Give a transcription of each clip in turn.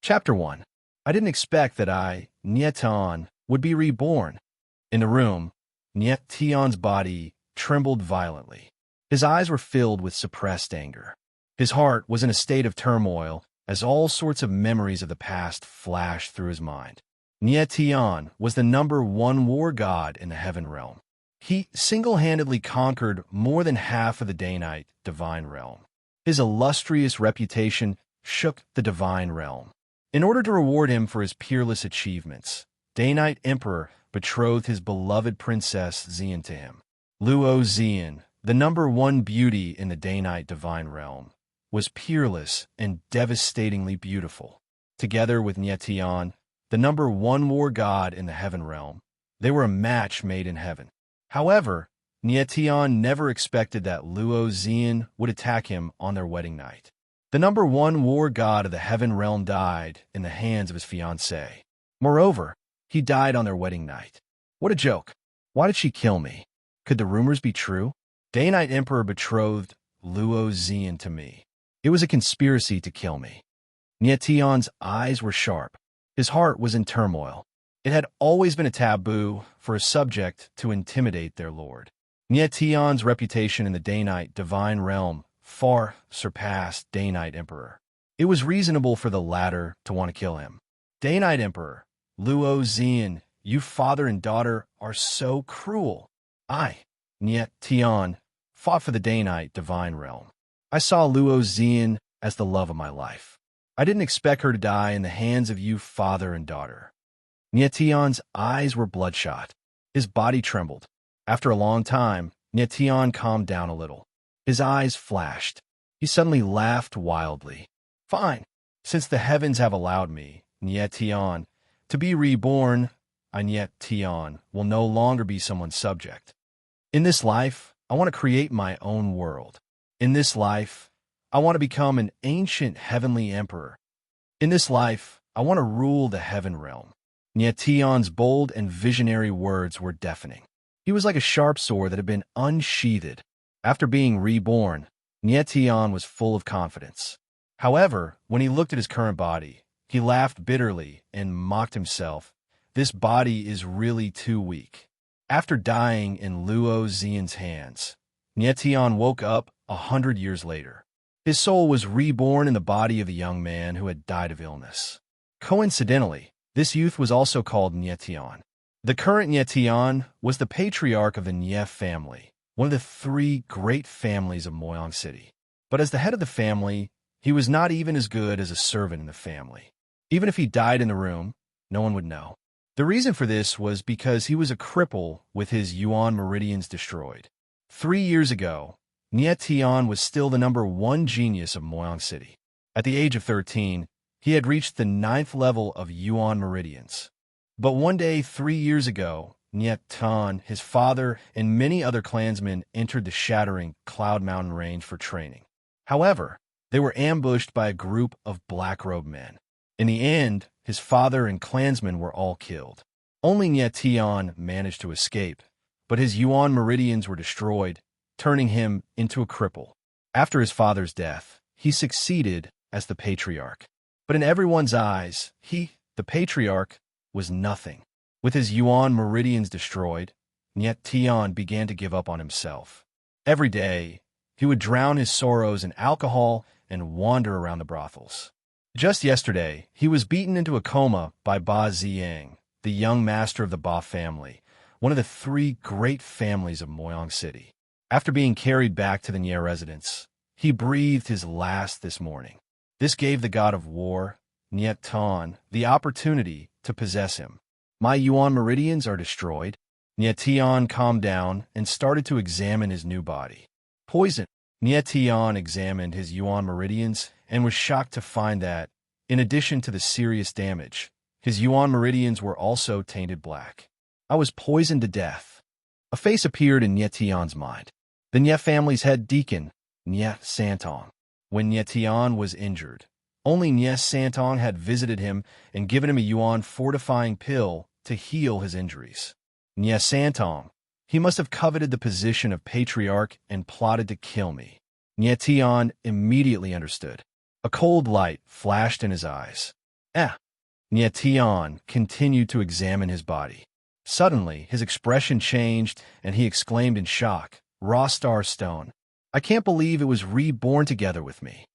Chapter 1. I didn't expect that I, Nietion, would be reborn. In the room, Nietion's body trembled violently. His eyes were filled with suppressed anger. His heart was in a state of turmoil as all sorts of memories of the past flashed through his mind. Nietion was the #1 war god in the heaven realm. He single-handedly conquered more than half of the day-night divine realm. His illustrious reputation shook the divine realm. In order to reward him for his peerless achievements, Day-Night Emperor betrothed his beloved princess Xian to him. Luo Xian, the #1 beauty in the day-night divine realm, was peerless and devastatingly beautiful. Together with Nietion, the #1 war god in the heaven realm, they were a match made in heaven. However, Nietion never expected that Luo Xian would attack him on their wedding night. The #1 war god of the heaven realm died in the hands of his fiancée. Moreover, he died on their wedding night. What a joke. Why did she kill me? Could the rumors be true? Day-Night Emperor betrothed Luo Xian to me. It was a conspiracy to kill me. Nietion's eyes were sharp. His heart was in turmoil. It had always been a taboo for a subject to intimidate their lord. Nietion's reputation in the day-night divine realm far surpassed Day-Night Emperor. It was reasonable for the latter to want to kill him. Day-Night Emperor, Luo Xian, you father and daughter are so cruel. I, Nietion, fought for the day-night divine realm. I saw Luo Xian as the love of my life. I didn't expect her to die in the hands of you father and daughter. Nietion's eyes were bloodshot. His body trembled. After a long time, Nietion calmed down a little. His eyes flashed. He suddenly laughed wildly. Fine. Since the heavens have allowed me, Nietion, to be reborn, I, Nietion, will no longer be someone's subject. In this life, I want to create my own world. In this life, I want to become an ancient heavenly emperor. In this life, I want to rule the heaven realm. Nietion's bold and visionary words were deafening. He was like a sharp sword that had been unsheathed. After being reborn, Nietion was full of confidence. However, when he looked at his current body, he laughed bitterly and mocked himself. This body is really too weak. After dying in Luo Xian's hands, Nietion woke up 100 years later. His soul was reborn in the body of a young man who had died of illness. Coincidentally, this youth was also called Nietion. The current Nietion was the patriarch of the Nie family, one of the 3 great families of Moyang City. But as the head of the family, he was not even as good as a servant in the family. Even if he died in the room, no one would know. The reason for this was because he was a cripple with his yuan meridians destroyed. 3 years ago, Nietion was still the #1 genius of Moyang City. At the age of 13, he had reached the 9th level of yuan meridians. But one day 3 years ago, Nietion, his father, and many other clansmen entered the shattering Cloud Mountain Range for training. However, they were ambushed by a group of black-robed men. In the end, his father and clansmen were all killed. Only Nietion managed to escape, but his yuan meridians were destroyed, turning him into a cripple. After his father's death, he succeeded as the patriarch. But in everyone's eyes, he, the patriarch, was nothing. With his yuan meridians destroyed, Nietion began to give up on himself. Every day, he would drown his sorrows in alcohol and wander around the brothels. Just yesterday, he was beaten into a coma by Ba Ziyang, the young master of the Ba family, one of the 3 great families of Moyang City. After being carried back to the Nie residence, he breathed his last this morning. This gave the god of war, Nietion, the opportunity to possess him. My yuan meridians are destroyed. Nietion calmed down and started to examine his new body. Poison. Nietion examined his yuan meridians and was shocked to find that, in addition to the serious damage, his yuan meridians were also tainted black. I was poisoned to death. A face appeared in Nietion's mind. The Nie family's head deacon, Nie Santong. When Nietion was injured, only Nie Santong had visited him and given him a yuan fortifying pill to heal his injuries. Nie Santong, he must have coveted the position of patriarch and plotted to kill me. Nietion immediately understood. A cold light flashed in his eyes. Eh. Nyetian continued to examine his body. Suddenly, his expression changed, and he exclaimed in shock, "Raw star stone. I can't believe it was reborn together with me.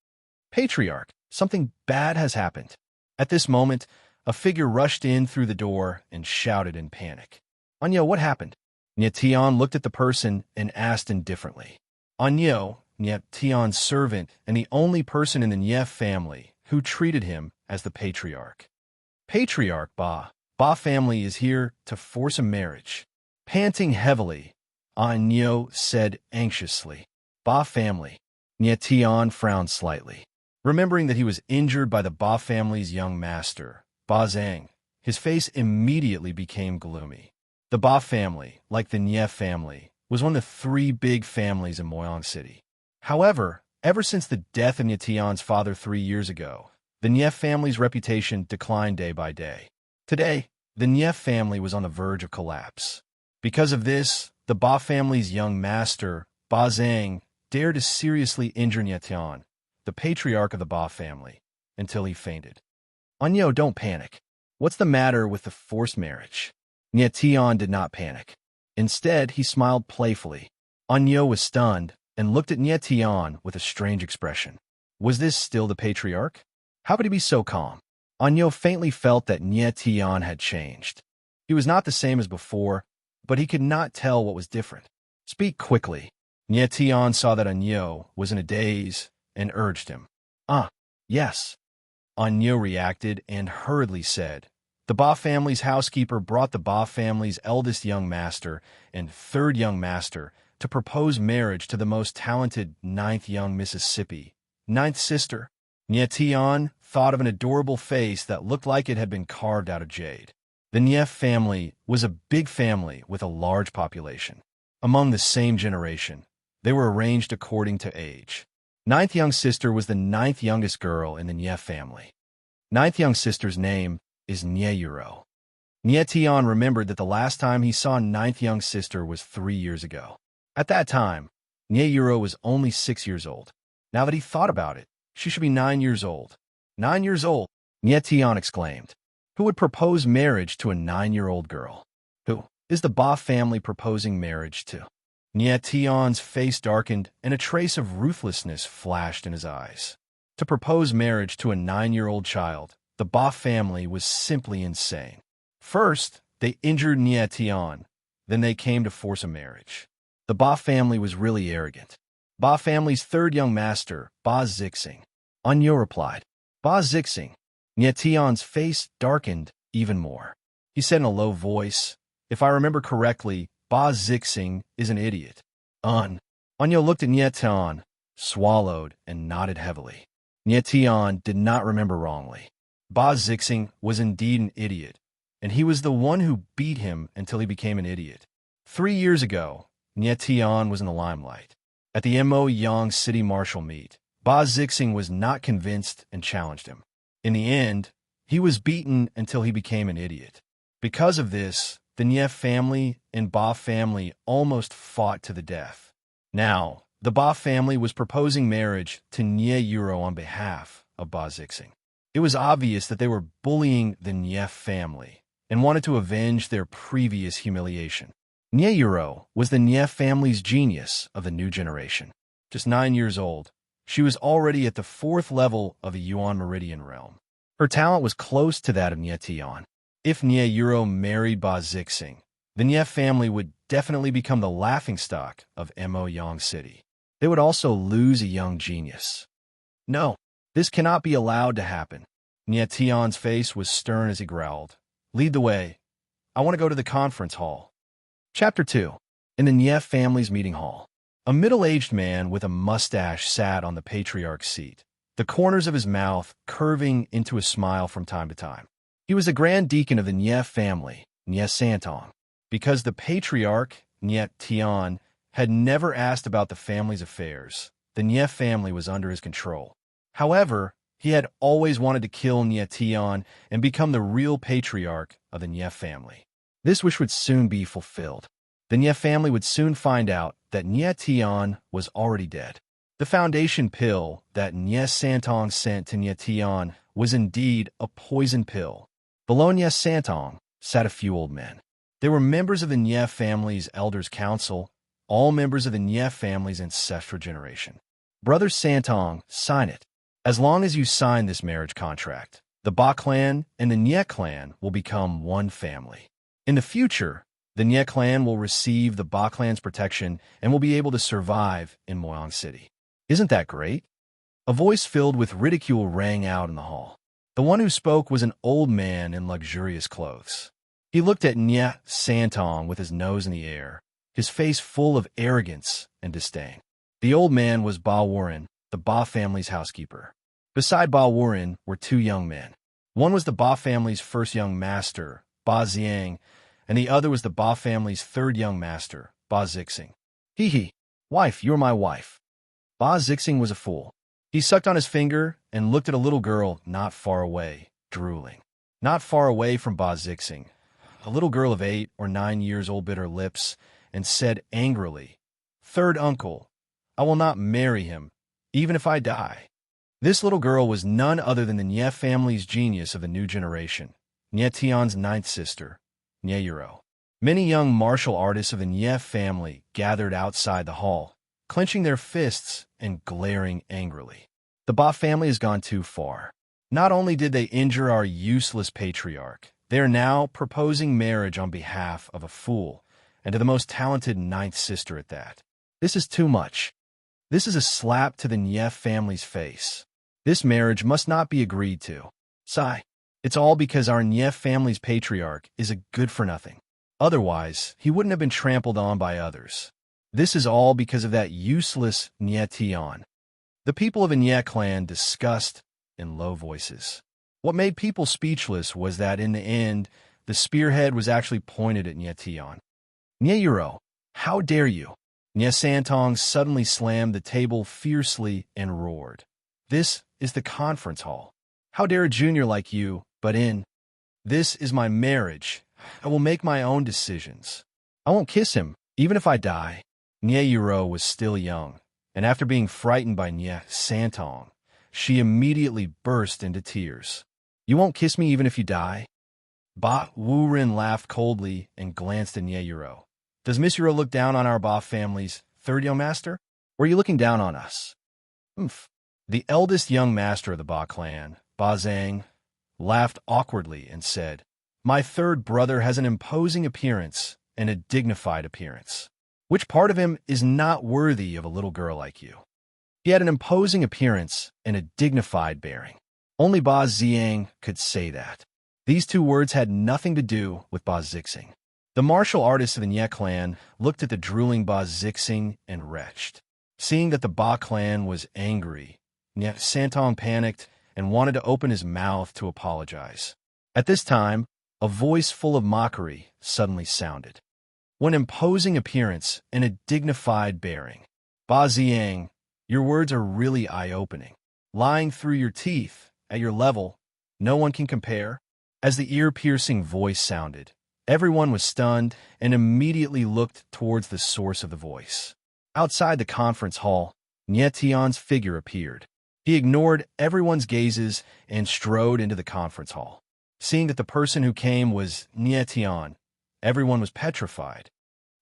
Patriarch, something bad has happened." At this moment, a figure rushed in through the door and shouted in panic. "Anyo, what happened?" Nyetian looked at the person and asked indifferently. Anyo, Nyetian's servant and the only person in the Nye family who treated him as the patriarch. "Patriarch Ba family is here to force a marriage." Panting heavily, Anyo said anxiously. "Ba family." Nyetian frowned slightly. Remembering that he was injured by the Ba family's young master, Ba Zhang, his face immediately became gloomy. The Ba family, like the Nye family, was one of the three big families in Moyang City. However, ever since the death of Nyetian's father 3 years ago, the Nye family's reputation declined day by day. Today, the Nye family was on the verge of collapse. Because of this, the Ba family's young master, Ba Zhang, dared to seriously injure Nyetian, the patriarch of the Ba family, until he fainted. "Anyo, don't panic. What's the matter with the forced marriage?" Nyetian did not panic. Instead, he smiled playfully. Anyo was stunned and looked at Nyetian with a strange expression. Was this still the patriarch? How could he be so calm? Anyo faintly felt that Nyetian had changed. He was not the same as before, but he could not tell what was different. "Speak quickly." Nyetian saw that Anyo was in a daze and urged him. Yes." Anyo reacted and hurriedly said, "The Ba family's housekeeper brought the Ba family's eldest young master and third young master to propose marriage to the most talented ninth young Mississippi, ninth sister." Nyetian thought of an adorable face that looked like it had been carved out of jade. The Nye family was a big family with a large population. Among the same generation, they were arranged according to age. Ninth young sister was the ninth youngest girl in the Nye family. Ninth young sister's name is Nyeyuro. Nyetian remembered that the last time he saw ninth young sister was 3 years ago. At that time, Nyeyuro was only 6 years old. Now that he thought about it, she should be 9 years old. 9 years old, Nyetian exclaimed. Who would propose marriage to a 9-year-old girl? Who is the Ba family proposing marriage to? Nyetian's face darkened and a trace of ruthlessness flashed in his eyes. To propose marriage to a 9-year-old child, the Ba family was simply insane. First, they injured Nyetian, then they came to force a marriage. The Ba family was really arrogant. Ba family's third young master, Ba Zixing. Anyo replied, "Ba Zixing." Nyetian's face darkened even more. He said in a low voice, "If I remember correctly, Ba Zixing is an idiot." Anyo looked at Nyetian, swallowed, and nodded heavily. Nyetian did not remember wrongly. Ba Zixing was indeed an idiot, and he was the one who beat him until he became an idiot. 3 years ago, Nyetian was in the limelight. At the Mo Yang City Marshal meet, Ba Zixing was not convinced and challenged him. In the end, he was beaten until he became an idiot. Because of this, the Nye family and Ba family almost fought to the death. Now, the Ba family was proposing marriage to Nyeyuro on behalf of Ba Zixing. It was obvious that they were bullying the Nye family and wanted to avenge their previous humiliation. Nyeyuro was the Nye family's genius of the new generation. Just 9 years old, she was already at the 4th level of the Yuan Meridian realm. Her talent was close to that of Nyetian. If Nyeyuro married Ba Zixing, the Nye family would definitely become the laughingstock of Mo Yang City. They would also lose a young genius. No, this cannot be allowed to happen. Nyetian's face was stern as he growled. "Lead the way. I want to go to the conference hall." Chapter 2. In the Nye family's meeting hall. A middle-aged man with a mustache sat on the patriarch's seat, the corners of his mouth curving into a smile from time to time. He was the grand deacon of the Nye family, Nye Santong. Because the patriarch, Nye Tian, had never asked about the family's affairs, the Nye family was under his control. However, he had always wanted to kill Nye Tian and become the real patriarch of the Nye family. This wish would soon be fulfilled. The Nye family would soon find out that Nye Tian was already dead. The foundation pill that Nye Santong sent to Nye Tian was indeed a poison pill. Below Nye Santong sat a few old men. They were members of the Nye family's elders' council, all members of the Nye family's ancestral generation. Brother Santong, sign it. As long as you sign this marriage contract, the Ba clan and the Nye clan will become one family. In the future, the Nye clan will receive the Ba clan's protection and will be able to survive in Moyang City. Isn't that great? A voice filled with ridicule rang out in the hall. The one who spoke was an old man in luxurious clothes. He looked at Nye Santong with his nose in the air, his face full of arrogance and disdain. The old man was Ba Warren, the Ba family's housekeeper. Beside Ba Warren were two young men. One was the Ba family's first young master, Ba Ziang, and the other was the Ba family's third young master, Ba Zixing. Hee, wife, you're my wife. Ba Zixing was a fool. He sucked on his finger and looked at a little girl not far away, drooling. Not far away from Ba Zixing, a little girl of 8 or 9 years old bit her lips and said angrily, "Third uncle, I will not marry him, even if I die." This little girl was none other than the Nye family's genius of the new generation, Nye Tian's ninth sister, Nye Yuro. Many young martial artists of the Nye family gathered outside the hall, clenching their fists and glaring angrily. The Ba family has gone too far. Not only did they injure our useless patriarch, they are now proposing marriage on behalf of a fool, and to the most talented ninth sister at that. This is too much. This is a slap to the Nye family's face. This marriage must not be agreed to. Sigh. It's all because our Nye family's patriarch is a good-for-nothing. Otherwise, he wouldn't have been trampled on by others. This is all because of that useless Nye Tian. The people of the Nye clan discussed in low voices. What made people speechless was that in the end, the spearhead was actually pointed at Nye Tian. Nye Yuro, how dare you? Nye Santong suddenly slammed the table fiercely and roared. This is the conference hall. How dare a junior like you butt in? This is my marriage. I will make my own decisions. I won't kiss him, even if I die. Nye Yuro was still young, and after being frightened by Nye Santong, she immediately burst into tears. You won't kiss me even if you die? Ba Wurin laughed coldly and glanced at Nye Yuro. Does Miss Yuro look down on our Ba family's third young master? Or are you looking down on us? Oomph. The eldest young master of the Ba clan, Ba Zhang, laughed awkwardly and said, My third brother has an imposing appearance and a dignified appearance. Which part of him is not worthy of a little girl like you? He had an imposing appearance and a dignified bearing. Only Ba Ziang could say that. These two words had nothing to do with Ba Zixing. The martial artists of the Nye clan looked at the drooling Ba Zixing and retched. Seeing that the Ba clan was angry, Nye Santong panicked and wanted to open his mouth to apologize. At this time, a voice full of mockery suddenly sounded. One imposing appearance and a dignified bearing. Ba Ziang, your words are really eye-opening. Lying through your teeth, at your level, no one can compare. As the ear-piercing voice sounded, everyone was stunned and immediately looked towards the source of the voice. Outside the conference hall, Nye Tian's figure appeared. He ignored everyone's gazes and strode into the conference hall. Seeing that the person who came was Nye Tian, everyone was petrified.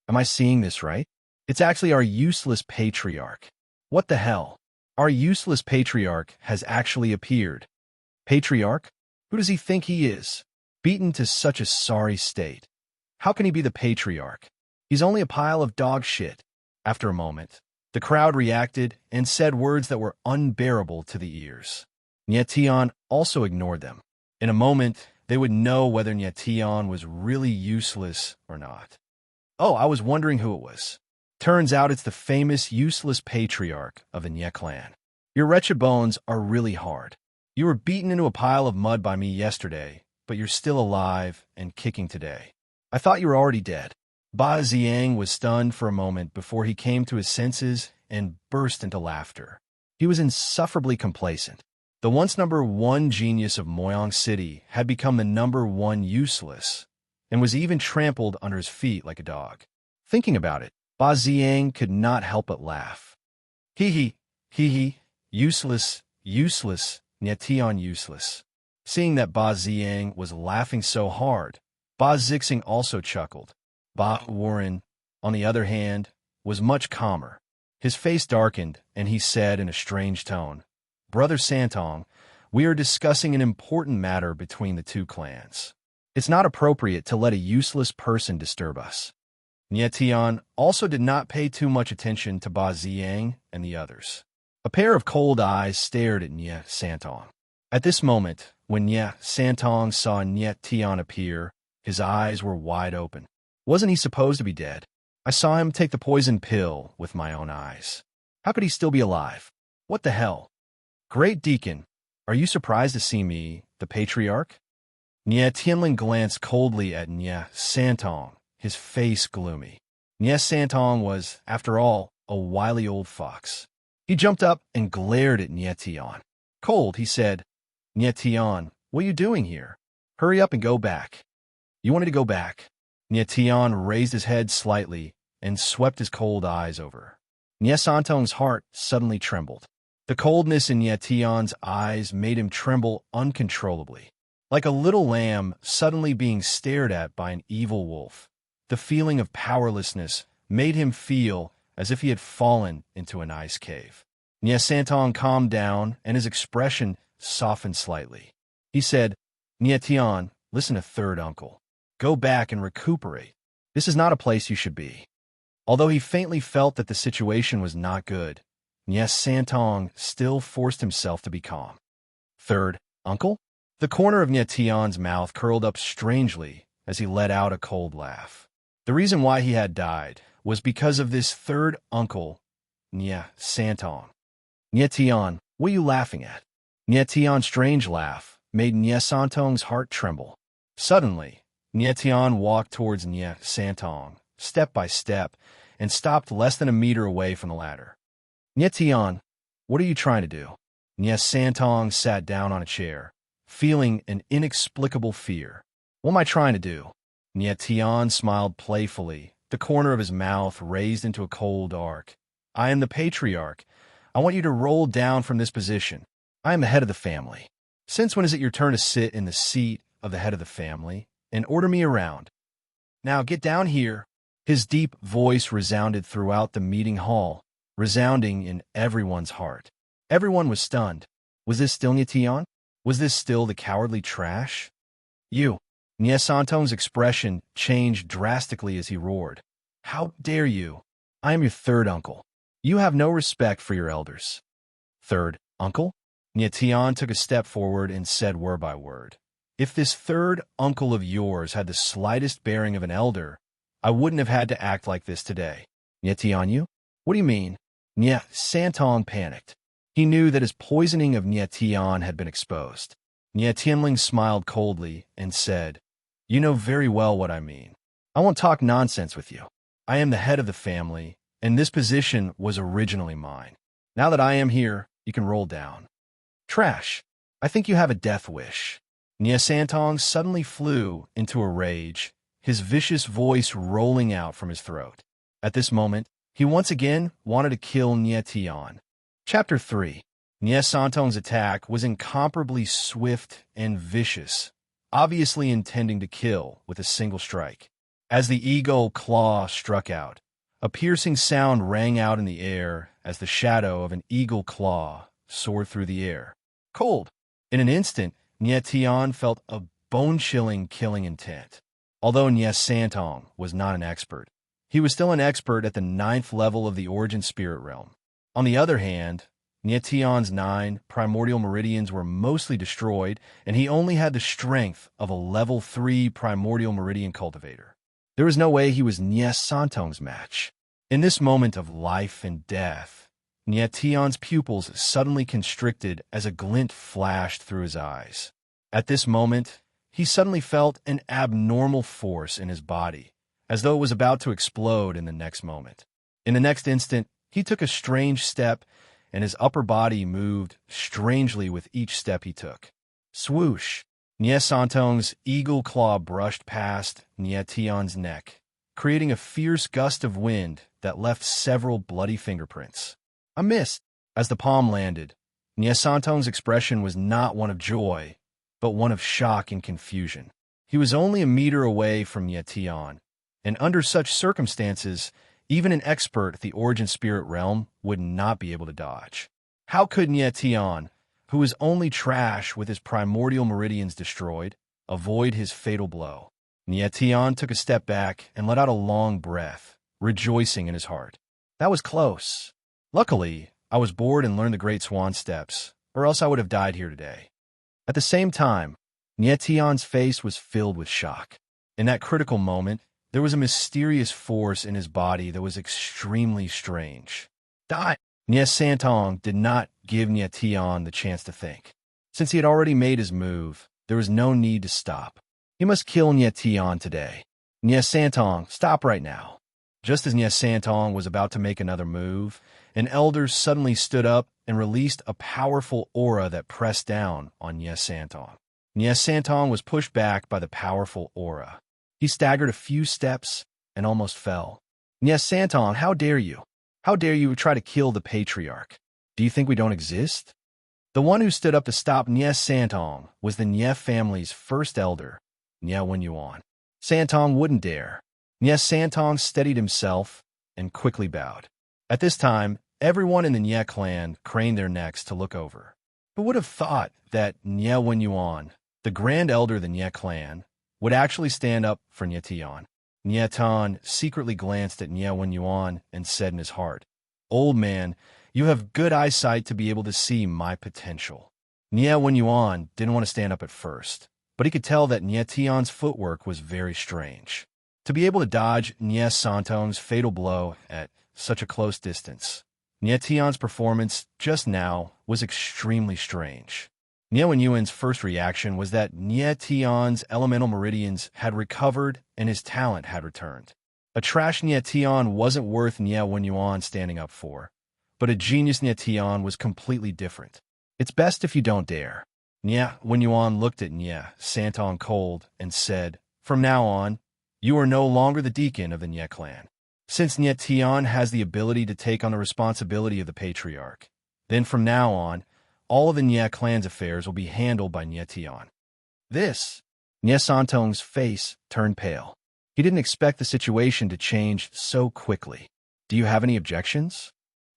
Am I seeing this right? It's actually our useless patriarch. What the hell? Our useless patriarch has actually appeared. Patriarch? Who does he think he is? Beaten to such a sorry state. How can he be the patriarch? He's only a pile of dog shit. After a moment, the crowd reacted and said words that were unbearable to the ears. Nye Tian also ignored them. In a moment, they would know whether Nye Tian was really useless or not. Oh, I was wondering who it was. Turns out it's the famous useless patriarch of the Nye clan. Your wretched bones are really hard. You were beaten into a pile of mud by me yesterday, but you're still alive and kicking today. I thought you were already dead. Ba Ziang was stunned for a moment before he came to his senses and burst into laughter. He was insufferably complacent. The once number one genius of Moyang City had become the number one useless, and was even trampled under his feet like a dog. Thinking about it, Ba Ziang could not help but laugh. Hee, Hee, useless, useless, Nietion useless. Seeing that Ba Ziyang was laughing so hard, Ba Zixing also chuckled. Ba Warren, on the other hand, was much calmer. His face darkened, and he said in a strange tone, "Brother Santong, we are discussing an important matter between the two clans. It's not appropriate to let a useless person disturb us." Nietion also did not pay too much attention to Ba Ziyang and the others. A pair of cold eyes stared at Nye Santong. At this moment, when Nye Santong saw Nietion appear, his eyes were wide open. Wasn't he supposed to be dead? I saw him take the poison pill with my own eyes. How could he still be alive? What the hell? Great Deacon, are you surprised to see me, the patriarch? Nye Tianlin glanced coldly at Nye Santong, his face gloomy. Nye Santong was, after all, a wily old fox. He jumped up and glared at Nietion. Cold, he said, "Nietion, what are you doing here? Hurry up and go back." You wanted to go back? Nietion raised his head slightly and swept his cold eyes over. Nye Santong's heart suddenly trembled. The coldness in Nietion's eyes made him tremble uncontrollably, like a little lamb suddenly being stared at by an evil wolf. The feeling of powerlessness made him feel as if he had fallen into an ice cave. Nye Santong calmed down, and his expression softened slightly. He said, "Nietion, listen to third uncle. Go back and recuperate. This is not a place you should be." Although he faintly felt that the situation was not good, Nye Santong still forced himself to be calm. "Third uncle?" The corner of Nietion's mouth curled up strangely as he let out a cold laugh. The reason why he had died was because of this third uncle, Nye Santong. "Nietion, what are you laughing at?" Nietion's strange laugh made Nye Santong's heart tremble. Suddenly, Nietion walked towards Nye Santong, step by step, and stopped less than a meter away from the ladder. "Nietion, what are you trying to do?" Nye Santong sat down on a chair, feeling an inexplicable fear. "What am I trying to do?" Nietion smiled playfully, the corner of his mouth raised into a cold arc. "I am the patriarch. I want you to roll down from this position. I am the head of the family. Since when is it your turn to sit in the seat of the head of the family and order me around? Now get down here." His deep voice resounded throughout the meeting hall, resounding in everyone's heart. Everyone was stunned. Was this still Nietion? Was this still the cowardly trash? "You!" Nye Santong's expression changed drastically as he roared. "How dare you? I am your third uncle. You have no respect for your elders." "Third uncle?" Nietion took a step forward and said word by word, "If this third uncle of yours had the slightest bearing of an elder, I wouldn't have had to act like this today." "Nietion, you? What do you mean?" Nye Santong panicked. He knew that his poisoning of Nietion had been exposed. Nye Tianling smiled coldly and said, "You know very well what I mean. I won't talk nonsense with you. I am the head of the family, and this position was originally mine. Now that I am here, you can roll down." "Trash! I think you have a death wish." Nye Santong suddenly flew into a rage, his vicious voice rolling out from his throat. At this moment, he once again wanted to kill Nietion. Chapter 3. Nye Santong's attack was incomparably swift and vicious, obviously intending to kill with a single strike. As the eagle claw struck out, a piercing sound rang out in the air as the shadow of an eagle claw soared through the air. Cold. In an instant, Nietion felt a bone-chilling killing intent. Although Nye Santong was not an expert, he was still an expert at the 9th level of the Origin Spirit Realm. On the other hand, Nietion's 9 primordial meridians were mostly destroyed, and he only had the strength of a level 3 primordial meridian cultivator. There was no way he was Nye Santong's match. In this moment of life and death, Nietion's pupils suddenly constricted as a glint flashed through his eyes. At this moment, he suddenly felt an abnormal force in his body, as though it was about to explode in the next moment. In the next instant, he took a strange step, and his upper body moved strangely with each step he took. Swoosh! Nye Santong's eagle claw brushed past Nietion's neck, creating a fierce gust of wind that left several bloody fingerprints. "I missed!" As the palm landed, Nye Santong's expression was not one of joy, but one of shock and confusion. He was only a meter away from Nye Tian, and under such circumstances, even an expert at the origin spirit realm would not be able to dodge. How could Nye Tian, who was only trash with his primordial meridians destroyed, avoid his fatal blow? Nye Tian took a step back and let out a long breath, rejoicing in his heart. That was close. Luckily, I was bored and learned the Great Swan Steps, or else I would have died here today. At the same time, Nye Tian's face was filled with shock. In that critical moment, there was a mysterious force in his body that was extremely strange. Die! Nye Santong did not give Nye Tian the chance to think. Since he had already made his move, there was no need to stop. He must kill Nye Tian today. Nye Santong, stop right now. Just as Nye Santong was about to make another move, an elder suddenly stood up and released a powerful aura that pressed down on Nye Santong. Nye Santong was pushed back by the powerful aura. He staggered a few steps and almost fell. Nye Santong, how dare you? How dare you try to kill the patriarch? Do you think we don't exist? The one who stood up to stop Nye Santong was the Nye family's first elder, Nye Wenyuan. Santong wouldn't dare. Nye Santong steadied himself and quickly bowed. At this time, everyone in the Nye clan craned their necks to look over. Who would have thought that Nye Wenyuan, the grand elder of the Nye clan, would actually stand up for Nye Tian? Nye Tian secretly glanced at Nye Wenyuan and said in his heart, "Old man, you have good eyesight to be able to see my potential." Nye Wenyuan didn't want to stand up at first, but he could tell that Nye Tian's footwork was very strange. To be able to dodge Nye Santong's fatal blow at such a close distance, Nye Tian's performance just now was extremely strange. Nye Wenyuan's first reaction was that Nye Tian's elemental meridians had recovered and his talent had returned. A trash Nye Tian wasn't worth Nye Wenyuan standing up for, but a genius Nye Tian was completely different. It's best if you don't dare. Nye Wenyuan looked at Nye Santong cold and said, "From now on, you are no longer the deacon of the Nye clan. Since Nye Tian has the ability to take on the responsibility of the patriarch, then from now on, all of the Nye clan's affairs will be handled by Nye Tian." This, Nye Santong's face turned pale. He didn't expect the situation to change so quickly. "Do you have any objections?"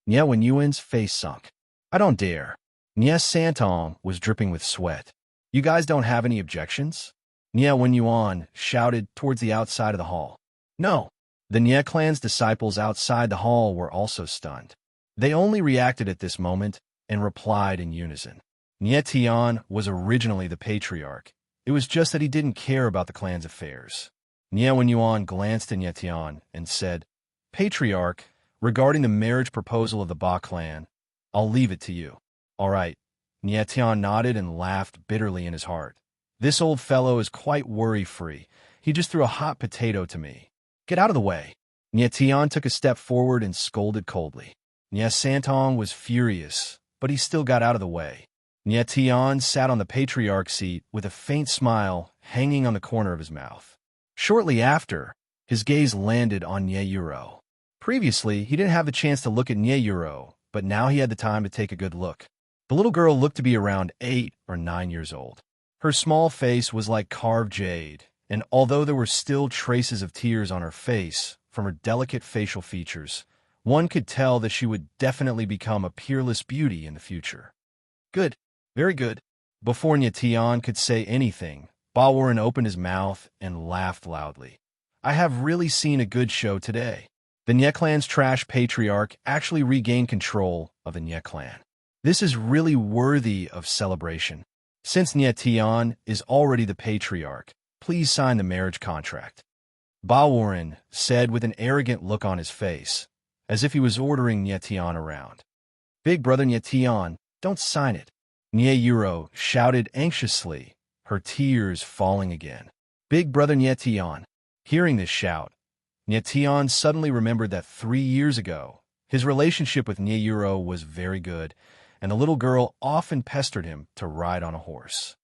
Nye Wenyuan's face sunk. "I don't dare." Nye Santong was dripping with sweat. "You guys don't have any objections?" Nye Wenyuan shouted towards the outside of the hall. "No." The Nye clan's disciples outside the hall were also stunned. They only reacted at this moment and replied in unison. Nye Tian was originally the patriarch. It was just that he didn't care about the clan's affairs. Nye Wenyuan glanced at Nye Tian and said, "Patriarch, regarding the marriage proposal of the Ba clan, I'll leave it to you." "All right." Nye Tian nodded and laughed bitterly in his heart. "This old fellow is quite worry-free. He just threw a hot potato to me. Get out of the way." Nye Tian took a step forward and scolded coldly. Nye Santong was furious, but he still got out of the way. Nye Tian sat on the patriarch seat with a faint smile hanging on the corner of his mouth. Shortly after, his gaze landed on Nye Yuro. Previously, he didn't have the chance to look at Nye Yuro, but now he had the time to take a good look. The little girl looked to be around 8 or 9 years old. Her small face was like carved jade, and although there were still traces of tears on her face from her delicate facial features, one could tell that she would definitely become a peerless beauty in the future. "Good. Very good." Before Nye Tian could say anything, Ba Warren opened his mouth and laughed loudly. "I have really seen a good show today. The Nye clan's trash patriarch actually regained control of the Nye clan. This is really worthy of celebration. Since Nye Tian is already the patriarch, please sign the marriage contract." Ba Warren said with an arrogant look on his face, as if he was ordering Nye Tian around. "Big brother Nye Tian, don't sign it." Nye Yuro shouted anxiously, her tears falling again. "Big brother Nye Tian." Hearing this shout, Nye Tian suddenly remembered that 3 years ago, his relationship with Nye Yuro was very good, and the little girl often pestered him to ride on a horse.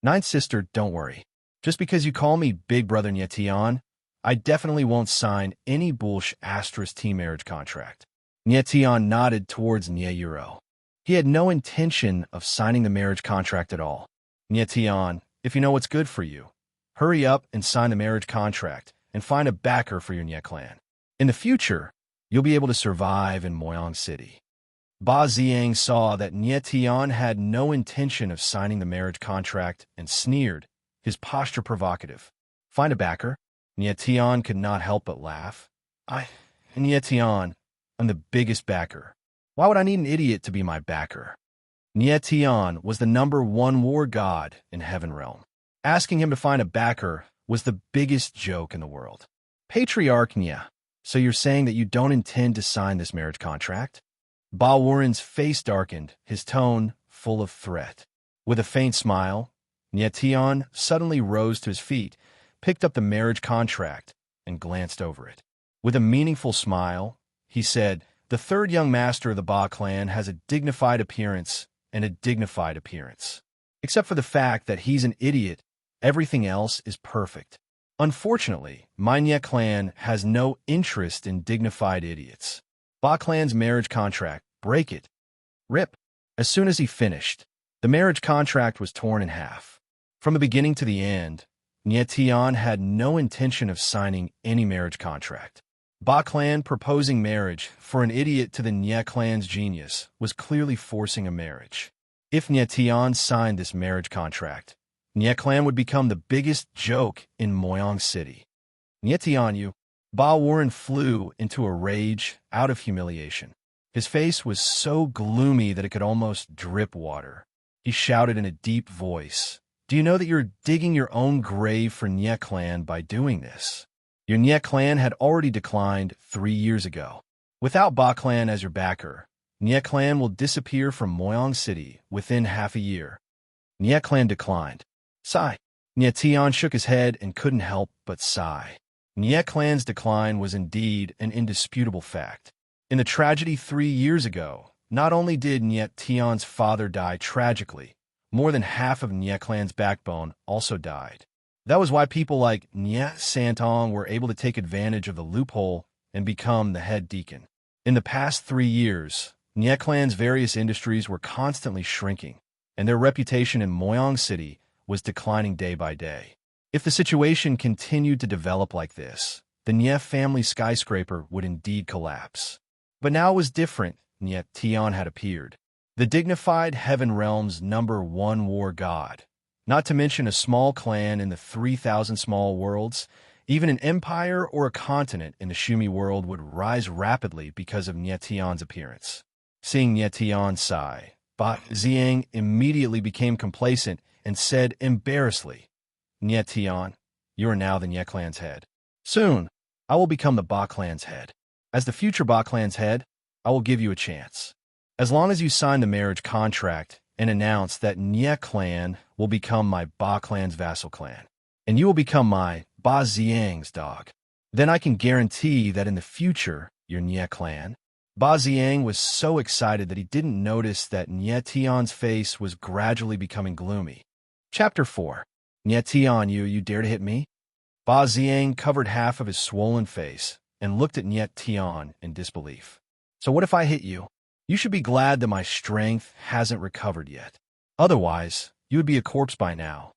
"Ninth sister, don't worry. Just because you call me Big Brother Nye Tian, I definitely won't sign any bullsh asterisk T marriage contract." Nye Tian nodded towards Nye Yuro. He had no intention of signing the marriage contract at all. Tian, if you know what's good for you, hurry up and sign the marriage contract and find a backer for your Nye clan. In the future, you'll be able to survive in Moyang City. Ba Ziang saw that Tian had no intention of signing the marriage contract and sneered, his posture provocative. Find a backer? Tian could not help but laugh. Tian, I'm the biggest backer. Why would I need an idiot to be my backer? Tian was the #1 war god in Heaven Realm. Asking him to find a backer was the biggest joke in the world. Patriarch Nye, so you're saying that you don't intend to sign this marriage contract? Ba Warren's face darkened, his tone full of threat. With a faint smile, Tian suddenly rose to his feet, picked up the marriage contract, and glanced over it. With a meaningful smile, he said, "The third young master of the Ba clan has a dignified appearance and a dignified appearance. Except for the fact that he's an idiot, everything else is perfect. Unfortunately, my Nye clan has no interest in dignified idiots. Ba clan's marriage contract, break it. Rip." As soon as he finished, the marriage contract was torn in half. From the beginning to the end, Tian had no intention of signing any marriage contract. Ba clan proposing marriage for an idiot to the Nye clan's genius was clearly forcing a marriage. If Tian signed this marriage contract, Nye clan would become the biggest joke in Moyang City. Tian, you. Ba Warren flew into a rage out of humiliation. His face was so gloomy that it could almost drip water. He shouted in a deep voice, "Do you know that you're digging your own grave for Nye clan by doing this? Your Nye clan had already declined 3 years ago. Without Ba clan as your backer, Nye clan will disappear from Moyang City within half a year." Nye clan declined. Sigh. Tian shook his head and couldn't help but sigh. Nye clan's decline was indeed an indisputable fact. In the tragedy 3 years ago, not only did Tian's father die tragically, more than half of Nye clan's backbone also died. That was why people like Nye Santong were able to take advantage of the loophole and become the head deacon. In the past 3 years, Nye clan's various industries were constantly shrinking, and their reputation in Moyang City was declining day by day. If the situation continued to develop like this, the Nye family skyscraper would indeed collapse. But now it was different. Tian had appeared, the dignified Heaven Realm's #1 war god. Not to mention a small clan in the 3,000 small worlds, even an empire or a continent in the Shumi world would rise rapidly because of Tian's appearance. Seeing Tian sigh, Ba Ziang immediately became complacent and said embarrassedly, "Tian, you are now the Nye clan's head. Soon, I will become the Ba clan's head. As the future Ba clan's head, I will give you a chance. As long as you sign the marriage contract and announce that Nye clan will become my Ba clan's vassal clan, and you will become my Ba Ziang's dog, then I can guarantee that in the future, your Nye clan." Ba Ziang was so excited that he didn't notice that Tian's face was gradually becoming gloomy. Chapter 4. Tian, you dare to hit me? Ba Ziang covered half of his swollen face and looked at Tian in disbelief. "So what if I hit you? You should be glad that my strength hasn't recovered yet. Otherwise, you would be a corpse by now."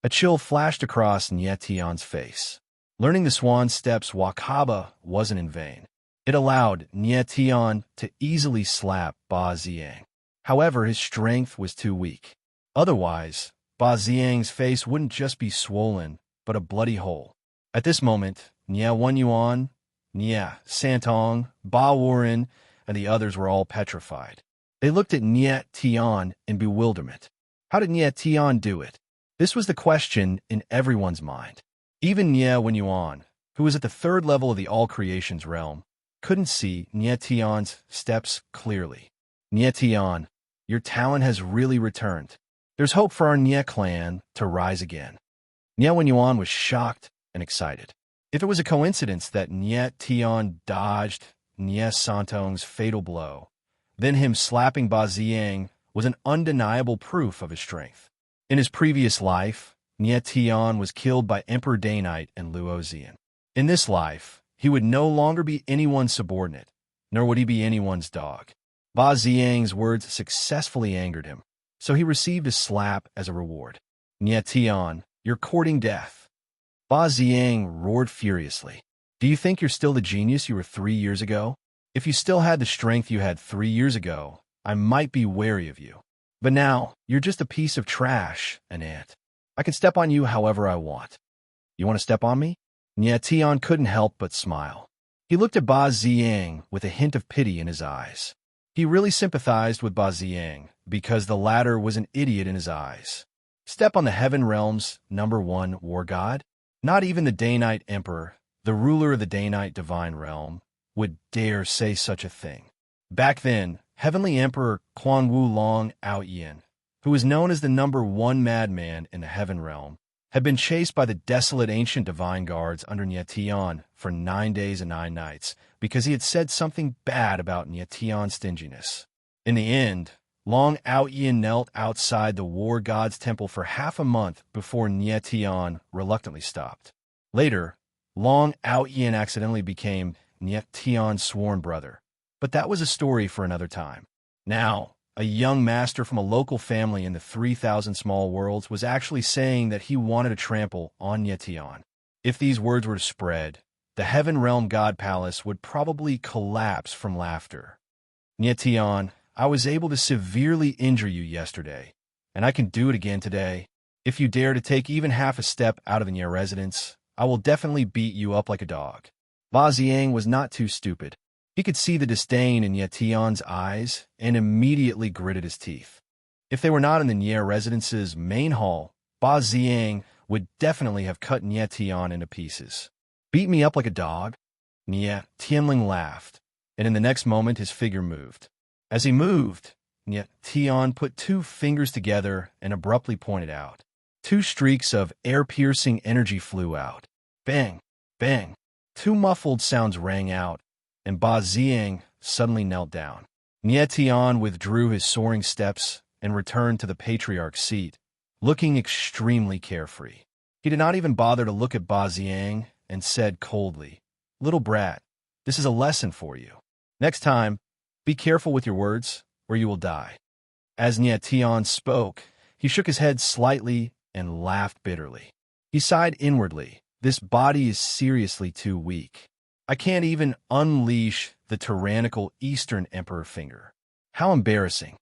A chill flashed across Tian's face. Learning the swan steps Wakaba wasn't in vain. It allowed Tian to easily slap Ba Ziang. However, his strength was too weak. Otherwise, Ba Ziang's face wouldn't just be swollen, but a bloody hole. At this moment, Nye Yuan, Nye Santong, Ba Warren, and the others were all petrified. They looked at Tian in bewilderment. How did Tian do it? This was the question in everyone's mind. Even Nye Yuan, who was at the 3rd level of the All Creations realm, couldn't see Tian's steps clearly. Tian, your talent has really returned. There's hope for our Nye clan to rise again." Nye Yuan was shocked and excited. If it was a coincidence that Tian dodged Nye Santong's fatal blow, then him slapping Ba Ziang was an undeniable proof of his strength. In his previous life, Tian was killed by Emperor Daynite and Luo Xian. In this life, he would no longer be anyone's subordinate, nor would he be anyone's dog. Ba Ziyang's words successfully angered him, so he received a slap as a reward. "Nie Tian, you're courting death." Ba Ziyang roared furiously. "Do you think you're still the genius you were 3 years ago? If you still had the strength you had 3 years ago, I might be wary of you. But now, you're just a piece of trash, an ant. I can step on you however I want. You want to step on me?" Nie Tian couldn't help but smile. He looked at Ba Ziyang with a hint of pity in his eyes. He really sympathized with Ba Ziyang because the latter was an idiot in his eyes. Step on the Heaven Realm's #1 war god? Not even the Day-Night Emperor, the ruler of the Day-Night Divine Realm, would dare say such a thing. Back then, Heavenly Emperor Quan Wu Long Aoyan, who was known as the #1 madman in the Heaven Realm, had been chased by the desolate ancient divine guards under Nie Tian for 9 days and 9 nights because he had said something bad about Nie Tian's stinginess. In the end, Long Aoyan knelt outside the war god's temple for half a month before Nie Tian reluctantly stopped. Later, Long Aoyan accidentally became Nie Tian's sworn brother, but that was a story for another time. Now, a young master from a local family in the 3,000 Small Worlds was actually saying that he wanted to trample on Nie Tian. If these words were to spread, the Heaven Realm God Palace would probably collapse from laughter. "Nie Tian, I was able to severely injure you yesterday, and I can do it again today. If you dare to take even half a step out of the Nie residence, I will definitely beat you up like a dog." Ba Ziyang was not too stupid. He could see the disdain in Nie Tian's eyes and immediately gritted his teeth. If they were not in the Nie residence's main hall, Ba Ziyang would definitely have cut Nie Tian into pieces. "Beat me up like a dog?" Nie Tianling laughed, and in the next moment his figure moved. As he moved, Nie Tian put 2 fingers together and abruptly pointed out. 2 streaks of air-piercing energy flew out. Bang! Bang! 2 muffled sounds rang out, and Ba Ziyang suddenly knelt down. Nie Tian withdrew his soaring steps and returned to the patriarch's seat, looking extremely carefree. He did not even bother to look at Ba Ziyang and said coldly, "Little brat, this is a lesson for you. Next time, be careful with your words, or you will die." As Nie Tian spoke, he shook his head slightly and laughed bitterly. He sighed inwardly. This body is seriously too weak. I can't even unleash the tyrannical Eastern Emperor finger. How embarrassing.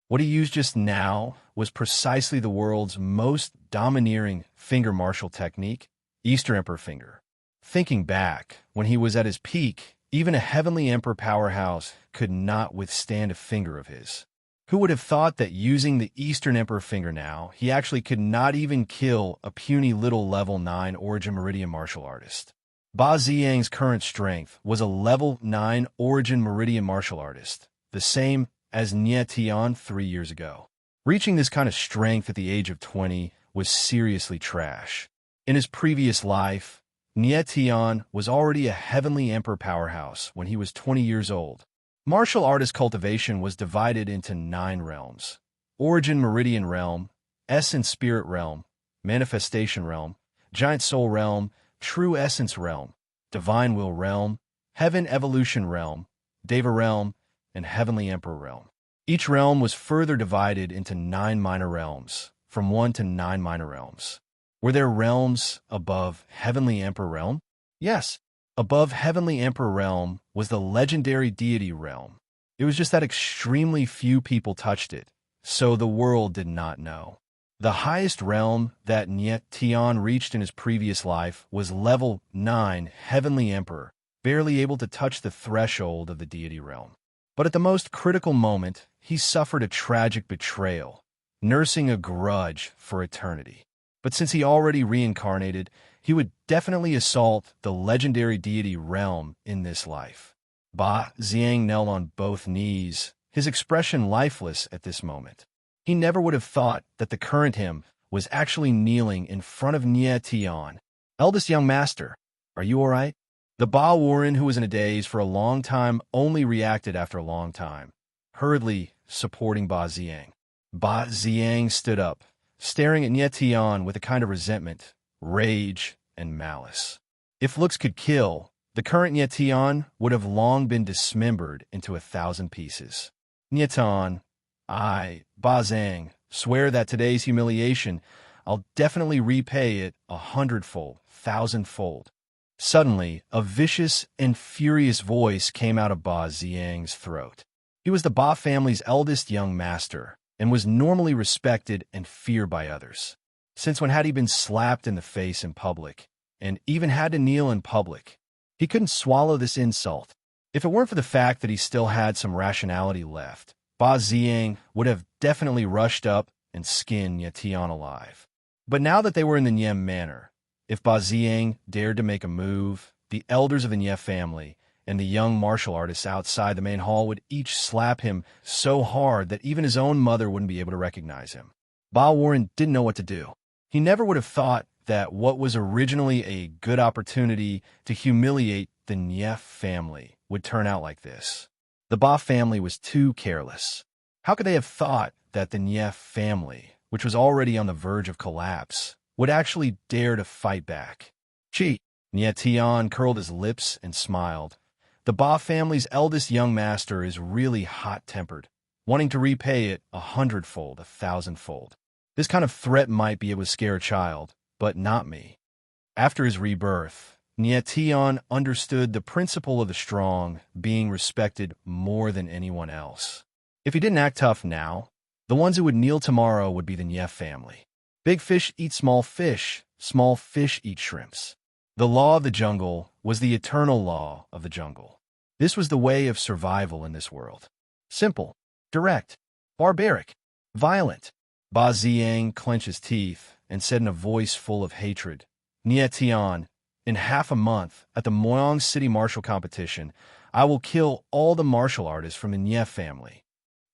What he used just now was precisely the world's most domineering finger martial technique, Eastern Emperor finger. Thinking back, when he was at his peak, even a Heavenly Emperor powerhouse could not withstand a finger of his. Who would have thought that using the Eastern Emperor finger now, he actually could not even kill a puny little level 9 Origin Meridian martial artist? Ba Ziyang's current strength was a level 9 Origin Meridian martial artist, the same as Nie Tian 3 years ago. Reaching this kind of strength at the age of 20 was seriously trash. In his previous life, Nie Tian was already a Heavenly Emperor powerhouse when he was 20 years old. Martial artist cultivation was divided into 9 realms: Origin Meridian Realm, Essence Spirit Realm, Manifestation Realm, Giant Soul Realm, True Essence Realm, Divine Will Realm, Heaven Evolution Realm, Deva Realm, and Heavenly Emperor Realm. Each realm was further divided into 9 minor realms, from 1 to 9 minor realms. Were there realms above Heavenly Emperor Realm? Yes. Above Heavenly Emperor Realm was the legendary deity realm. It was just that extremely few people touched it, so the world did not know. The highest realm that Nie Tian reached in his previous life was level 9 Heavenly Emperor, barely able to touch the threshold of the deity realm. But at the most critical moment, he suffered a tragic betrayal, nursing a grudge for eternity. But since he already reincarnated, he would definitely assault the legendary deity realm in this life. Ba Ziyang knelt on both knees, his expression lifeless at this moment. He never would have thought that the current him was actually kneeling in front of Nie Tian. "Eldest young master, are you all right?" The Ba Warren, who was in a daze for a long time, only reacted after a long time, hurriedly supporting Ba Ziyang. Ba Ziyang stood up, staring at Nie Tian with a kind of resentment, rage, and malice. If looks could kill, the current Nie Tian would have long been dismembered into 1,000 pieces. Nietan, I, Ba Zhang, swear that today's humiliation, I'll definitely repay it 100-fold, 1,000-fold. Suddenly, a vicious and furious voice came out of Ba Zhang's throat. He was the Ba family's eldest young master, and was normally respected and feared by others. Since when had he been slapped in the face in public, and even had to kneel in public? He couldn't swallow this insult. If it weren't for the fact that he still had some rationality left, Ba Zhang would have definitely rushed up and skinned Tian alive. But now that they were in the Nyem manor, if Ba Zhang dared to make a move, the elders of the Nye family and the young martial artists outside the main hall would each slap him so hard that even his own mother wouldn't be able to recognize him. Ba Warren didn't know what to do. He never would have thought that what was originally a good opportunity to humiliate the Nye family would turn out like this. The Ba family was too careless. How could they have thought that the Nye family, which was already on the verge of collapse, would actually dare to fight back? Chi! Nye Tian curled his lips and smiled. The Ba family's eldest young master is really hot-tempered, wanting to repay it 100-fold, 1,000-fold. This kind of threat might be able to scare a child, but not me. After his rebirth, Nye Tian understood the principle of the strong being respected more than anyone else. If he didn't act tough now, the ones who would kneel tomorrow would be the Nye family. Big fish eat small fish eat shrimps. The law of the jungle was the eternal law of the jungle. This was the way of survival in this world. Simple, direct, barbaric, violent. Ba Zhang clenched his teeth and said in a voice full of hatred, Nye Tian, in half a month, at the Moyang City martial competition, I will kill all the martial artists from the Nye family.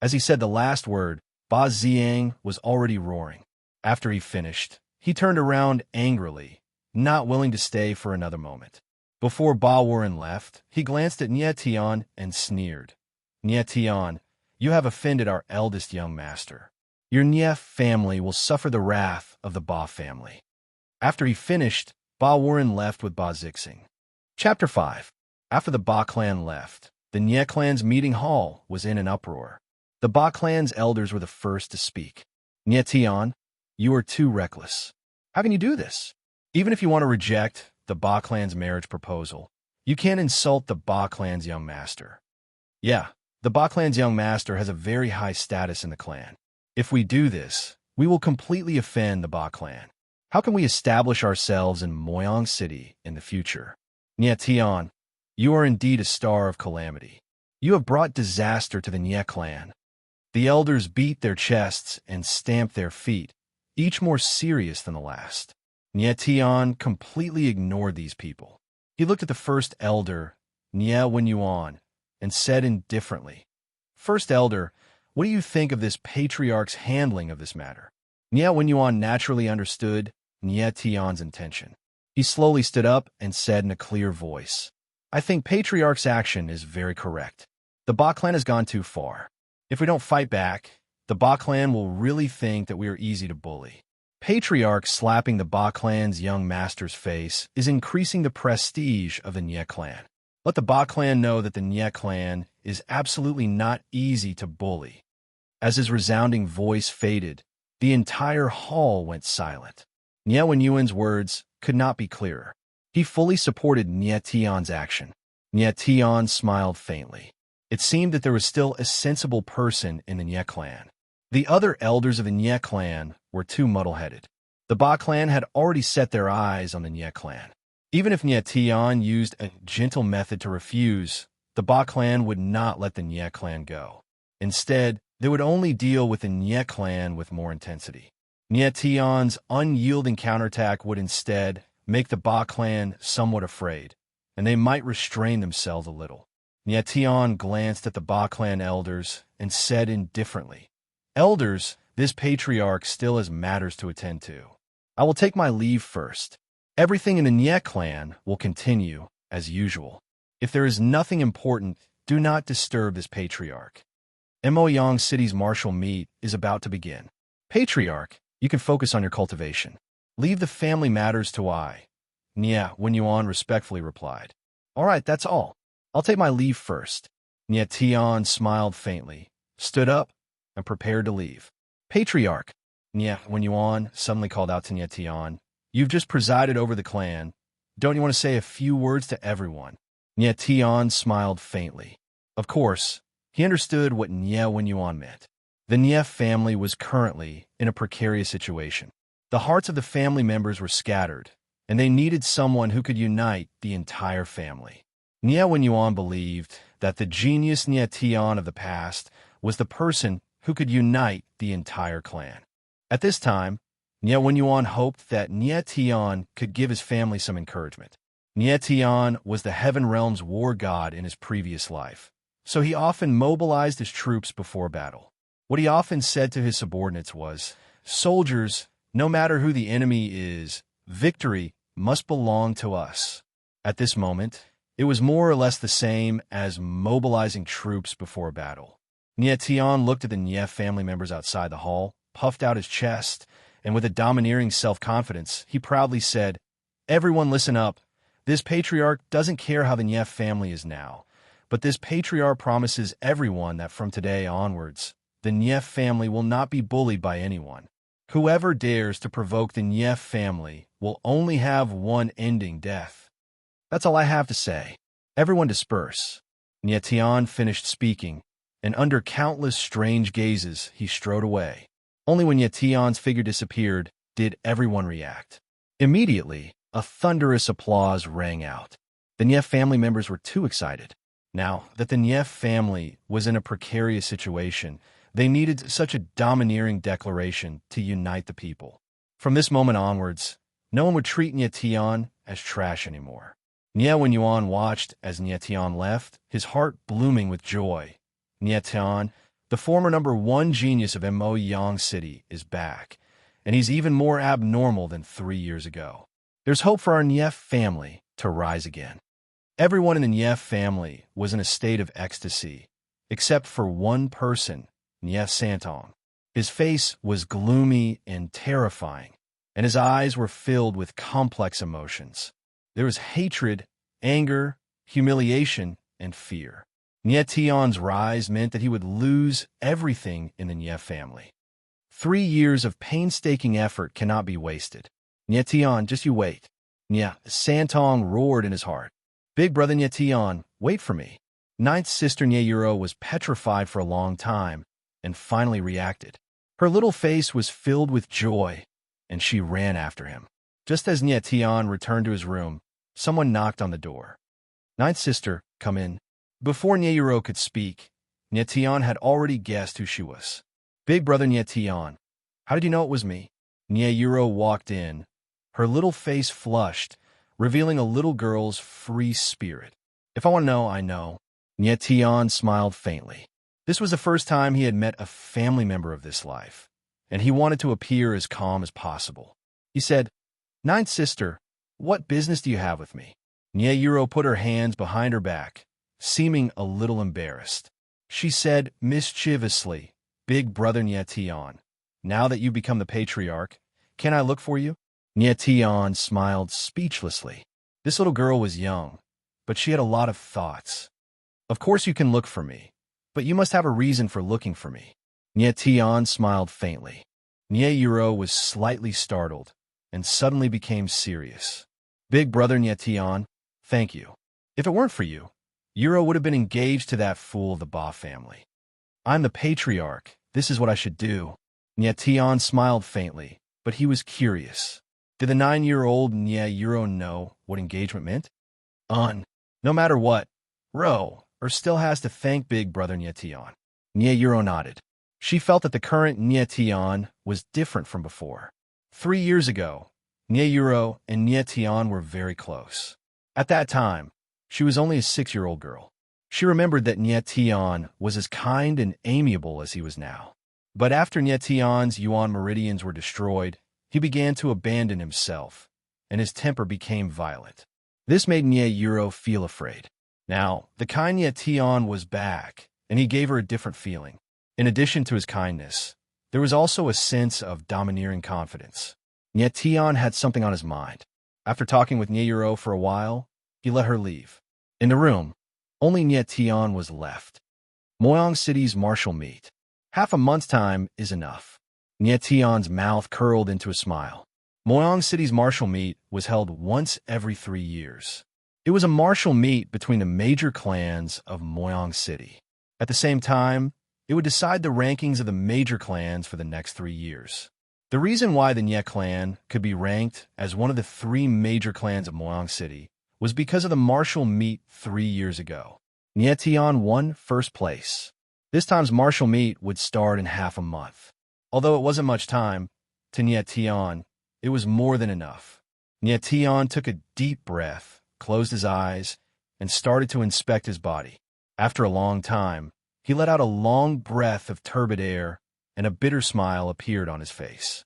As he said the last word, Ba Zhang was already roaring. After he finished, he turned around angrily, not willing to stay for another moment. Before Ba Warren left, he glanced at Nye Tian and sneered. Nye Tian, you have offended our eldest young master. Your Nye family will suffer the wrath of the Ba family. After he finished, Ba Warren left with Ba Zixing. Chapter 5. After the Ba clan left, the Nye clan's meeting hall was in an uproar. The Ba clan's elders were the first to speak. Nye Tian, you are too reckless. How can you do this? Even if you want to reject the Ba clan's marriage proposal, you can't insult the Ba clan's young master. Yeah, the Ba clan's young master has a very high status in the clan. If we do this, we will completely offend the Ba clan. How can we establish ourselves in Moyang City in the future? Nye Tian, you are indeed a star of calamity. You have brought disaster to the Nye clan. The elders beat their chests and stamped their feet, each more serious than the last. Nye Tian completely ignored these people. He looked at the first elder, Nye Wenyuan, and said indifferently, First elder, what do you think of this patriarch's handling of this matter? Nye Wenyuan naturally understood Nye Tian's intention. He slowly stood up and said in a clear voice, I think patriarch's action is very correct. The Ba clan has gone too far. If we don't fight back, the Ba clan will really think that we are easy to bully. Patriarch slapping the Ba clan's young master's face is increasing the prestige of the Nye clan. Let the Ba clan know that the Nye clan is absolutely not easy to bully. As his resounding voice faded, the entire hall went silent. Nye Wenyuan's words could not be clearer. He fully supported Nye Tian's action. Nye Tian smiled faintly. It seemed that there was still a sensible person in the Nye clan. The other elders of the Nye clan were too muddle-headed. The Ba clan had already set their eyes on the Nye clan. Even if Nye Tian used a gentle method to refuse, the Ba clan would not let the Nye clan go. Instead, they would only deal with the Nye clan with more intensity. Nye Tian's unyielding counterattack would instead make the Ba clan somewhat afraid, and they might restrain themselves a little. Nye Tian glanced at the Ba clan elders and said indifferently, Elders, this patriarch still has matters to attend to. I will take my leave first. Everything in the Nye clan will continue as usual. If there is nothing important, do not disturb this patriarch. Moyang City's martial meet is about to begin. Patriarch, you can focus on your cultivation. Leave the family matters to I. Nye Wenyuan respectfully replied. All right, that's all. I'll take my leave first. Nye Tian smiled faintly, stood up, and prepared to leave. Patriarch, Nye Wenyuan suddenly called out to Nye Tian. You've just presided over the clan. Don't you want to say a few words to everyone? Nye Tian smiled faintly. Of course, he understood what Nye Wenyuan meant. The Nye family was currently in a precarious situation. The hearts of the family members were scattered, and they needed someone who could unite the entire family. Nye Wenyuan believed that the genius Nye Tian of the past was the person who could unite the entire clan. At this time, Nye Wenyuan hoped that Nye Tian could give his family some encouragement. Nye Tian was the Heaven Realm's war god in his previous life, so he often mobilized his troops before battle. What he often said to his subordinates was, "Soldiers, no matter who the enemy is, victory must belong to us." At this moment, it was more or less the same as mobilizing troops before battle. Nye Tian looked at the Nye family members outside the hall, puffed out his chest, and with a domineering self-confidence, he proudly said, "Everyone listen up. This patriarch doesn't care how the Nye family is now, but this patriarch promises everyone that from today onwards, the Nye family will not be bullied by anyone. Whoever dares to provoke the Nye family will only have one ending: death. That's all I have to say. Everyone disperse." Nye Tian finished speaking, and under countless strange gazes, he strode away. Only when Nye Tian's figure disappeared did everyone react. Immediately, a thunderous applause rang out. The Nye family members were too excited. Now that the Nye family was in a precarious situation, they needed such a domineering declaration to unite the people. From this moment onwards, no one would treat Nye Tian as trash anymore. Nye Wenyuan watched as Nye Tian left, his heart blooming with joy. Nye Tian, the former #1 genius of Mo Yang City, is back, and he's even more abnormal than 3 years ago. There's hope for our Nye family to rise again. Everyone in the Nye family was in a state of ecstasy, except for one person, Nye Santong. His face was gloomy and terrifying, and his eyes were filled with complex emotions. There was hatred, anger, humiliation, and fear. Nye Tian's rise meant that he would lose everything in the Nye family. 3 years of painstaking effort cannot be wasted. Nye Tian, just you wait. Nye Santong roared in his heart. Big brother Nye Tian, wait for me. Ninth sister Nye Yuro was petrified for a long time and finally reacted. Her little face was filled with joy, and she ran after him. Just as Nye Tian returned to his room, someone knocked on the door. Ninth sister, come in. Before Nye Yuro could speak, Nye Tian had already guessed who she was. Big brother Nye Tian, how did you know it was me? Nye Yuro walked in, her little face flushed, revealing a little girl's free spirit. If I want to know, I know. Nye Tian smiled faintly. This was the first time he had met a family member of this life, and he wanted to appear as calm as possible. He said, Ninth sister, what business do you have with me? Nye Yuro put her hands behind her back, seeming a little embarrassed. She said mischievously, Big brother Nye Tian, now that you've become the patriarch, can I look for you? Nye Tian smiled speechlessly. This little girl was young, but she had a lot of thoughts. Of course you can look for me, but you must have a reason for looking for me. Nye Tian smiled faintly. Nye Yuro was slightly startled and suddenly became serious. Big brother Nye Tian, thank you. If it weren't for you, Yuro would have been engaged to that fool of the Ba family. I'm the patriarch. This is what I should do. Nye Tian smiled faintly, but he was curious. Did the 9-year-old Nye Yuro know what engagement meant? No matter what, Ro still has to thank Big brother Nye Tian. Nye Yuro nodded. She felt that the current Nye Tian was different from before. 3 years ago, Nye Yuro and Nye Tian were very close. At that time, she was only a 6-year-old girl. She remembered that Nye Tian was as kind and amiable as he was now. But after Nye Tian's Yuan meridians were destroyed, he began to abandon himself, and his temper became violent. This made Nye Yuro feel afraid. Now, the kind Nye Tian was back, and he gave her a different feeling. In addition to his kindness, there was also a sense of domineering confidence. Nye Tian had something on his mind. After talking with Nye Yuro for a while, he let her leave. In the room, only Nye Tian was left. Moyang City's martial meet. Half a month's time is enough. Nietion's mouth curled into a smile. Moyang City's martial meet was held once every 3 years. It was a martial meet between the major clans of Moyang City. At the same time, it would decide the rankings of the major clans for the next 3 years. The reason why the Nye clan could be ranked as one of the 3 major clans of Moyang City was because of the martial meet 3 years ago. Nietion won first place. This time's martial meet would start in half a month. Although it wasn't much time, to Nietion, it was more than enough. Nietion took a deep breath, closed his eyes, and started to inspect his body. After a long time, he let out a long breath of turbid air, and a bitter smile appeared on his face.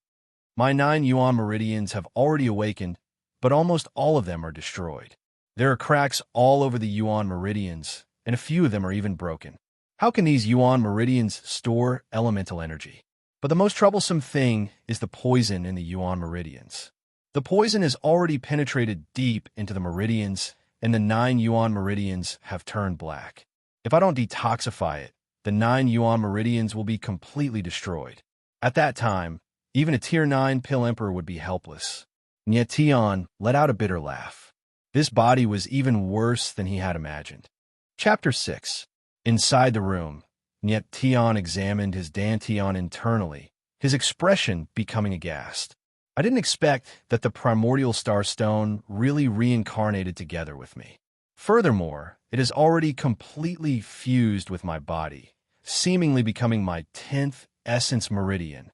My 9 Yuan meridians have already awakened, but almost all of them are destroyed. There are cracks all over the Yuan meridians, and a few of them are even broken. How can these Yuan meridians store elemental energy? But the most troublesome thing is the poison in the Yuan meridians. The poison has already penetrated deep into the meridians, and the 9 Yuan meridians have turned black. If I don't detoxify it, the 9 Yuan meridians will be completely destroyed. At that time, even a Tier 9 Pill Emperor would be helpless. Nietion let out a bitter laugh. This body was even worse than he had imagined. Chapter 6. Inside the room, Nietion examined his dantian internally, his expression becoming aghast. I didn't expect that the primordial star stone really reincarnated together with me. Furthermore, it is already completely fused with my body, seemingly becoming my 10th essence meridian.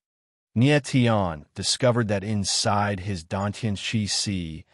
Nietion discovered that inside his Dantian Chi Si,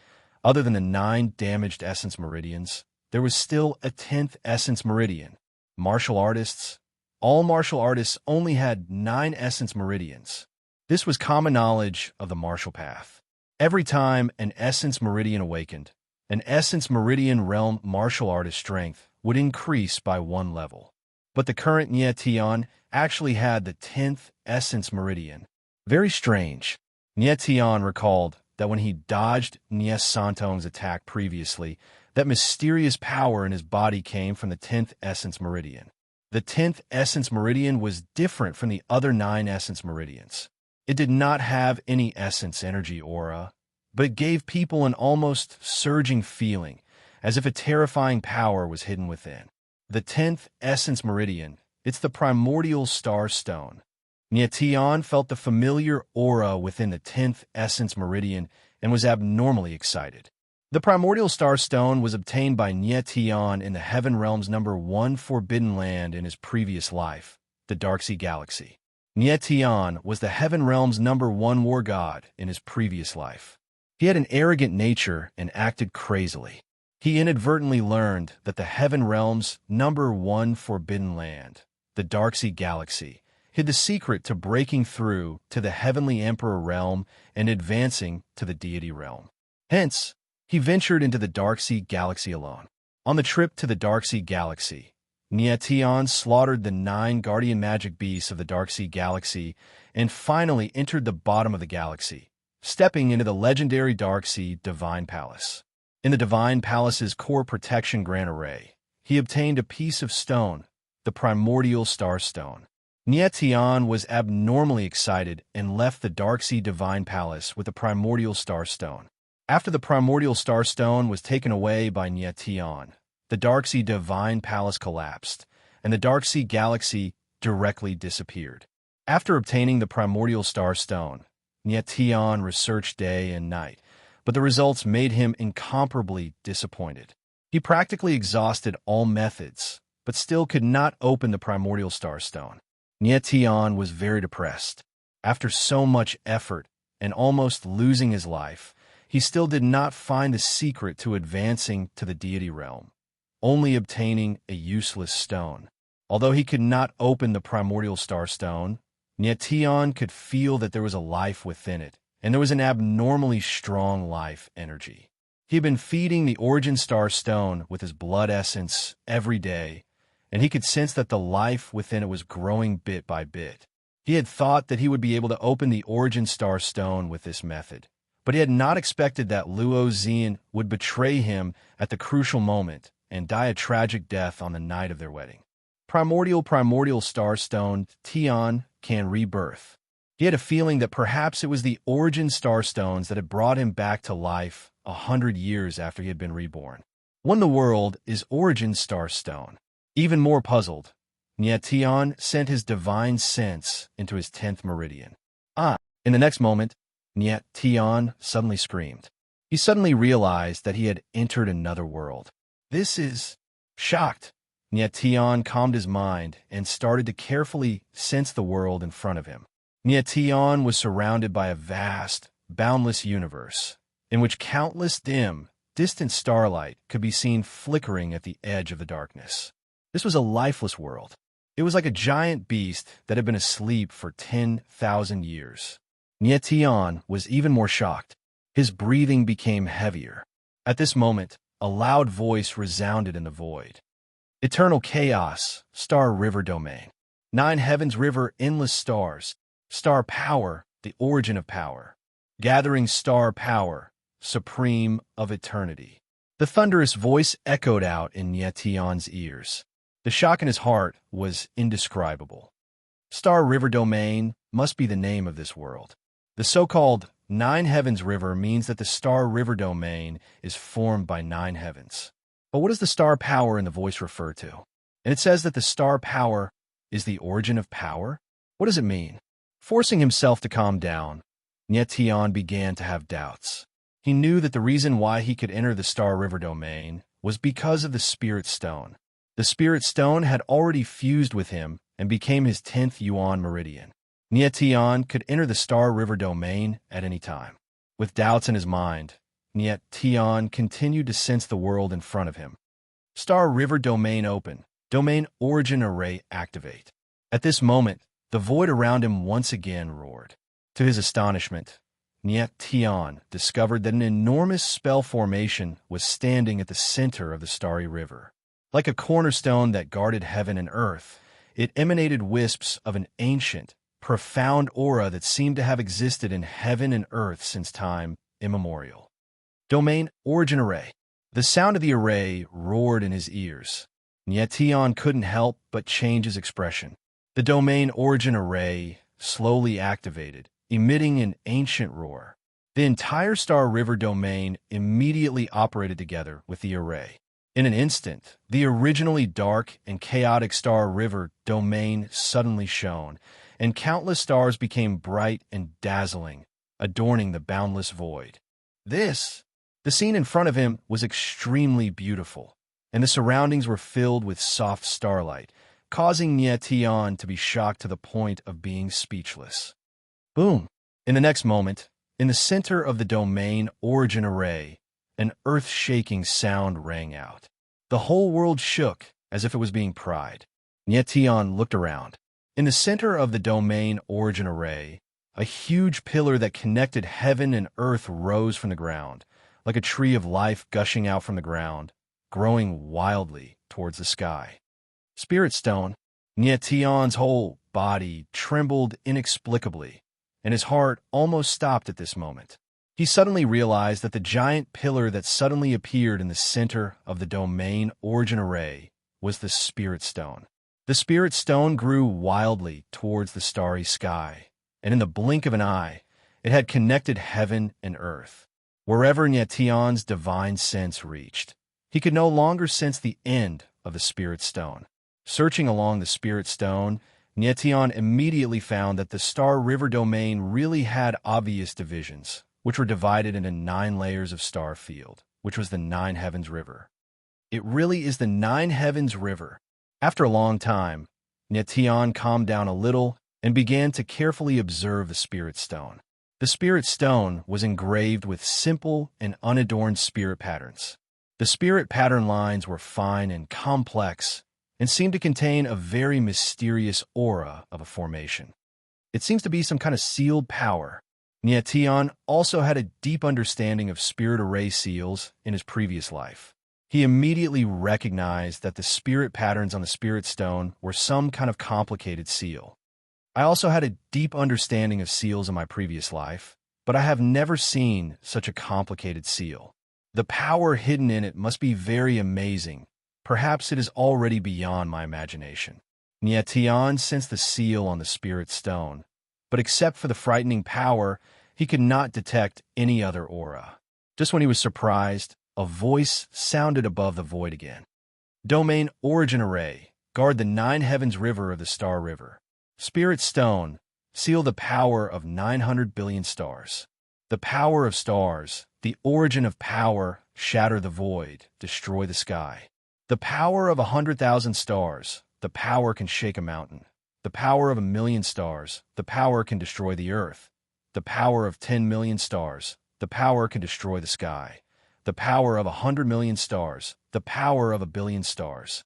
other than the 9 damaged essence meridians, there was still a 10th essence meridian. Martial artists. All martial artists only had 9 essence meridians. This was common knowledge of the martial path. Every time an essence meridian awakened, an essence meridian realm martial artist strength would increase by 1 level. But the current Nietion actually had the 10th essence meridian. Very strange. Nietion recalled that when he dodged Nies Santong's attack previously, that mysterious power in his body came from the 10th essence meridian. The 10th essence meridian was different from the other 9 essence meridians. It did not have any essence energy aura, but it gave people an almost surging feeling, as if a terrifying power was hidden within. The 10th essence meridian, it's the primordial star stone. Nietion felt the familiar aura within the 10th essence meridian and was abnormally excited. The primordial star stone was obtained by Nietion in the Heaven Realm's number 1 forbidden land in his previous life, the Darksea Galaxy. Nietion was the Heaven Realm's number 1 war god in his previous life. He had an arrogant nature and acted crazily. He inadvertently learned that the Heaven Realm's number 1 forbidden land, the Darksea Galaxy, hid the secret to breaking through to the Heavenly Emperor realm and advancing to the Deity realm. Hence, he ventured into the Darksea Galaxy alone. On the trip to the Darksea Galaxy, Nietion slaughtered the 9 guardian magic beasts of the Darksea Galaxy and finally entered the bottom of the galaxy, stepping into the legendary Darksea Divine Palace. In the Divine Palace's core protection Grand Array, he obtained a piece of stone, the primordial star stone. Nietion was abnormally excited and left the Darksea Divine Palace with the primordial star stone. After the primordial star stone was taken away by Nietion, the Darksea Divine Palace collapsed, and the Darksea Galaxy directly disappeared. After obtaining the primordial star stone, Nietion researched day and night, but the results made him incomparably disappointed. He practically exhausted all methods, but still could not open the primordial star stone. Nietion was very depressed. After so much effort and almost losing his life, he still did not find the secret to advancing to the deity realm, only obtaining a useless stone. Although he could not open the primordial star stone, Nietion could feel that there was a life within it, and there was an abnormally strong life energy. He had been feeding the origin star stone with his blood essence every day, and he could sense that the life within it was growing bit by bit. He had thought that he would be able to open the origin star stone with this method, but he had not expected that Luo Xian would betray him at the crucial moment and die a tragic death on the night of their wedding. Primordial star stone, Tian can rebirth. He had a feeling that perhaps it was the origin starstones that had brought him back to life 100 years after he had been reborn. What in the world is origin starstone? Even more puzzled, Tian sent his divine sense into his 10th meridian. In the next moment, Tian suddenly screamed. He suddenly realized that he had entered another world. This is... Shocked, Tian calmed his mind and started to carefully sense the world in front of him. Tian was surrounded by a vast, boundless universe, in which countless dim, distant starlight could be seen flickering at the edge of the darkness. This was a lifeless world. It was like a giant beast that had been asleep for 10,000 years. Tian was even more shocked. His breathing became heavier. At this moment, a loud voice resounded in the void. Eternal chaos, star river domain. 9 heavens river, endless stars. Star power, the origin of power. Gathering star power, supreme of eternity. The thunderous voice echoed out in Tian's ears. The shock in his heart was indescribable. Star river domain must be the name of this world. The so-called 9 heavens river means that the star river domain is formed by 9 heavens. But what does the star power in the voice refer to? And it says that the star power is the origin of power? What does it mean? Forcing himself to calm down, Tian began to have doubts. He knew that the reason why he could enter the star river domain was because of the spirit stone. The spirit stone had already fused with him and became his 10th yuan meridian. Tian could enter the star river domain at any time. With doubts in his mind, Tian continued to sense the world in front of him. Star river domain open. Domain origin array activate. At this moment, the void around him once again roared. To his astonishment, Tian discovered that an enormous spell formation was standing at the center of the starry river. Like a cornerstone that guarded heaven and earth, it emanated wisps of an ancient, profound aura that seemed to have existed in heaven and earth since time immemorial. Domain origin array. The sound of the array roared in his ears. Tian couldn't help but change his expression. The domain origin array slowly activated, emitting an ancient roar. The entire star river domain immediately operated together with the array. In an instant, the originally dark and chaotic star river domain suddenly shone, and countless stars became bright and dazzling, adorning the boundless void. The scene in front of him was extremely beautiful, and the surroundings were filled with soft starlight, causing Tian to be shocked to the point of being speechless. Boom! In the next moment, in the center of the domain origin array, an earth-shaking sound rang out. The whole world shook as if it was being pried. Tian looked around. In the center of the domain origin array, a huge pillar that connected heaven and earth rose from the ground, like a tree of life gushing out from the ground, growing wildly towards the sky. Spirit stone, Tian's whole body trembled inexplicably, and his heart almost stopped at this moment. He suddenly realized that the giant pillar that suddenly appeared in the center of the domain origin array was the spirit stone. The spirit stone grew wildly towards the starry sky, and in the blink of an eye, it had connected heaven and earth. Wherever Tian's divine sense reached, he could no longer sense the end of the spirit stone. Searching along the spirit stone, Tian immediately found that the star river domain really had obvious divisions, which were divided into 9 layers of star field, which was the 9 heavens river. It really is the 9 heavens river. After a long time, Tian calmed down a little and began to carefully observe the spirit stone. The spirit stone was engraved with simple and unadorned spirit patterns. The spirit pattern lines were fine and complex and seemed to contain a very mysterious aura of a formation. It seems to be some kind of sealed power. Tian also had a deep understanding of spirit array seals in his previous life. He immediately recognized that the spirit patterns on the spirit stone were some kind of complicated seal. I also had a deep understanding of seals in my previous life, but I have never seen such a complicated seal. The power hidden in it must be very amazing, Perhaps it is already beyond my imagination. Nietian sensed the seal on the spirit stone, but except for the frightening power, he could not detect any other aura. Just when he was surprised, a voice sounded above the void again. Domain Origin Array, guard the 9 heavens river of the Star River. Spirit Stone, seal the power of 900 billion stars. The power of stars, the origin of power, shatter the void, destroy the sky. The power of 100,000 stars, the power can shake a mountain. The power of 1,000,000 stars, the power can destroy the earth. The power of 10 million stars, the power can destroy the sky. The power of 100 million stars, the power of 1,000,000,000 stars.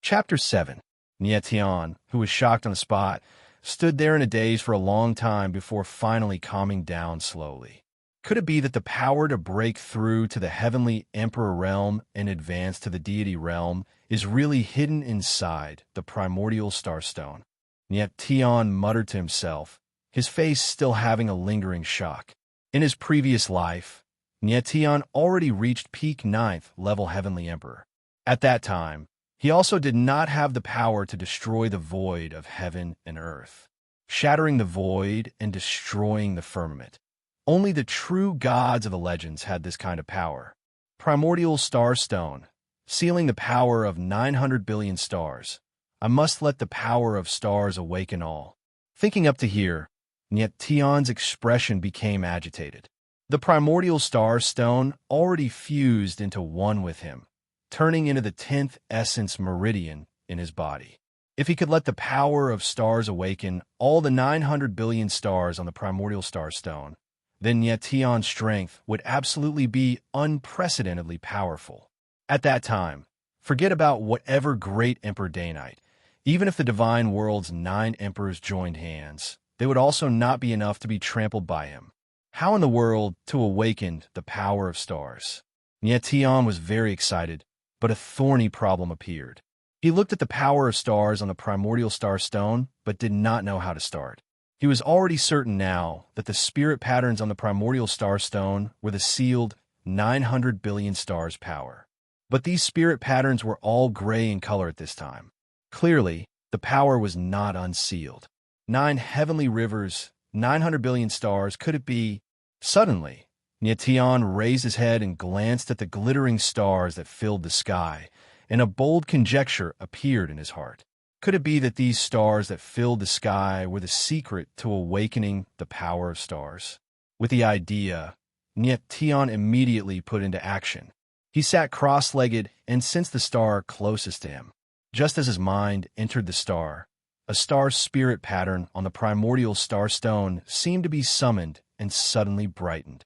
Chapter 7. Nietian, who was shocked on the spot, stood there in a daze for a long time before finally calming down slowly. Could it be that the power to break through to the heavenly emperor realm and advance to the deity realm is really hidden inside the primordial starstone? Nietian muttered to himself, his face still having a lingering shock. In his previous life, Nietian already reached peak 9th level heavenly emperor. At that time, he also did not have the power to destroy the void of heaven and earth, shattering the void and destroying the firmament. Only the true gods of the legends had this kind of power. Primordial Starstone, sealing the power of 900 billion stars. I must let the power of stars awaken all. Thinking up to here, Nietian's expression became agitated. The primordial starstone already fused into one with him, turning into the 10th essence meridian in his body. If he could let the power of stars awaken all the 900 billion stars on the primordial starstone, then Nietian's strength would absolutely be unprecedentedly powerful. At that time, forget about whatever great Emperor Dainite. Even if the divine world's 9 emperors joined hands, they would also not be enough to be trampled by him. How in the world to awaken the power of stars? Nietian was very excited, but a thorny problem appeared. He looked at the power of stars on the primordial starstone, but did not know how to start. He was already certain now that the spirit patterns on the primordial starstone were the sealed 900 billion stars power. But these spirit patterns were all gray in color at this time. Clearly, the power was not unsealed. 9 heavenly rivers, 900 billion stars, could it be? Suddenly, Nietian raised his head and glanced at the glittering stars that filled the sky, and a bold conjecture appeared in his heart. Could it be that these stars that filled the sky were the secret to awakening the power of stars? With the idea, Nietian immediately put into action. He sat cross-legged and sensed the star closest to him. Just as his mind entered the star, a star spirit pattern on the primordial starstone seemed to be summoned and suddenly brightened.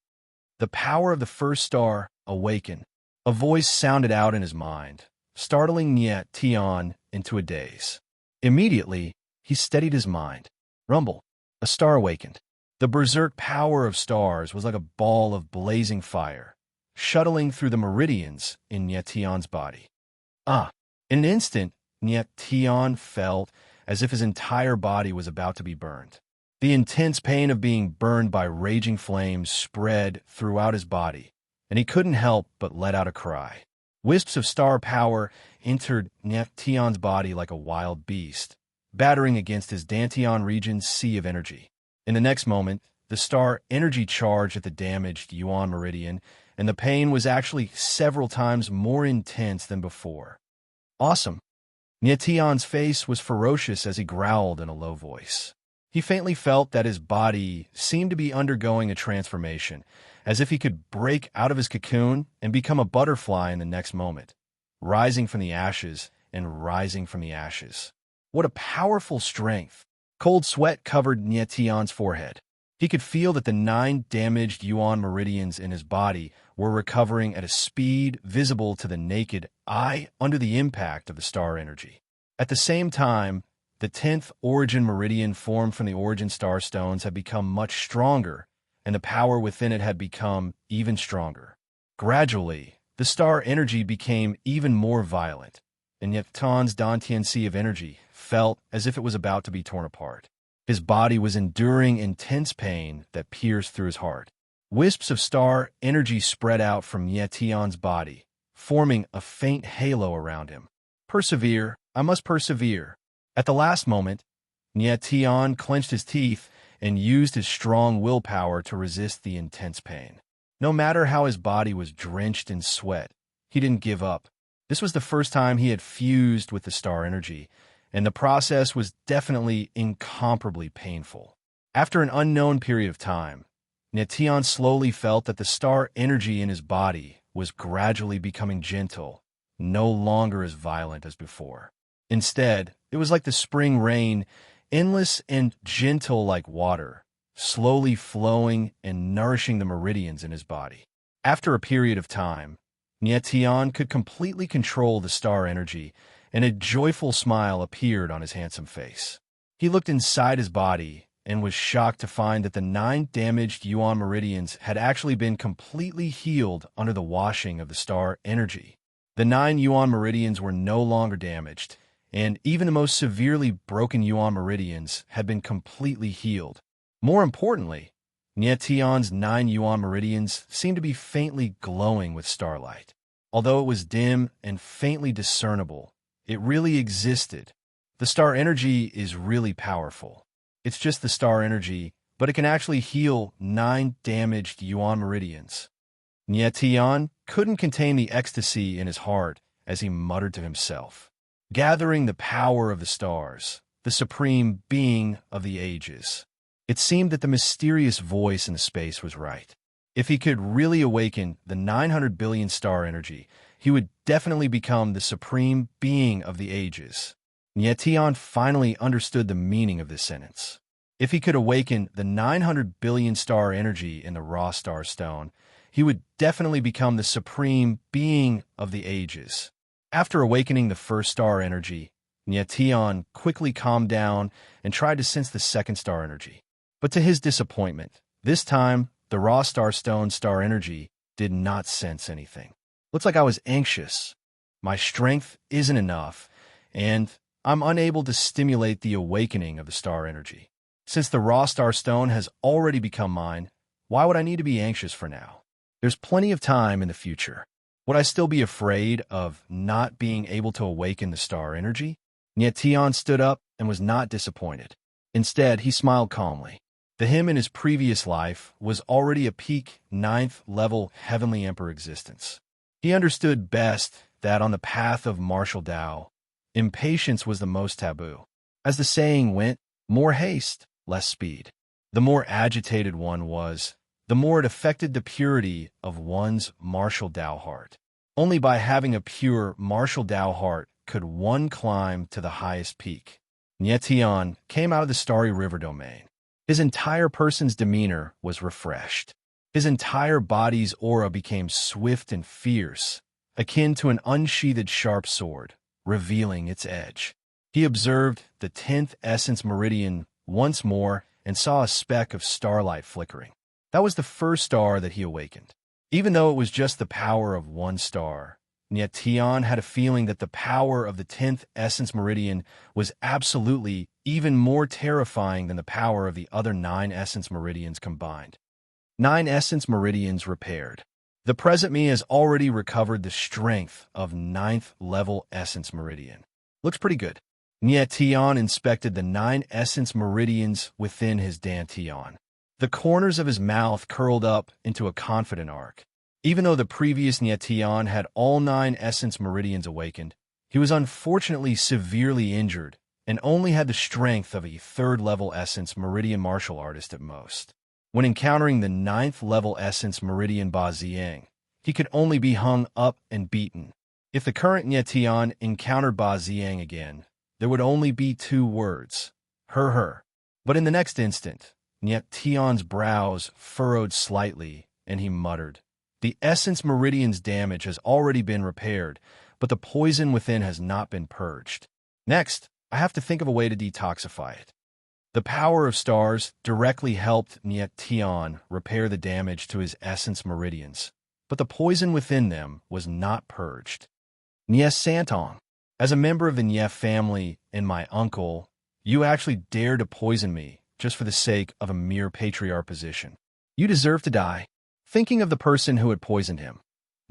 The power of the first star awakened. A voice sounded out in his mind, startling Nietian into a daze. Immediately, he steadied his mind. Rumble. A star awakened. The berserk power of stars was like a ball of blazing fire, shuttling through the meridians in Nietian's body. In an instant, Nietian felt as if his entire body was about to be burned. The intense pain of being burned by raging flames spread throughout his body, and he couldn't help but let out a cry. Wisps of star power entered Nietian's body like a wild beast, battering against his Dantian region's sea of energy. In the next moment, the star energy charged at the damaged Yuan meridian, and the pain was actually several times more intense than before. Awesome. Nietian's face was ferocious as he growled in a low voice. He faintly felt that his body seemed to be undergoing a transformation, as if he could break out of his cocoon and become a butterfly in the next moment, rising from the ashes and rising from the ashes. What a powerful strength! Cold sweat covered Nietian's forehead. He could feel that the 9 damaged Yuan meridians in his body were recovering at a speed visible to the naked eye under the impact of the star energy. At the same time, the 10th origin meridian formed from the origin starstones had become much stronger, and the power within it had become even stronger. Gradually, the star energy became even more violent, and Nietian's Dantian sea of energy felt as if it was about to be torn apart. His body was enduring intense pain that pierced through his heart. Wisps of star energy spread out from Nietian's body, forming a faint halo around him. Persevere, I must persevere. At the last moment, Tian clenched his teeth and used his strong willpower to resist the intense pain. No matter how his body was drenched in sweat, he didn't give up. This was the first time he had fused with the star energy, and the process was definitely incomparably painful. After an unknown period of time, Tian slowly felt that the star energy in his body was gradually becoming gentle, no longer as violent as before. Instead, it was like the spring rain, endless and gentle like water, slowly flowing and nourishing the meridians in his body. After a period of time, Tian could completely control the star energy, and a joyful smile appeared on his handsome face. He looked inside his body and was shocked to find that the 9 damaged Yuan meridians had actually been completely healed under the washing of the star energy. The 9 Yuan meridians were no longer damaged, and even the most severely broken Yuan meridians had been completely healed. More importantly, Tian's 9 Yuan meridians seemed to be faintly glowing with starlight. Although it was dim and faintly discernible, it really existed. The star energy is really powerful. It's just the star energy, but it can actually heal 9 damaged Yuan meridians. Tian couldn't contain the ecstasy in his heart as he muttered to himself, gathering the power of the stars, the supreme being of the ages. It seemed that the mysterious voice in the space was right. If he could really awaken the 900 billion star energy, he would definitely become the supreme being of the ages. Tian finally understood the meaning of this sentence. If he could awaken the 900 billion star energy in the raw star stone, he would definitely become the supreme being of the ages. After awakening the first star energy, Tian quickly calmed down and tried to sense the second star energy. But to his disappointment, this time, the raw star stone star energy did not sense anything. Looks like I was anxious. My strength isn't enough, and I'm unable to stimulate the awakening of the star energy. Since the raw star stone has already become mine, why would I need to be anxious for now? There's plenty of time in the future. Would I still be afraid of not being able to awaken the star energy? Tian stood up and was not disappointed. Instead, he smiled calmly. The him in his previous life was already a peak 9th level heavenly emperor existence. He understood best that on the path of martial Tao, impatience was the most taboo. As the saying went, more haste, less speed. The more agitated one was, the more it affected the purity of one's martial Tao heart. Only by having a pure martial Tao heart could one climb to the highest peak. Tian came out of the starry river domain. His entire person's demeanor was refreshed. His entire body's aura became swift and fierce, akin to an unsheathed sharp sword, revealing its edge. He observed the 10th essence meridian once more and saw a speck of starlight flickering. That was the first star that he awakened. Even though it was just the power of one star, Tian had a feeling that the power of the 10th essence meridian was absolutely even more terrifying than the power of the other 9 essence meridians combined. 9 essence meridians repaired. The present me has already recovered the strength of 9th level essence meridian. Looks pretty good. Tian inspected the 9 essence meridians within his dantian. The corners of his mouth curled up into a confident arc. Even though the previous Tian had all 9 essence meridians awakened, he was unfortunately severely injured and only had the strength of a 3rd level essence meridian martial artist at most. When encountering the 9th level essence meridian Ba Ziang, he could only be hung up and beaten. If the current Tian encountered Ba Ziang again, there would only be 2 words, her. But in the next instant, Tian's brows furrowed slightly, and he muttered, "The essence meridian's damage has already been repaired, but the poison within has not been purged. Next, I have to think of a way to detoxify it." The power of stars directly helped Tian repair the damage to his essence meridians, but the poison within them was not purged. Nye Santong, as a member of the Nye family and my uncle, you actually dared to poison me just for the sake of a mere patriarch position. You deserve to die. Thinking of the person who had poisoned him,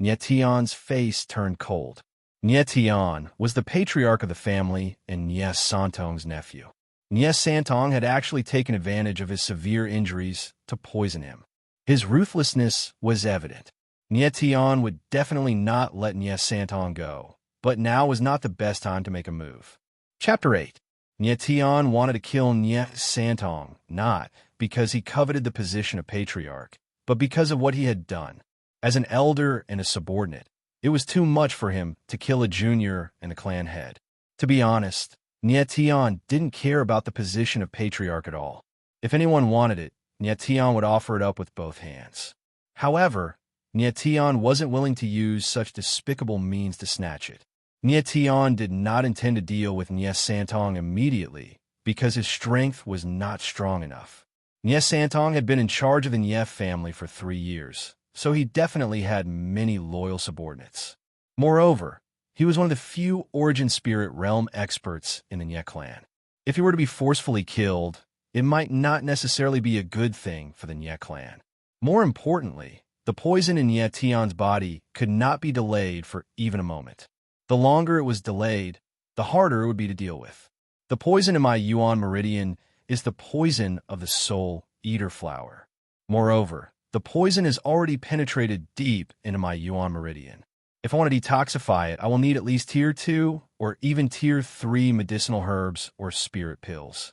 Tian's face turned cold. Nie Tian was the patriarch of the family and Nie Santong's nephew. Nie Santong had actually taken advantage of his severe injuries to poison him. His ruthlessness was evident. Nie Tian would definitely not let Nie Santong go, but now was not the best time to make a move. Chapter 8. Nie Tian wanted to kill Nie Santong, not because he coveted the position of patriarch, but because of what he had done. As an elder and a subordinate, it was too much for him to kill a junior and a clan head. To be honest, Nie Tian didn't care about the position of patriarch at all. If anyone wanted it, Nie Tian would offer it up with both hands. However, Nie Tian wasn't willing to use such despicable means to snatch it. Nie Tian did not intend to deal with Nie Santong immediately because his strength was not strong enough. Nie Santong had been in charge of the Nie family for 3 years, so he definitely had many loyal subordinates. Moreover, he was one of the few origin spirit realm experts in the Nie clan. If he were to be forcefully killed, it might not necessarily be a good thing for the Nie clan. More importantly, the poison in Nie Tian's body could not be delayed for even a moment. The longer it was delayed, the harder it would be to deal with. The poison in my Yuan meridian is the poison of the soul eater flower. Moreover, the poison has already penetrated deep into my Yuan meridian. If I want to detoxify it, I will need at least tier 2 or even tier 3 medicinal herbs or spirit pills.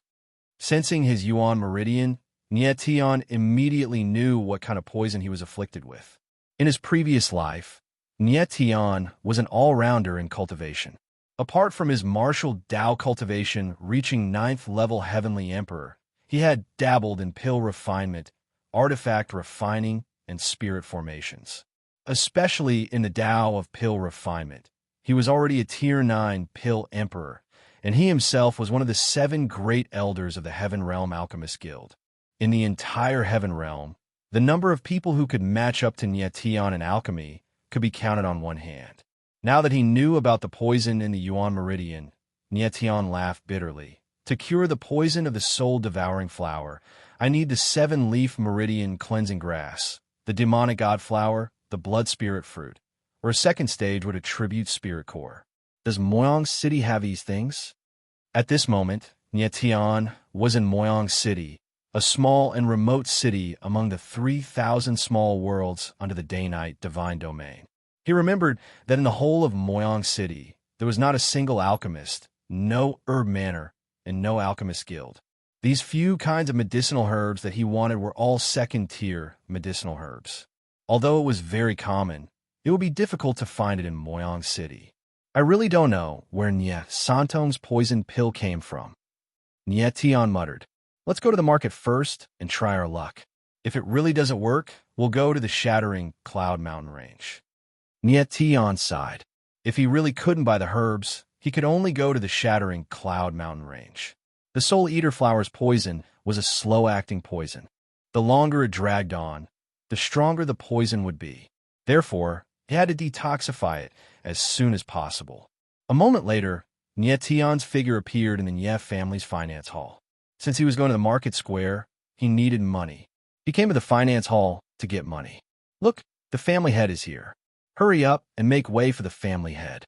Sensing his Yuan meridian, Nie Tian immediately knew what kind of poison he was afflicted with. In his previous life, Nie Tian was an all-rounder in cultivation. Apart from his martial Dao cultivation reaching 9th level Heavenly Emperor, he had dabbled in pill refinement, artifact refining, and spirit formations. Especially in the Dao of pill refinement, he was already a tier 9 pill emperor, and he himself was one of the 7 great elders of the Heaven Realm Alchemist Guild. In the entire Heaven Realm, the number of people who could match up to Nie Tian in alchemy could be counted on one hand. Now that he knew about the poison in the Yuan meridian, Nie Tian laughed bitterly. To cure the poison of the soul-devouring flower, I need the 7-leaf meridian cleansing grass, the demonic god flower, the blood spirit fruit, or a second stage would attribute spirit core. Does Moyang City have these things? At this moment, Nie Tian was in Moyang City, a small and remote city among the 3,000 small worlds under the day-night divine domain. He remembered that in the whole of Moyang City, there was not a single alchemist, no herb manor, and no alchemist guild. These few kinds of medicinal herbs that he wanted were all second-tier medicinal herbs. Although it was very common, it would be difficult to find it in Moyang City. I really don't know where Nie Santong's poison pill came from. Nie Tian muttered, "Let's go to the market first and try our luck. If it really doesn't work, we'll go to the shattering Cloud Mountain Range." Nie Tian sighed. If he really couldn't buy the herbs, he could only go to the shattering Cloud Mountain Range. The Soul Eater flower's poison was a slow-acting poison. The longer it dragged on, the stronger the poison would be. Therefore, he had to detoxify it as soon as possible. A moment later, Nie Tian's figure appeared in the Nie family's finance hall. Since he was going to the market square, he needed money. He came to the finance hall to get money. "Look, the family head is here. Hurry up and make way for the family head."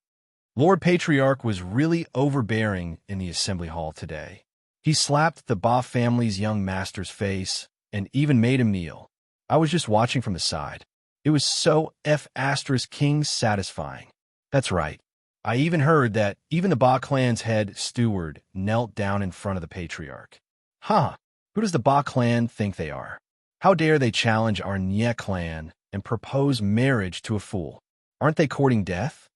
Lord Patriarch was really overbearing in the assembly hall today. He slapped the Ba family's young master's face and even made a meal. I was just watching from the side. It was so F***king satisfying. That's right. I even heard that even the Ba clan's head steward knelt down in front of the patriarch. Huh, who does the Ba clan think they are? How dare they challenge our Nie clan and propose marriage to a fool? Aren't they courting death?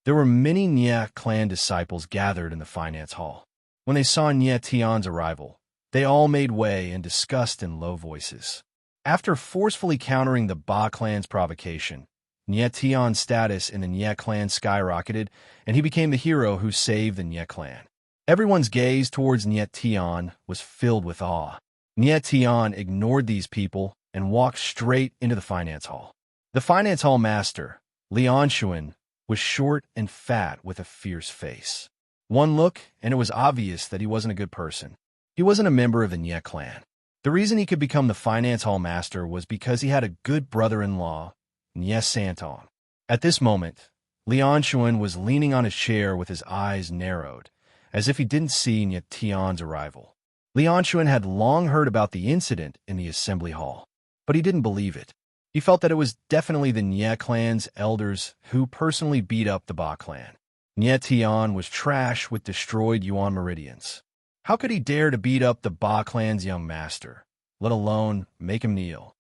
There were many Nie clan disciples gathered in the finance hall. When they saw Nie Tian's arrival, they all made way and discussed in low voices. After forcefully countering the Ba clan's provocation, Nie Tian's status in the Nie clan skyrocketed, and he became the hero who saved the Nie clan. Everyone's gaze towards Nie Tian was filled with awe. Nie Tian ignored these people and walked straight into the finance hall. The finance hall master, Lian Xuan, was short and fat with a fierce face. One look, and it was obvious that he wasn't a good person. He wasn't a member of the Nie clan. The reason he could become the finance hall master was because he had a good brother-in-law, Nie Santong. At this moment, Lianshuan was leaning on his chair with his eyes narrowed, as if he didn't see Nye Tian's arrival. Lianshuan had long heard about the incident in the assembly hall, but he didn't believe it. He felt that it was definitely the Nye clan's elders who personally beat up the Ba clan. Nye Tian was trash with destroyed Yuan meridians. How could he dare to beat up the Ba clan's young master, let alone make him kneel?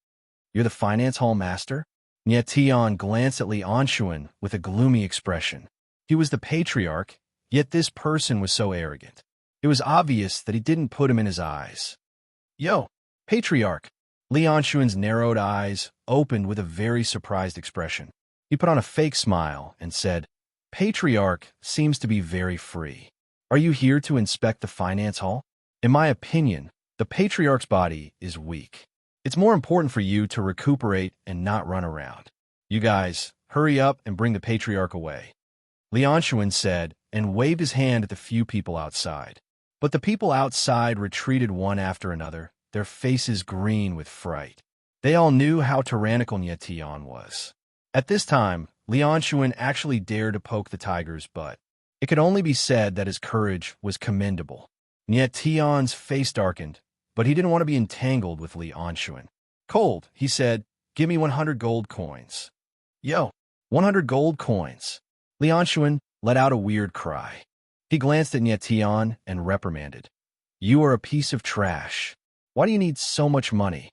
You're the finance hall master? Nye Tian glanced at Lianshuan with a gloomy expression. He was the patriarch, yet this person was so arrogant. It was obvious that he didn't put him in his eyes. Yo, patriarch! Lianshuan's narrowed eyes opened with a very surprised expression. He put on a fake smile and said, Patriarch seems to be very free. Are you here to inspect the finance hall? In my opinion, the patriarch's body is weak. It's more important for you to recuperate and not run around. You guys, hurry up and bring the patriarch away. Lianshuan said and waved his hand at the few people outside. But the people outside retreated one after another, their faces green with fright. They all knew how tyrannical Nye Tian was. At this time, Lianshuan actually dared to poke the tiger's butt. It could only be said that his courage was commendable. Nye Tian's face darkened, but he didn't want to be entangled with Lianshuan. Cold, he said, give me 100 gold coins. Yo, 100 gold coins. Lianshuan let out a weird cry. He glanced at Nye Tian and reprimanded. You are a piece of trash. Why do you need so much money?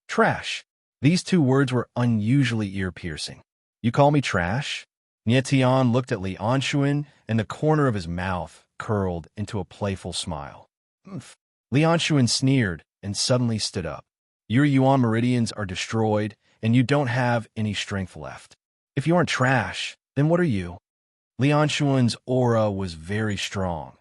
Trash. These two words were unusually ear-piercing. You call me trash? Nye Tian looked at Lianshuan, and the corner of his mouth curled into a playful smile. Umph. Lianshuan sneered and suddenly stood up. Your Yuan meridians are destroyed, and you don't have any strength left. If you aren't trash, then what are you? Lianshuan's aura was very strong,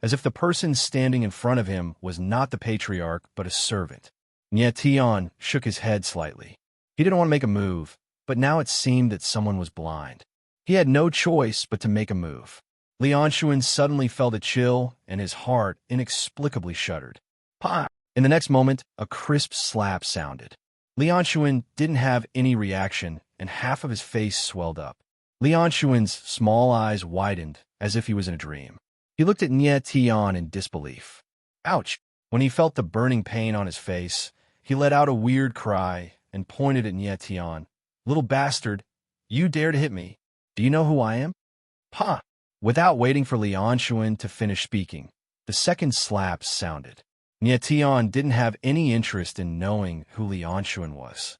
as if the person standing in front of him was not the patriarch but a servant. Nye Tian shook his head slightly. He didn't want to make a move, but now it seemed that someone was blind. He had no choice but to make a move. Lianshuan suddenly felt a chill, and his heart inexplicably shuddered. Pa! In the next moment, a crisp slap sounded. Lianshuan didn't have any reaction, and half of his face swelled up. Lianshuan's small eyes widened, as if he was in a dream. He looked at Nye Tian in disbelief. Ouch! When he felt the burning pain on his face, he let out a weird cry and pointed at Nye Tian. Little bastard, you dare to hit me. Do you know who I am? Pa! Without waiting for Lianshuan to finish speaking, the second slap sounded. Nye Tian didn't have any interest in knowing who Lianshuan was.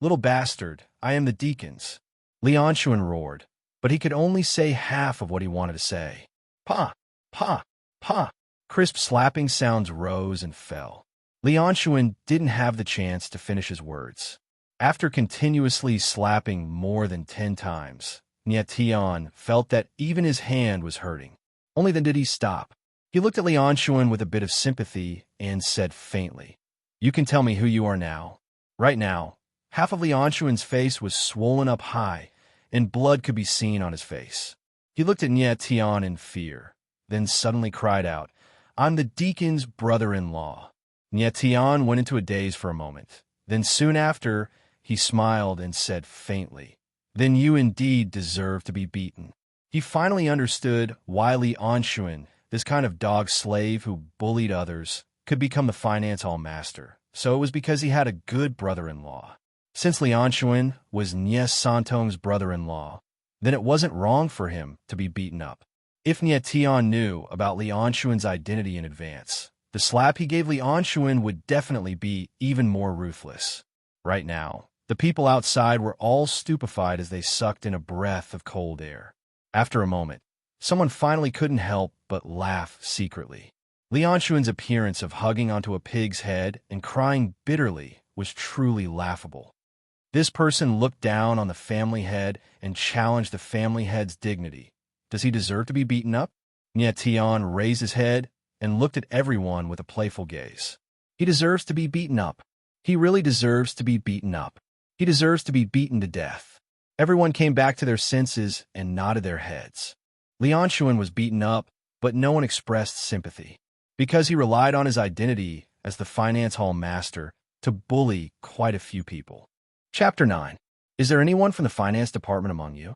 Little bastard, I am the deacons. Lianshuan roared, but he could only say half of what he wanted to say. Pa! Pa! Pa! Crisp slapping sounds rose and fell. Lianshuan didn't have the chance to finish his words. After continuously slapping more than 10 times, Nye Tian felt that even his hand was hurting. Only then did he stop. He looked at Lianshuan with a bit of sympathy and said faintly, You can tell me who you are now. Right now, half of Lianshuan's face was swollen up high, and blood could be seen on his face. He looked at Nye Tian in fear, then suddenly cried out, I'm the deacon's brother-in-law. Nye Tian went into a daze for a moment. Then soon after, he smiled and said faintly, Then you indeed deserve to be beaten. He finally understood why Lianshuan, this kind of dog slave who bullied others, could become the finance hall master. So it was because he had a good brother-in-law. Since Lianshuan was Nye Santong's brother-in-law, then it wasn't wrong for him to be beaten up. If Nye Tian knew about Lianshuan's identity in advance, the slap he gave Lianshuan would definitely be even more ruthless. Right now, the people outside were all stupefied as they sucked in a breath of cold air. After a moment, someone finally couldn't help but laugh secretly. Lianshuan's appearance of hugging onto a pig's head and crying bitterly was truly laughable. This person looked down on the family head and challenged the family head's dignity. Does he deserve to be beaten up? Nye Tian raised his head and looked at everyone with a playful gaze. He deserves to be beaten up. He really deserves to be beaten up. He deserves to be beaten to death. Everyone came back to their senses and nodded their heads. Lianshuan was beaten up, but no one expressed sympathy, because he relied on his identity as the finance hall master to bully quite a few people. Chapter 9. Is there anyone from the finance department among you?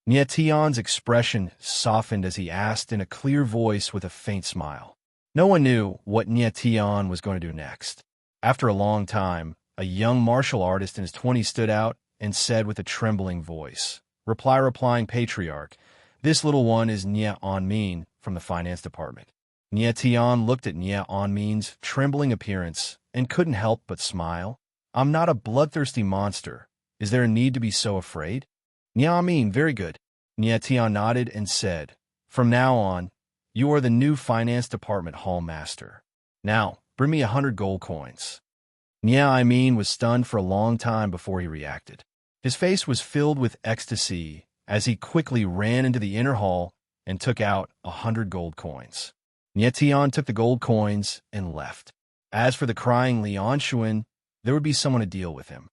Nietion's expression softened as he asked in a clear voice with a faint smile. No one knew what Nietion was going to do next. After a long time, a young martial artist in his 20s stood out and said with a trembling voice, replying patriarch, "This little one is Nye Onmin from the finance department." Nietion looked at Nye Onmin's trembling appearance and couldn't help but smile. "I'm not a bloodthirsty monster. Is there a need to be so afraid?" "Nye Onmin, very good." Nietion nodded and said, "From now on, you are the new finance department hall master. Now, bring me 100 gold coins." Nye Onmin was stunned for a long time before he reacted. His face was filled with ecstasy as he quickly ran into the inner hall and took out 100 gold coins. Nietion took the gold coins and left. As for the crying Lianshuan, there would be someone to deal with him.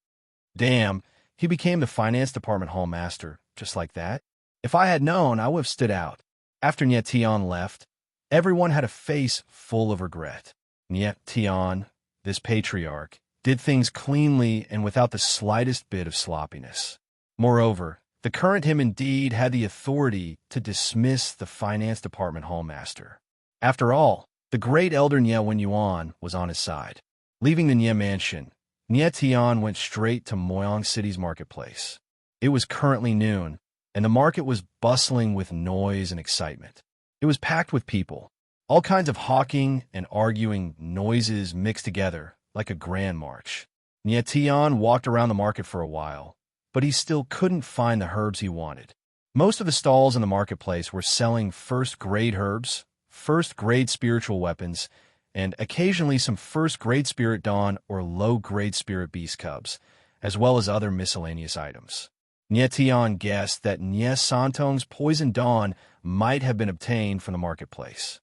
Damn, he became the finance department hall master, just like that. If I had known, I would have stood out. After Nietion left, everyone had a face full of regret. Nietion, this patriarch, did things cleanly and without the slightest bit of sloppiness. Moreover, the current him indeed had the authority to dismiss the finance department hallmaster. After all, the great elder Nye Wenyuan was on his side. Leaving the Nye mansion, Nietion went straight to Moyang City's marketplace. It was currently noon, and the market was bustling with noise and excitement. It was packed with people. All kinds of hawking and arguing noises mixed together like a grand march. Nietion walked around the market for a while, but he still couldn't find the herbs he wanted. Most of the stalls in the marketplace were selling first-grade herbs, first-grade spiritual weapons, and occasionally some first-grade spirit dawn or low-grade spirit beast cubs, as well as other miscellaneous items. Nietion guessed that Nye Santong's poison dawn might have been obtained from the marketplace.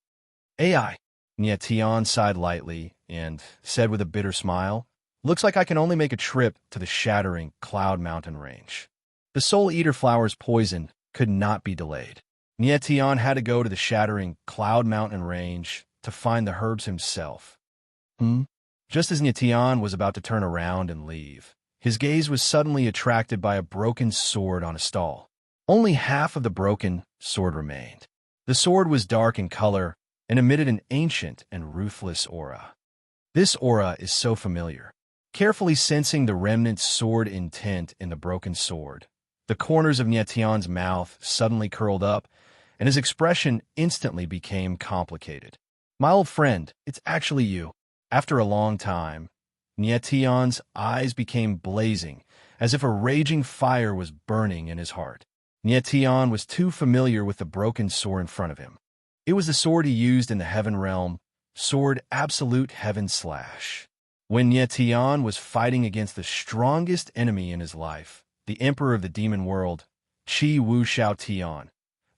"AI," Nietion sighed lightly and said with a bitter smile, "Looks like I can only make a trip to the shattering Cloud Mountain range." The Soul Eater flower's poison could not be delayed. Nietion had to go to the shattering Cloud Mountain range to find the herbs himself. Just as Nietion was about to turn around and leave, his gaze was suddenly attracted by a broken sword on a stall. Only half of the broken sword remained. The sword was dark in color and emitted an ancient and ruthless aura. This aura is so familiar. Carefully sensing the remnant sword intent in the broken sword, the corners of Nietion's mouth suddenly curled up, and his expression instantly became complicated. "My old friend, it's actually you." After a long time, Nietion's eyes became blazing, as if a raging fire was burning in his heart. Nietion was too familiar with the broken sword in front of him. It was the sword he used in the heaven realm, sword Absolute Heaven Slash. When Nietion was fighting against the strongest enemy in his life, the emperor of the demon world, Qi Wu Shao Tian,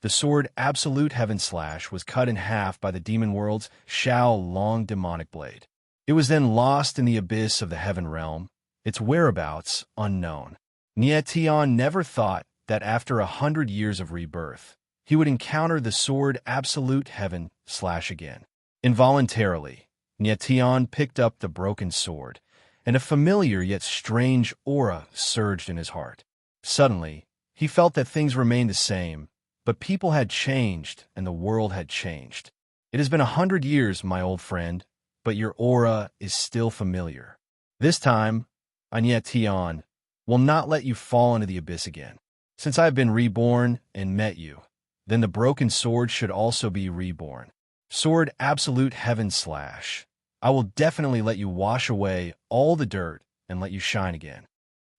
the sword Absolute Heaven Slash was cut in half by the demon world's Shao Long demonic blade. It was then lost in the abyss of the heaven realm, its whereabouts unknown. Nietion never thought that after 100 years of rebirth, he would encounter the sword Absolute Heaven Slash again. Involuntarily, Nietion picked up the broken sword, and a familiar yet strange aura surged in his heart. Suddenly, he felt that things remained the same, but people had changed and the world had changed. "It has been 100 years, my old friend, but your aura is still familiar. This time, Nietion will not let you fall into the abyss again. Since I have been reborn and met you, then the broken sword should also be reborn. Sword Absolute Heaven Slash. I will definitely let you wash away all the dirt and let you shine again."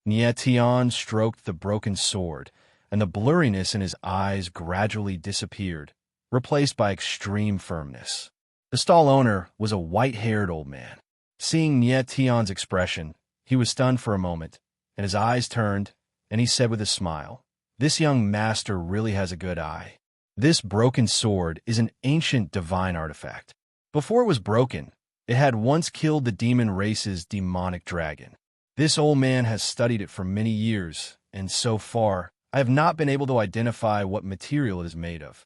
Nietion stroked the broken sword, and the blurriness in his eyes gradually disappeared, replaced by extreme firmness. The stall owner was a white-haired old man. Seeing Nietion's expression, he was stunned for a moment, and his eyes turned, and he said with a smile, "This young master really has a good eye. This broken sword is an ancient divine artifact. Before it was broken, it had once killed the demon race's demonic dragon. This old man has studied it for many years, and so far, I have not been able to identify what material it is made of."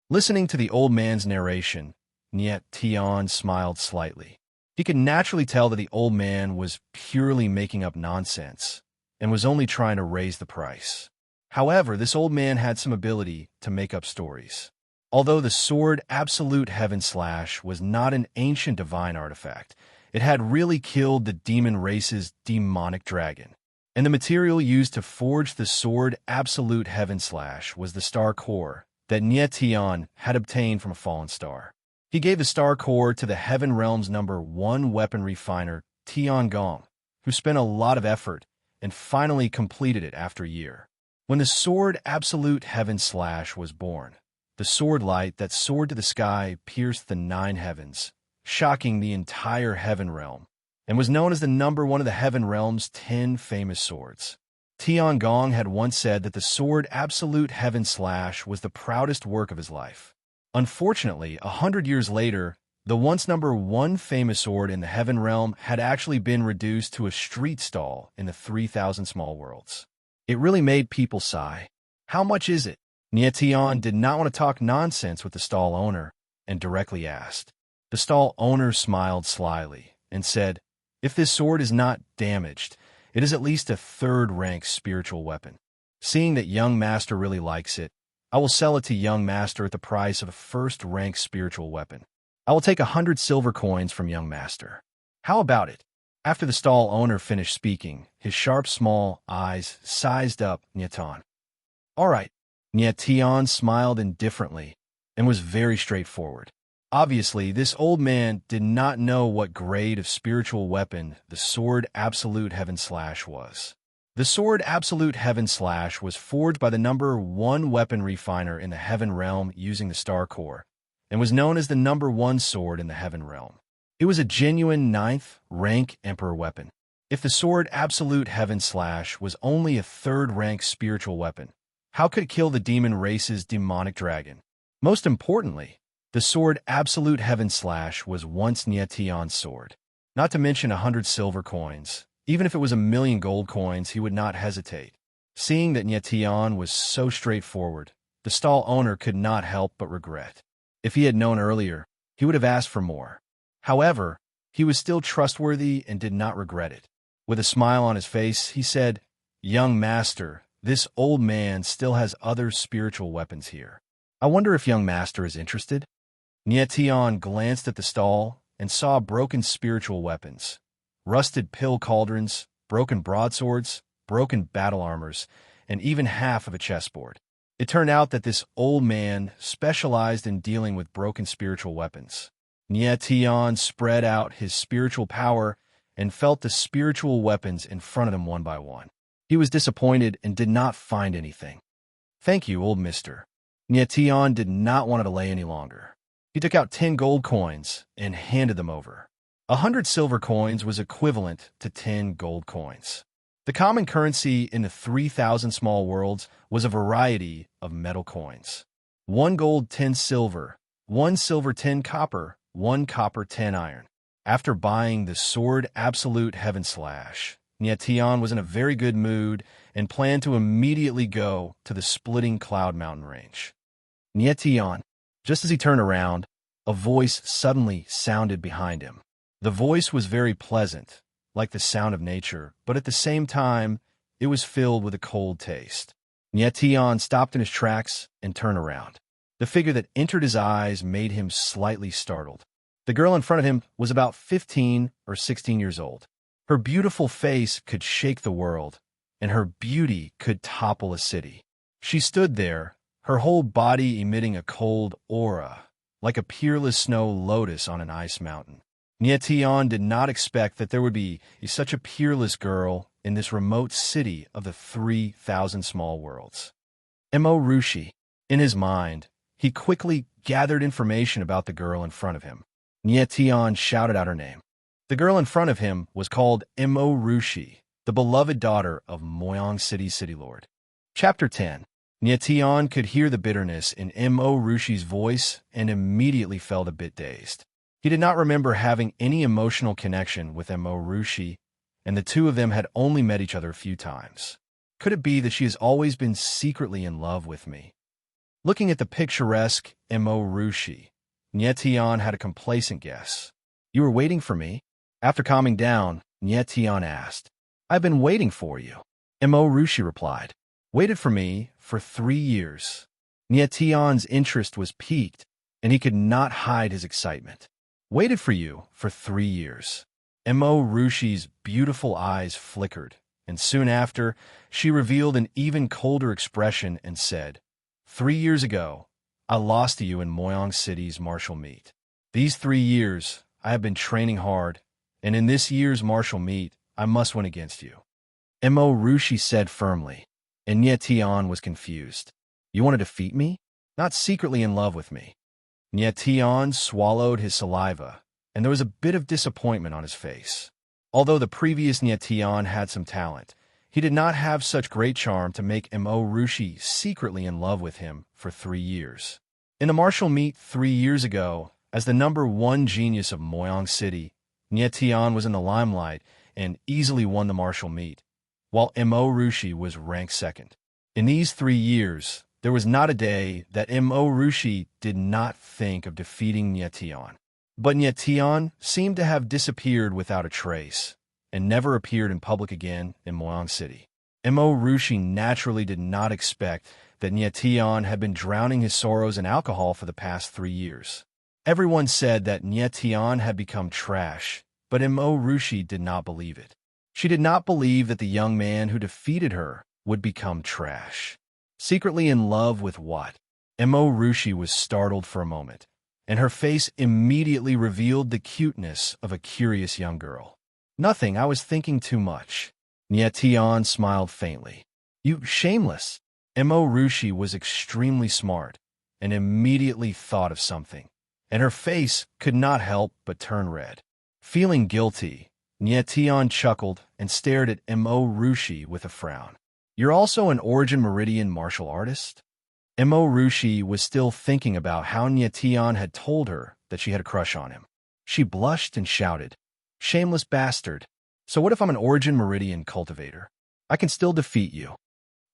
Listening to the old man's narration, Nietion smiled slightly. He could naturally tell that the old man was purely making up nonsense and was only trying to raise the price. However, this old man had some ability to make up stories. Although the sword Absolute Heaven Slash was not an ancient divine artifact, it had really killed the demon race's demonic dragon. And the material used to forge the sword Absolute Heaven Slash was the star core that Nietian had obtained from a fallen star. He gave the star core to the Heaven Realm's #1 weapon refiner, Tiangong, who spent a lot of effort and finally completed it after a year. When the sword Absolute Heaven Slash was born, the sword light that soared to the sky pierced the 9 heavens, shocking the entire Heaven Realm, and was known as the #1 of the Heaven Realm's 10 famous swords. Tiangong had once said that the sword Absolute Heaven Slash was the proudest work of his life. Unfortunately, 100 years later, the once #1 famous sword in the Heaven Realm had actually been reduced to a street stall in the 3,000 small worlds. It really made people sigh. How much is it? Nietian did not want to talk nonsense with the stall owner and directly asked. The stall owner smiled slyly and said, "If this sword is not damaged, it is at least a 3rd-rank spiritual weapon. Seeing that young master really likes it, I will sell it to young master at the price of a 1st-rank spiritual weapon. I will take 100 silver coins from young master. How about it?" After the stall owner finished speaking, his sharp small eyes sized up Nietian. "All right." Nietian smiled indifferently and was very straightforward. Obviously, this old man did not know what grade of spiritual weapon the sword Absolute Heaven Slash was. The sword Absolute Heaven Slash was forged by the #1 weapon refiner in the Heaven Realm using the star core, and was known as the #1 sword in the Heaven Realm. It was a genuine 9th-rank Emperor weapon. If the sword Absolute Heaven Slash was only a 3rd-rank spiritual weapon, how could it kill the demon race's demonic dragon? Most importantly, the sword Absolute Heaven Slash was once Nietian's sword. Not to mention 100 silver coins. Even if it was 1,000,000 gold coins, he would not hesitate. Seeing that Nietian was so straightforward, the stall owner could not help but regret. If he had known earlier, he would have asked for more. However, he was still trustworthy and did not regret it. With a smile on his face, he said, "Young master, this old man still has other spiritual weapons here. I wonder if young master is interested?" Nietian glanced at the stall and saw broken spiritual weapons, rusted pill cauldrons, broken broadswords, broken battle armors, and even half of a chessboard. It turned out that this old man specialized in dealing with broken spiritual weapons. Nietian spread out his spiritual power and felt the spiritual weapons in front of him one by one. He was disappointed and did not find anything. "Thank you, old mister." Nietian did not want to delay any longer. He took out 10 gold coins and handed them over. 100 silver coins was equivalent to 10 gold coins. The common currency in the 3,000 small worlds was a variety of metal coins. 1 gold, 10 silver, 1 silver, 10 copper, 1 copper, 10 iron. After buying the sword Absolute Heaven Slash, Nietian was in a very good mood and planned to immediately go to the Splitting Cloud Mountain Range. Nietian, just as he turned around, a voice suddenly sounded behind him. The voice was very pleasant, like the sound of nature, but at the same time, it was filled with a cold taste. Nietian stopped in his tracks and turned around. The figure that entered his eyes made him slightly startled. The girl in front of him was about 15 or 16 years old. Her beautiful face could shake the world, and her beauty could topple a city. She stood there, her whole body emitting a cold aura, like a peerless snow lotus on an ice mountain. Nietian did not expect that there would be such a peerless girl in this remote city of the 3,000 small worlds. Mo Rushi. In his mind, he quickly gathered information about the girl in front of him. Nietian shouted out her name. The girl in front of him was called Mo Rushi, the beloved daughter of Moyang City's city lord. Chapter 10. Nietian could hear the bitterness in Mo Rushi's voice and immediately felt a bit dazed. He did not remember having any emotional connection with Mo Rushi, and the two of them had only met each other a few times. Could it be that she has always been secretly in love with me? Looking at the picturesque Mo Rushi, Nietian had a complacent guess. "You were waiting for me?" After calming down, Nietian asked. "I've been waiting for you," Mo Rushi replied. Waited for me for 3 years. Nietion's interest was piqued, and he could not hide his excitement. Waited for you for 3 years. Mo Rushi's beautiful eyes flickered, and soon after, she revealed an even colder expression and said, 3 years ago, I lost to you in Moyang City's martial meet. These 3 years, I have been training hard, and in this year's martial meet, I must win against you. Mo Rushi said firmly, and Nietion was confused. You want to defeat me? Not secretly in love with me. Nietion swallowed his saliva, and there was a bit of disappointment on his face. Although the previous Nietion had some talent, he did not have such great charm to make Mo Rushi secretly in love with him for 3 years. In the martial meet 3 years ago, as the #1 genius of Moyang City, Nietion was in the limelight and easily won the martial meet, while Mo Rushi was ranked second. In these 3 years, there was not a day that Mo Rushi did not think of defeating Nietion. But Nietion seemed to have disappeared without a trace, and never appeared in public again in Moyang City. Mo Rushi naturally did not expect that Nietion had been drowning his sorrows in alcohol for the past 3 years. Everyone said that Nietion had become trash, but Mo Rushi did not believe it. She did not believe that the young man who defeated her would become trash. Secretly in love with what? Mo Rushi was startled for a moment, and her face immediately revealed the cuteness of a curious young girl. Nothing, I was thinking too much. Nietion smiled faintly. You shameless. Mo Rushi was extremely smart, and immediately thought of something, and her face could not help but turn red. Feeling guilty, Nietion chuckled and stared at Mo Rushi with a frown. You're also an Origin Meridian martial artist? Mo Rushi was still thinking about how Nietion had told her that she had a crush on him. She blushed and shouted, Shameless bastard. So what if I'm an Origin Meridian cultivator? I can still defeat you.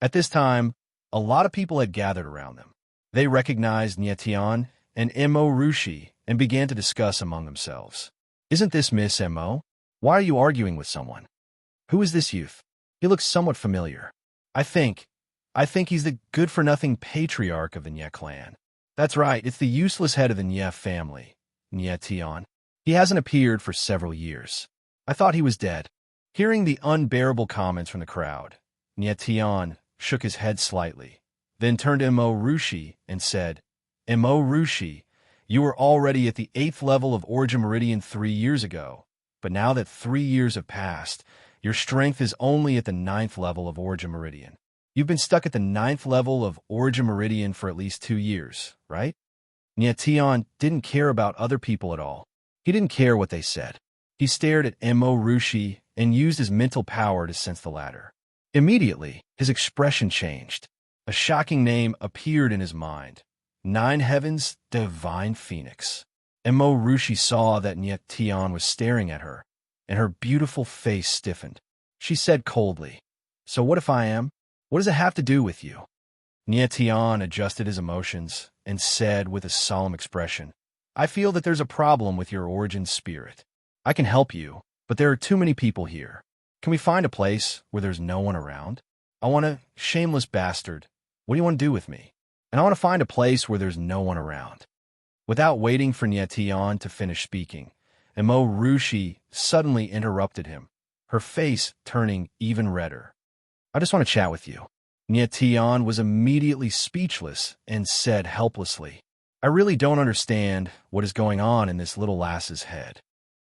At this time, a lot of people had gathered around them. They recognized Nietion and Mo Rushi and began to discuss among themselves. Isn't this Miss Mo? Why are you arguing with someone? Who is this youth? He looks somewhat familiar. I think he's the good-for-nothing patriarch of the Nye clan. That's right, it's the useless head of the Nye family, Nietion. He hasn't appeared for several years. I thought he was dead. Hearing the unbearable comments from the crowd, Nietion shook his head slightly, then turned to Mo Rushi and said, Mo Rushi, you were already at the 8th level of Origin Meridian 3 years ago, but now that 3 years have passed, your strength is only at the 9th level of Origin Meridian. You've been stuck at the 9th level of Origin Meridian for at least 2 years, right? Nietion didn't care about other people at all. He didn't care what they said. He stared at Mo Rushi and used his mental power to sense the latter. Immediately, his expression changed. A shocking name appeared in his mind. 9 Heaven's Divine Phoenix. Mo Rushi saw that Nietion was staring at her, and her beautiful face stiffened. She said coldly, So what if I am? What does it have to do with you? Nietion adjusted his emotions and said with a solemn expression, I feel that there's a problem with your origin spirit. I can help you, but there are too many people here. Can we find a place where there's no one around? I want a shameless bastard. What do you want to do with me? And I want to find a place where there's no one around. Without waiting for Nietion to finish speaking, Mo Rushi suddenly interrupted him, her face turning even redder. I just want to chat with you. Nietion was immediately speechless and said helplessly, I really don't understand what is going on in this little lass's head.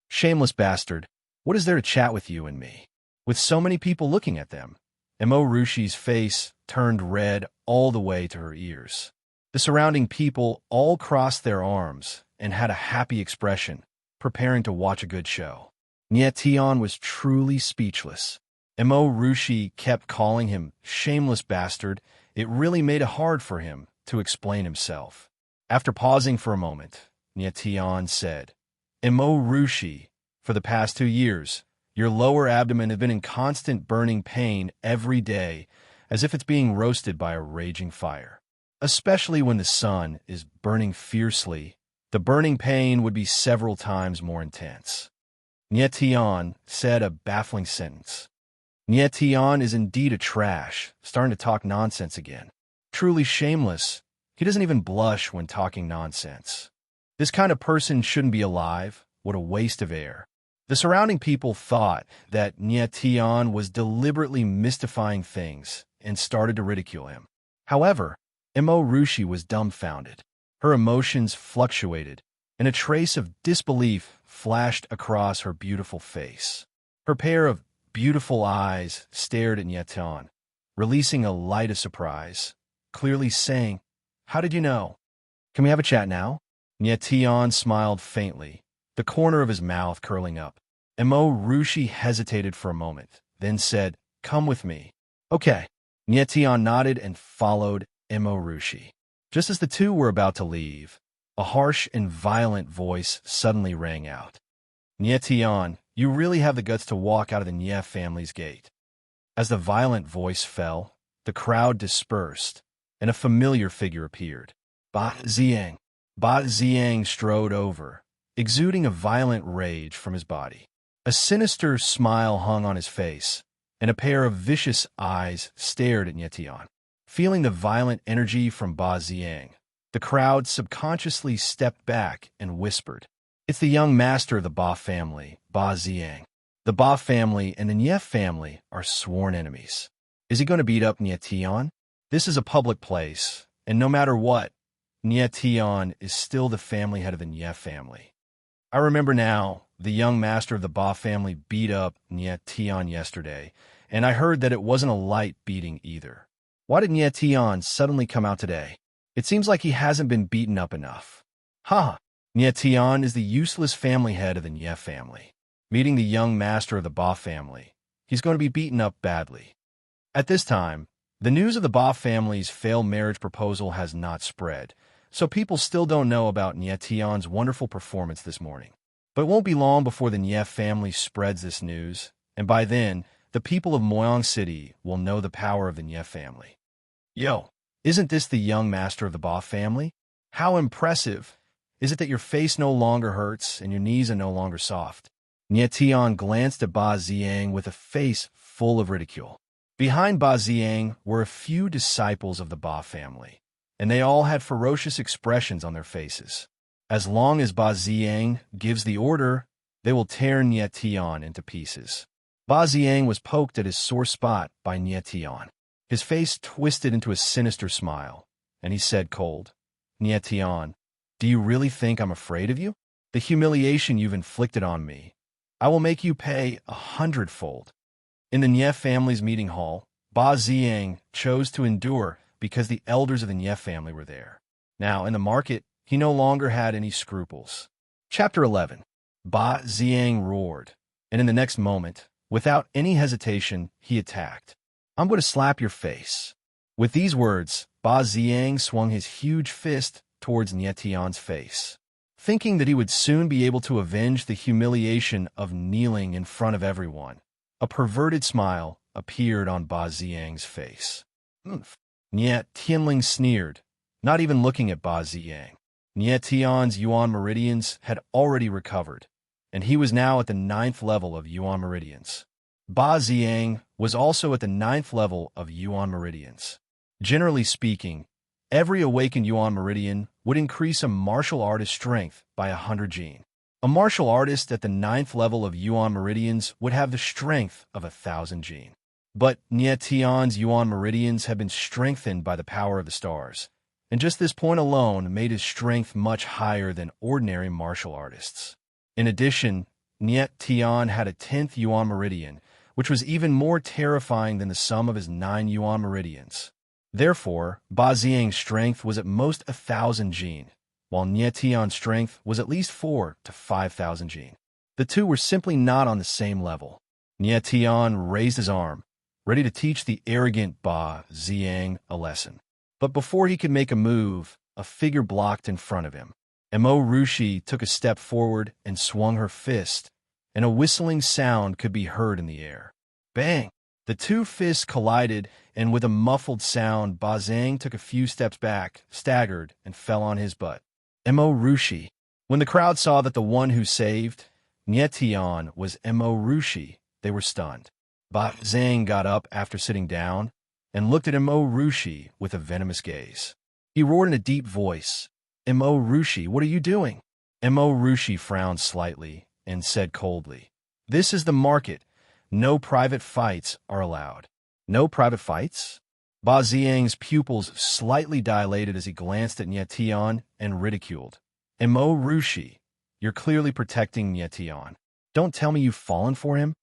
Shameless bastard, what is there to chat with you and me? With so many people looking at them. Mo Rushi's face turned red all the way to her ears. The surrounding people all crossed their arms and had a happy expression, preparing to watch a good show. Nietion was truly speechless. Mo Rushi kept calling him shameless bastard. It really made it hard for him to explain himself. After pausing for a moment, Nietion said, Mo Rushi, for the past 2 years, your lower abdomen has been in constant burning pain every day, as if it's being roasted by a raging fire. Especially when the sun is burning fiercely, the burning pain would be several times more intense. Nietion said a baffling sentence. Nietion is indeed a trash, starting to talk nonsense again. Truly shameless. He doesn't even blush when talking nonsense. This kind of person shouldn't be alive. What a waste of air. The surrounding people thought that Nietion was deliberately mystifying things and started to ridicule him. However, Rushi was dumbfounded. Her emotions fluctuated, and a trace of disbelief flashed across her beautiful face. Her pair of beautiful eyes stared at Nietion, releasing a light of surprise, clearly saying, "How did you know? Can we have a chat now?" Nietion smiled faintly, the corner of his mouth curling up. Rushi hesitated for a moment, then said, "Come with me." "Okay." Nietion nodded and followed Rushi. Just as the two were about to leave, a harsh and violent voice suddenly rang out. "Nietion, you really have the guts to walk out of the Nie family's gate." As the violent voice fell, the crowd dispersed, and a familiar figure appeared. Ba Ziang. Ba Ziang strode over, exuding a violent rage from his body. A sinister smile hung on his face, and a pair of vicious eyes stared at Nietion. Feeling the violent energy from Ba Ziang, the crowd subconsciously stepped back and whispered, "It's the young master of the Ba family, Ba Ziang." The Ba family and the Nie family are sworn enemies. Is he going to beat up Nietion? This is a public place, and no matter what, Nietion is still the family head of the Nie family. I remember now, the young master of the Ba family beat up Nietion yesterday, and I heard that it wasn't a light beating either. Why did Nietion suddenly come out today? It seems like he hasn't been beaten up enough. Ha! Nietion is the useless family head of the Nie family. Meeting the young master of the Ba family, he's going to be beaten up badly. At this time, the news of the Ba family's failed marriage proposal has not spread, so people still don't know about Nietion's wonderful performance this morning. But it won't be long before the Nie family spreads this news, and by then, the people of Moyang City will know the power of the Nie family. Yo, isn't this the young master of the Ba family? How impressive! Is it that your face no longer hurts and your knees are no longer soft? Nietion glanced at Ba Ziang with a face full of ridicule. Behind Ba Ziang were a few disciples of the Ba family, and they all had ferocious expressions on their faces. As long as Ba Ziang gives the order, they will tear Nietion into pieces. Ba Ziang was poked at his sore spot by Nietion. His face twisted into a sinister smile, and he said cold, "Nietion, do you really think I'm afraid of you? The humiliation you've inflicted on me, I will make you pay 100-fold." In the Nie family's meeting hall, Ba Ziang chose to endure because the elders of the Nie family were there. Now, in the market, he no longer had any scruples. Chapter 11. Ba Ziang roared, and in the next moment, without any hesitation, he attacked. "I'm going to slap your face." With these words, Ba Ziang swung his huge fist towards Nietion's face. Thinking that he would soon be able to avenge the humiliation of kneeling in front of everyone, a perverted smile appeared on Ba Ziang's face. "Oomph." Nietion sneered, not even looking at Ba Ziang. Nietion's Yuan meridians had already recovered, and he was now at the 9th level of Yuan meridians. Ba Ziang was also at the 9th level of Yuan meridians. Generally speaking, every awakened Yuan meridian would increase a martial artist's strength by 100 gene. A martial artist at the 9th level of Yuan meridians would have the strength of 1,000 gene. But Nietion's Yuan meridians had been strengthened by the power of the stars, and just this point alone made his strength much higher than ordinary martial artists. In addition, Nietion had a 10th Yuan meridian, which was even more terrifying than the sum of his 9 Yuan meridians. Therefore, Ba Ziang's strength was at most 1,000 gene, while Nietion's strength was at least 4 to 5,000 gene. The two were simply not on the same level. Nietion raised his arm, ready to teach the arrogant Ba Ziang a lesson. But before he could make a move, a figure blocked in front of him. Rushi took a step forward and swung her fist, and a whistling sound could be heard in the air. Bang! The two fists collided, and with a muffled sound, Ba Ziang took a few steps back, staggered, and fell on his butt. Rushi. When the crowd saw that the one who saved Nietion was Rushi, they were stunned. Ba Zhang got up after sitting down and looked at Mo Rushi with a venomous gaze. He roared in a deep voice, Mo Rushi, what are you doing? Mo Rushi frowned slightly and said coldly, This is the market. No private fights are allowed. No private fights? Ba Ziyang's pupils slightly dilated as he glanced at Nie Tian and ridiculed. Mo Rushi, you're clearly protecting Nie Tian. Don't tell me you've fallen for him?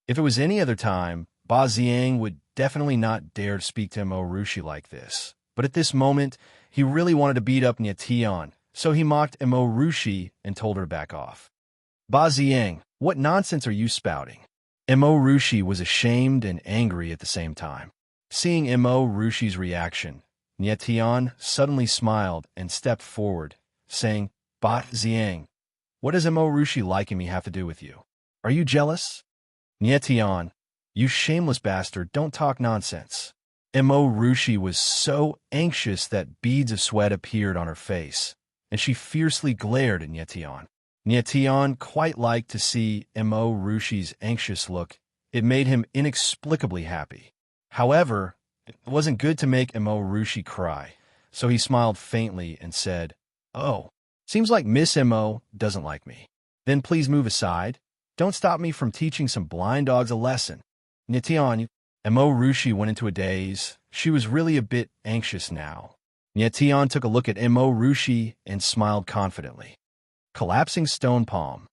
If it was any other time, Ba Ziyang would definitely not dare to speak to Mo Rushi like this. But at this moment, he really wanted to beat up Nie Tian, so he mocked Mo Rushi and told her to back off. Ba Ziyang, what nonsense are you spouting? Mo Rushi was ashamed and angry at the same time. Seeing Mo Rushi's reaction, Nie Tian suddenly smiled and stepped forward, saying, Ba Ziyang, what does Mo Rushi liking me have to do with you? Are you jealous? Nie Tian, you shameless bastard, don't talk nonsense. Mo Rushi was so anxious that beads of sweat appeared on her face, and she fiercely glared at Nie Tian. Nie Tian quite liked to see Mo Rushi's anxious look. It made him inexplicably happy. However, it wasn't good to make Mo Rushi cry, so he smiled faintly and said, Oh, seems like Miss Mo doesn't like me. Then please move aside. Don't stop me from teaching some blind dogs a lesson. Nie Tian, Mo Rushi went into a daze. She was really a bit anxious now. Nie Tian took a look at Mo Rushi and smiled confidently. Collapsing stone palm.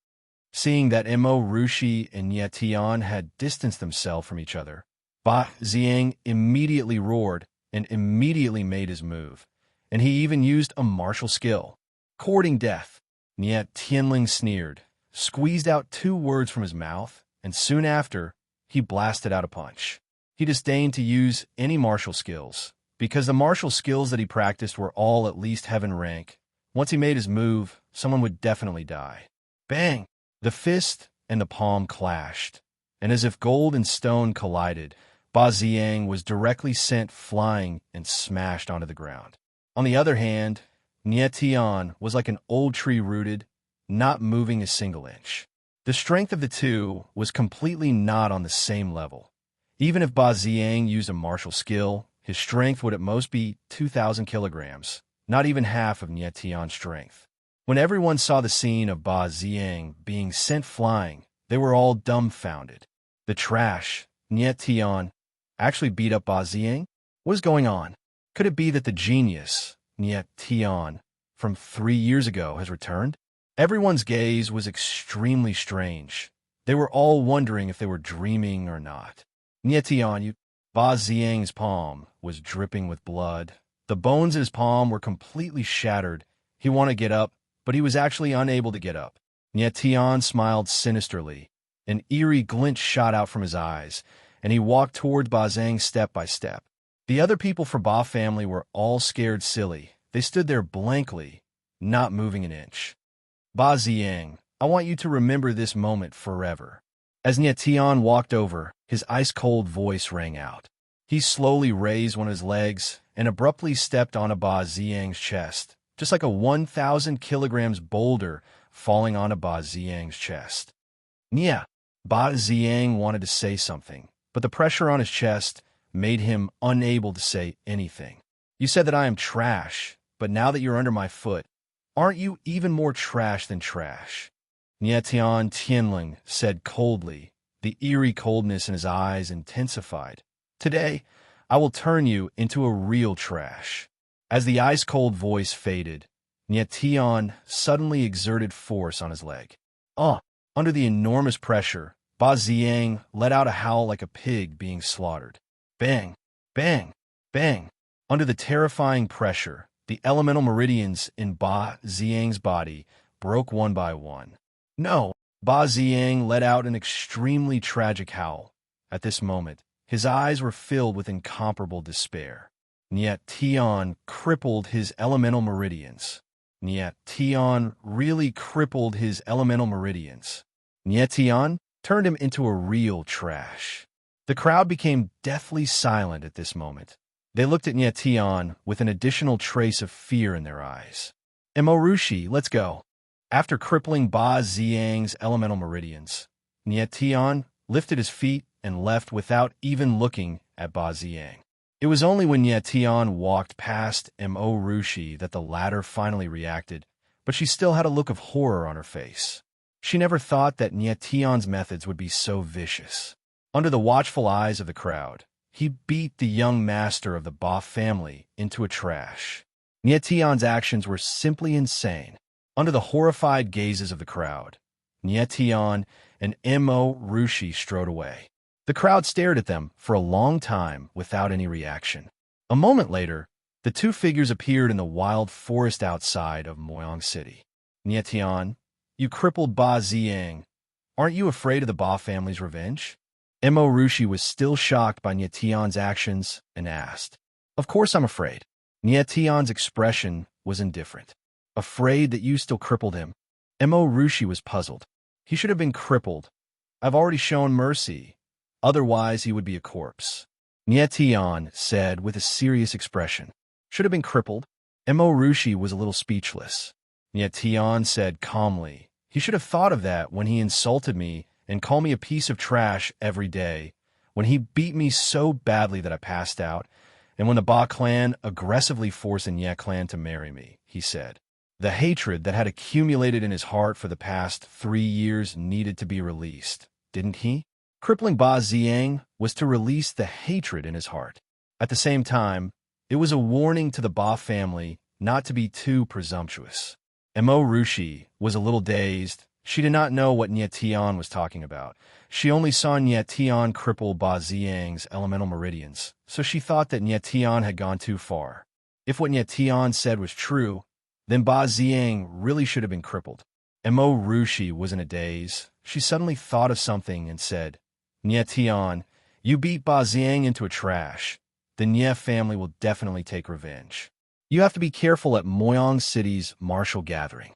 Seeing that Mo Rushi and Nie Tian had distanced themselves from each other, Ba Ziyang immediately roared and immediately made his move, and he even used a martial skill. Courting death. Nie Tianling sneered, squeezed out 2 words from his mouth, and soon after, he blasted out a punch. He disdained to use any martial skills, because the martial skills that he practiced were all at least heaven rank. Once he made his move, someone would definitely die. Bang! The fist and the palm clashed, and as if gold and stone collided, Ba Ziyang was directly sent flying and smashed onto the ground. On the other hand, Nie Tian was like an old tree rooted, not moving a single inch. The strength of the two was completely not on the same level. Even if Ba Ziyang used a martial skill, his strength would at most be 2,000 kilograms, not even half of Nie Tian's strength. When everyone saw the scene of Ba Ziyang being sent flying, they were all dumbfounded. The trash, Nie Tian, actually beat up Ba Ziyang? What is going on? Could it be that the genius, Nie Tian, from 3 years ago has returned? Everyone's gaze was extremely strange. They were all wondering if they were dreaming or not. Nie Tian, Ba Ziyang's palm was dripping with blood. The bones in his palm were completely shattered. He wanted to get up, but he was actually unable to get up. Nie Tian smiled sinisterly. An eerie glint shot out from his eyes, and he walked towards Ba Ziyang step by step. The other people from Ba family were all scared silly. They stood there blankly, not moving an inch. Ba Ziyang, I want you to remember this moment forever. As Nie Tian walked over, his ice-cold voice rang out. He slowly raised one of his legs and abruptly stepped onto Ba Ziyang's chest, just like a 1,000 kilograms boulder falling onto Ba Ziyang's chest. Nie, Ba Ziyang wanted to say something, but the pressure on his chest made him unable to say anything. You said that I am trash, but now that you're under my foot, aren't you even more trash than trash? Nie Tianling said coldly. The eerie coldness in his eyes intensified. Today, I will turn you into a real trash. As the ice-cold voice faded, Nie Tian suddenly exerted force on his leg. Under the enormous pressure, Ba Ziyang let out a howl like a pig being slaughtered. Bang! Bang! Bang! Under the terrifying pressure, the elemental meridians in Ba Ziyang's body broke one by one. No! Ba Ziyang let out an extremely tragic howl. At this moment, his eyes were filled with incomparable despair. Nie Tian crippled his elemental meridians. Nie Tian really crippled his elemental meridians. Nie Tian turned him into a real trash. The crowd became deathly silent at this moment. They looked at Nie Tian with an additional trace of fear in their eyes. Mo Rushi, let's go. After crippling Ba Ziyang's elemental meridians, Nie Tian lifted his feet and left without even looking at Ba Ziyang. It was only when Ye Tian walked past Mo Rushi that the latter finally reacted, but she still had a look of horror on her face. She never thought that Nye Tian's methods would be so vicious. Under the watchful eyes of the crowd, he beat the young master of the Ba family into a trash. Nye Tian's actions were simply insane. Under the horrified gazes of the crowd, Nye Tian and Mo Rushi strode away. The crowd stared at them for a long time without any reaction. A moment later, the two figures appeared in the wild forest outside of Moyang City. Nye Tian, you crippled Ba Ziyang. Aren't you afraid of the Ba family's revenge? Mo Rushi was still shocked by Nye Tian's actions and asked, Of course I'm afraid. Nye Tian's expression was indifferent. Afraid that you still crippled him? Mo Rushi was puzzled. He should have been crippled. I've already shown mercy. Otherwise, he would be a corpse. Nye Tian said with a serious expression. Should have been crippled? Mo Rushi was a little speechless. Nye Tian said calmly, He should have thought of that when he insulted me and called me a piece of trash every day, when he beat me so badly that I passed out, and when the Ba clan aggressively forced the Nye clan to marry me, he said. The hatred that had accumulated in his heart for the past 3 years needed to be released, didn't he? Crippling Ba Ziyang was to release the hatred in his heart. At the same time, it was a warning to the Ba family not to be too presumptuous. Mo Rushi was a little dazed. She did not know what Nye Tian was talking about. She only saw Nye Tian cripple Ba Ziyang's elemental meridians, so she thought that Nye Tian had gone too far. If what Nye Tian said was true, then Ba Ziyang really should have been crippled. Mo Rushi was in a daze. She suddenly thought of something and said, Nye Tian, you beat Ba Ziyang into a trash. The Nye family will definitely take revenge. You have to be careful at Moyang City's martial gathering.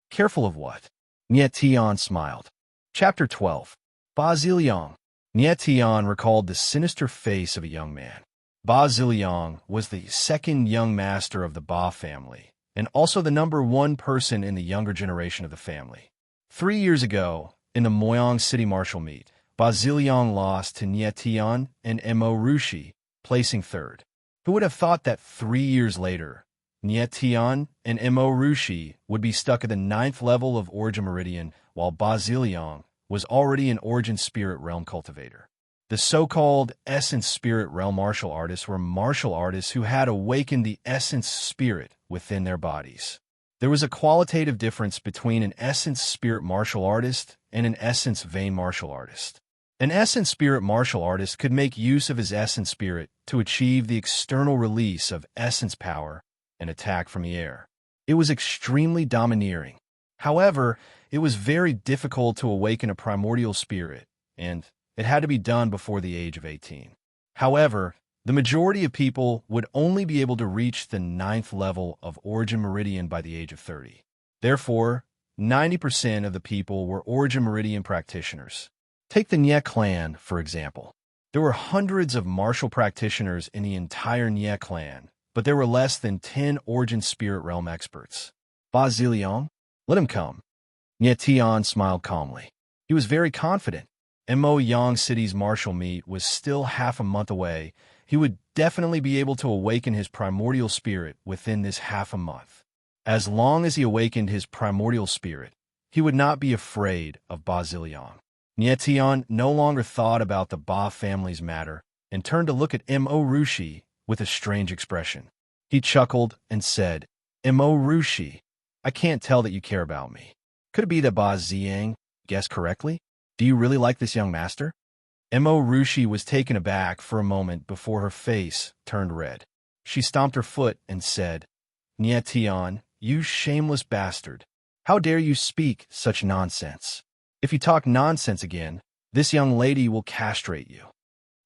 Careful of what? Nye Tian smiled. Chapter 12. Ba Ziliang. Nye Tian recalled the sinister face of a young man. Ba Ziliang was the second young master of the Ba family, and also the #1 person in the younger generation of the family. 3 years ago, in the Moyang City martial meet, Ba Ziliang lost to Nye Tian and Mo Rushi, placing third. Who would have thought that 3 years later, Nye Tian and Mo Rushi would be stuck at the 9th level of Origin Meridian, while Ba Ziliang was already an Origin Spirit Realm cultivator. The so-called Essence Spirit Realm martial artists were martial artists who had awakened the Essence Spirit within their bodies. There was a qualitative difference between an Essence Spirit martial artist and an Essence Vein martial artist. An Essence Spirit martial artist could make use of his Essence Spirit to achieve the external release of Essence power and attack from the air. It was extremely domineering. However, it was very difficult to awaken a primordial spirit, and it had to be done before the age of 18. However, the majority of people would only be able to reach the 9th level of Origin Meridian by the age of 30. Therefore, 90% of the people were Origin Meridian practitioners. Take the Nye clan, for example. There were hundreds of martial practitioners in the entire Nye clan, but there were less than 10 Origin Spirit Realm experts. Ba Ziliang? Let him come. Nye Tian smiled calmly. He was very confident. Moyang City's martial meet was still half a month away. He would definitely be able to awaken his primordial spirit within this half a month. As long as he awakened his primordial spirit, he would not be afraid of Ba Ziliang. Nye Tian no longer thought about the Ba family's matter and turned to look at Mo Rushi with a strange expression. He chuckled and said, Mo Rushi, I can't tell that you care about me. Could it be that Ba Ziyang guessed correctly? Do you really like this young master? Mo Rushi was taken aback for a moment before her face turned red. She stomped her foot and said, Nye Tian, you shameless bastard. How dare you speak such nonsense? If you talk nonsense again, this young lady will castrate you.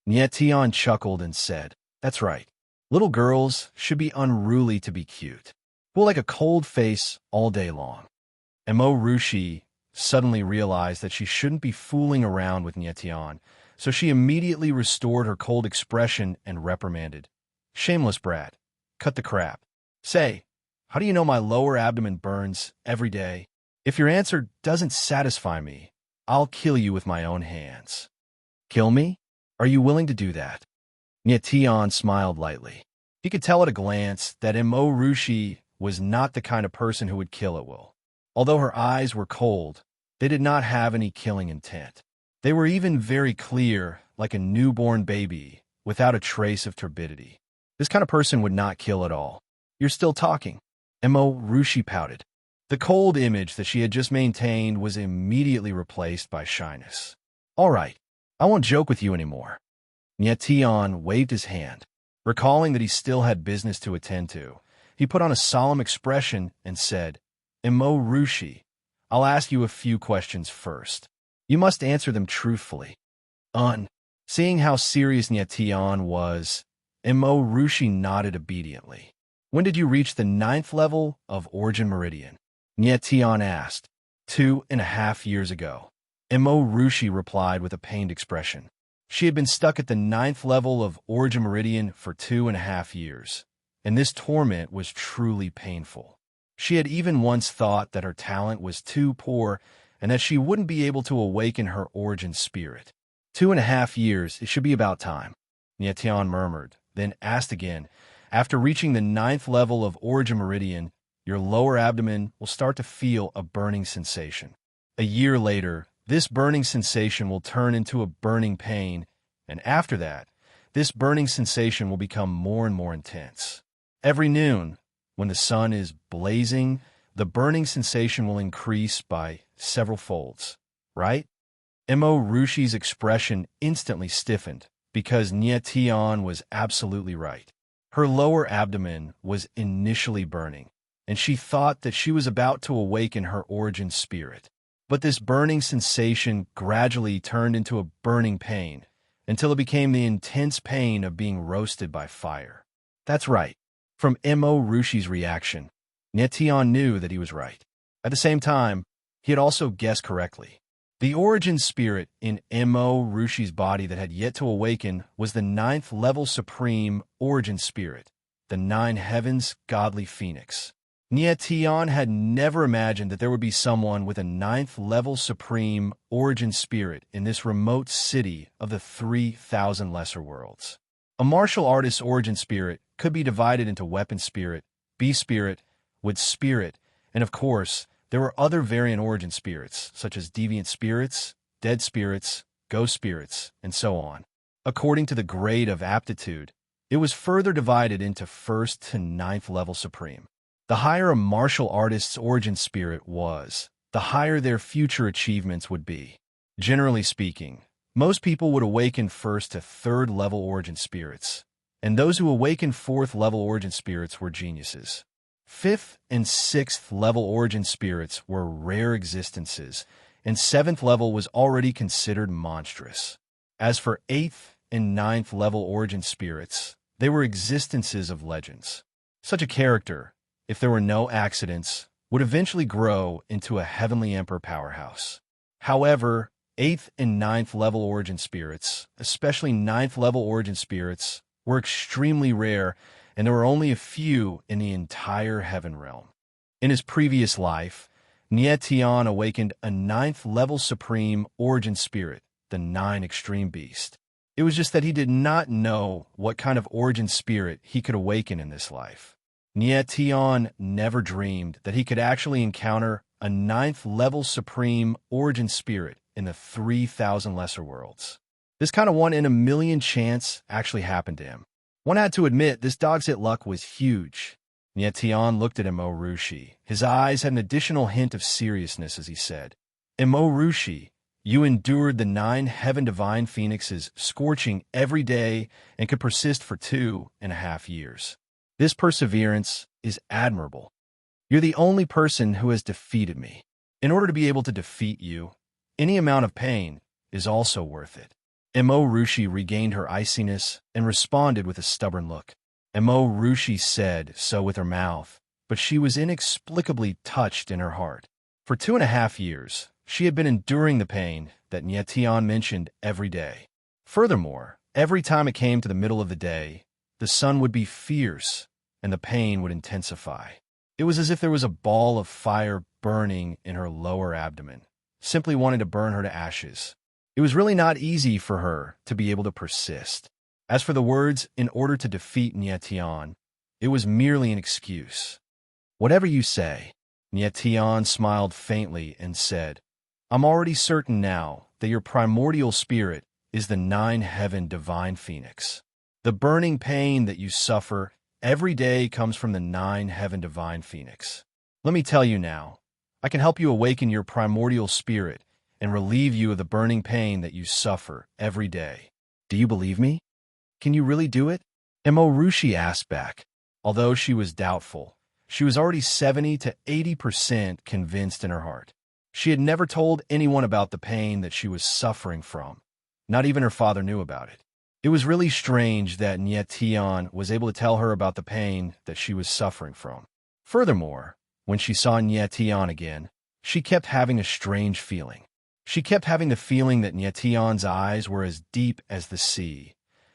Nye Tian chuckled and said, That's right. Little girls should be unruly to be cute. Cool like a cold face all day long. Mo Rushi suddenly realized that she shouldn't be fooling around with Nye Tian, so she immediately restored her cold expression and reprimanded. Shameless brat. Cut the crap. Say, how do you know my lower abdomen burns every day? If your answer doesn't satisfy me, I'll kill you with my own hands. Kill me? Are you willing to do that? Nyetian smiled lightly. He could tell at a glance that Rushi was not the kind of person who would kill at will. Although her eyes were cold, they did not have any killing intent. They were even very clear, like a newborn baby, without a trace of turbidity. This kind of person would not kill at all. You're still talking. Rushi pouted. The cold image that she had just maintained was immediately replaced by shyness. All right, I won't joke with you anymore. Nyetian waved his hand. Recalling that he still had business to attend to, he put on a solemn expression and said, Rushi, I'll ask you a few questions first. You must answer them truthfully. Seeing how serious Nyetian was, Rushi nodded obediently. When did you reach the 9th level of Origin Meridian? Nyetian asked. 2.5 years ago. Rushi replied with a pained expression. She had been stuck at the 9th level of Origin Meridian for 2.5 years, and this torment was truly painful. She had even once thought that her talent was too poor and that she wouldn't be able to awaken her origin spirit. 2.5 years, it should be about time, Nyetian murmured, then asked again. After reaching the 9th level of Origin Meridian, your lower abdomen will start to feel a burning sensation. A year later, this burning sensation will turn into a burning pain, and after that, this burning sensation will become more and more intense. Every noon, when the sun is blazing, the burning sensation will increase by several folds, right? Rushi's expression instantly stiffened, because Nyetian was absolutely right. Her lower abdomen was initially burning, and she thought that she was about to awaken her origin spirit. But this burning sensation gradually turned into a burning pain, until it became the intense pain of being roasted by fire. That's right. From Rushi's reaction, Nyetian knew that he was right. At the same time, he had also guessed correctly. The origin spirit in Rushi's body that had yet to awaken was the 9th level supreme origin spirit, the 9 heavens godly phoenix. Nyetian had never imagined that there would be someone with a 9th level supreme origin spirit in this remote city of the 3,000 lesser worlds. A martial artist's origin spirit could be divided into weapon spirit, beast spirit, wood spirit, and of course, there were other variant origin spirits, such as deviant spirits, dead spirits, ghost spirits, and so on. According to the grade of aptitude, it was further divided into 1st to 9th level supreme. The higher a martial artist's origin spirit was, the higher their future achievements would be. Generally speaking, most people would awaken 1st to 3rd level origin spirits, and those who awakened 4th level origin spirits were geniuses. 5th and 6th level origin spirits were rare existences, and 7th level was already considered monstrous. As for 8th and 9th level origin spirits, they were existences of legends. Such a character, if there were no accidents, would eventually grow into a heavenly emperor powerhouse. However, 8th and 9th level origin spirits, especially 9th level origin spirits, were extremely rare, and there were only a few in the entire heaven realm. In his previous life, Nyetian awakened a 9th level supreme origin spirit, the 9 extreme beast. It was just that he did not know what kind of origin spirit he could awaken in this life. Nyetian never dreamed that he could actually encounter a 9th level supreme origin spirit in the 3,000 lesser worlds. This kind of 1 in a million chance actually happened to him. One had to admit this dog's hit luck was huge. Nyetian looked at Rushi. His eyes had an additional hint of seriousness as he said, Rushi, you endured the 9 heaven divine phoenixes scorching every day and could persist for 2.5 years. This perseverance is admirable. You're the only person who has defeated me. In order to be able to defeat you, any amount of pain is also worth it. Rushi regained her iciness and responded with a stubborn look. Rushi said so with her mouth, but she was inexplicably touched in her heart. For 2.5 years, she had been enduring the pain that Nyetian mentioned every day. Furthermore, every time it came to the middle of the day, the sun would be fierce, and the pain would intensify. It was as if there was a ball of fire burning in her lower abdomen, simply wanting to burn her to ashes. It was really not easy for her to be able to persist. As for the words, in order to defeat Nietian, it was merely an excuse. Whatever you say, Nietian smiled faintly and said, I'm already certain now that your primordial spirit is the nine-heaven divine phoenix. The burning pain that you suffer every day comes from the nine-heaven divine phoenix. Let me tell you now, I can help you awaken your primordial spirit and relieve you of the burning pain that you suffer every day. Do you believe me? Can you really do it? Rushi asked back. Although she was doubtful, she was already 70 to 80% convinced in her heart. She had never told anyone about the pain that she was suffering from. Not even her father knew about it. It was really strange that Nietian was able to tell her about the pain that she was suffering from. Furthermore, when she saw Nietian again, she kept having a strange feeling. She kept having the feeling that Nietian's eyes were as deep as the sea,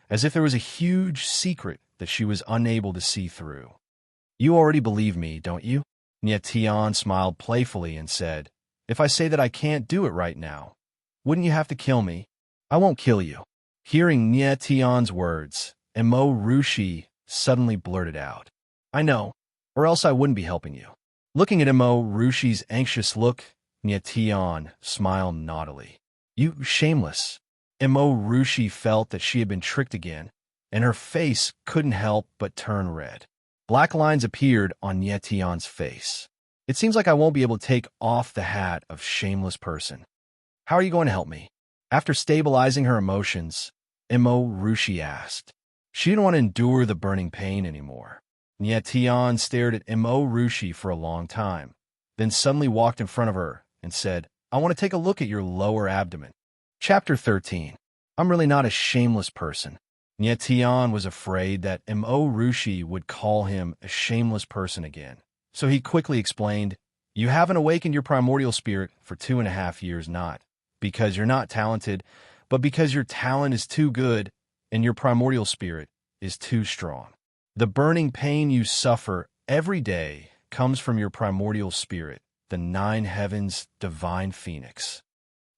as if there was a huge secret that she was unable to see through. You already believe me, don't you? Nietian smiled playfully and said, If I say that I can't do it right now, wouldn't you have to kill me? I won't kill you. Hearing Nietian's words, Rushi suddenly blurted out, I know, or else I wouldn't be helping you. Looking at Rushi's anxious look, Nietian smiled naughtily. You shameless. Rushi felt that she had been tricked again, and her face couldn't help but turn red. Black lines appeared on Nietian's face. It seems like I won't be able to take off the hat of shameless person. How are you going to help me? After stabilizing her emotions, Rushi asked. She didn't want to endure the burning pain anymore. Nietian stared at Rushi for a long time, then suddenly walked in front of her and said, I want to take a look at your lower abdomen. Chapter 13. I'm really not a shameless person. Nietian was afraid that Rushi would call him a shameless person again. So he quickly explained, You haven't awakened your primordial spirit for 2.5 years, not because you're not talented, but because your talent is too good and your primordial spirit is too strong. The burning pain you suffer every day comes from your primordial spirit, the nine heavens divine phoenix.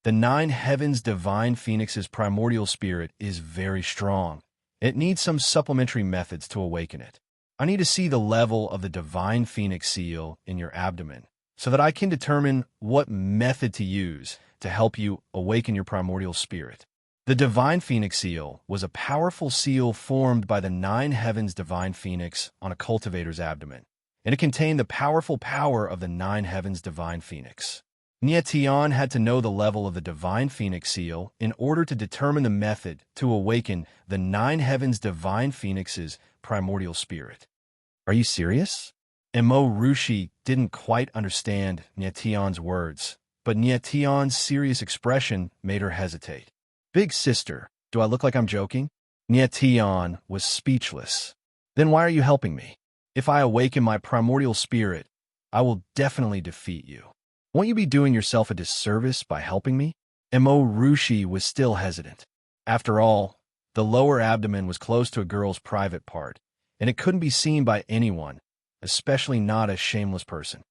The nine heavens divine phoenix's primordial spirit is very strong. It needs some supplementary methods to awaken it. I need to see the level of the divine phoenix seal in your abdomen so that I can determine what method to use to help you awaken your primordial spirit. The divine phoenix seal was a powerful seal formed by the nine heavens divine phoenix on a cultivator's abdomen, and it contained the powerful power of the nine heavens divine phoenix. Nietian had to know the level of the divine phoenix seal in order to determine the method to awaken the nine heavens divine phoenix's primordial spirit. Are you serious? Rushi didn't quite understand Nietian's words, but Nietian's serious expression made her hesitate. Big sister, do I look like I'm joking? Nietian was speechless. Then why are you helping me? If I awaken my primordial spirit, I will definitely defeat you. Won't you be doing yourself a disservice by helping me? Rushi was still hesitant. After all, the lower abdomen was close to a girl's private part, and it couldn't be seen by anyone, especially not a shameless person.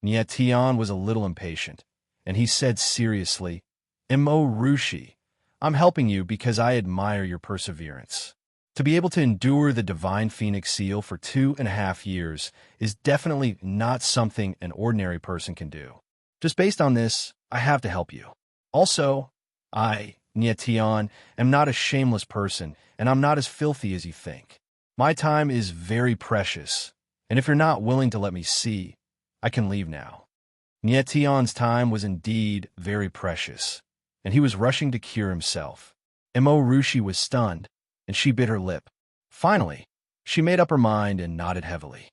Nietian was a little impatient, and he said seriously, Rushi, I'm helping you because I admire your perseverance. To be able to endure the divine phoenix seal for 2.5 years is definitely not something an ordinary person can do. Just based on this, I have to help you. Also, I, Nietian, am not a shameless person, and I'm not as filthy as you think. My time is very precious, and if you're not willing to let me see, I can leave now. Nietian's time was indeed very precious, and he was rushing to cure himself. Rushi was stunned, and she bit her lip. Finally, she made up her mind and nodded heavily.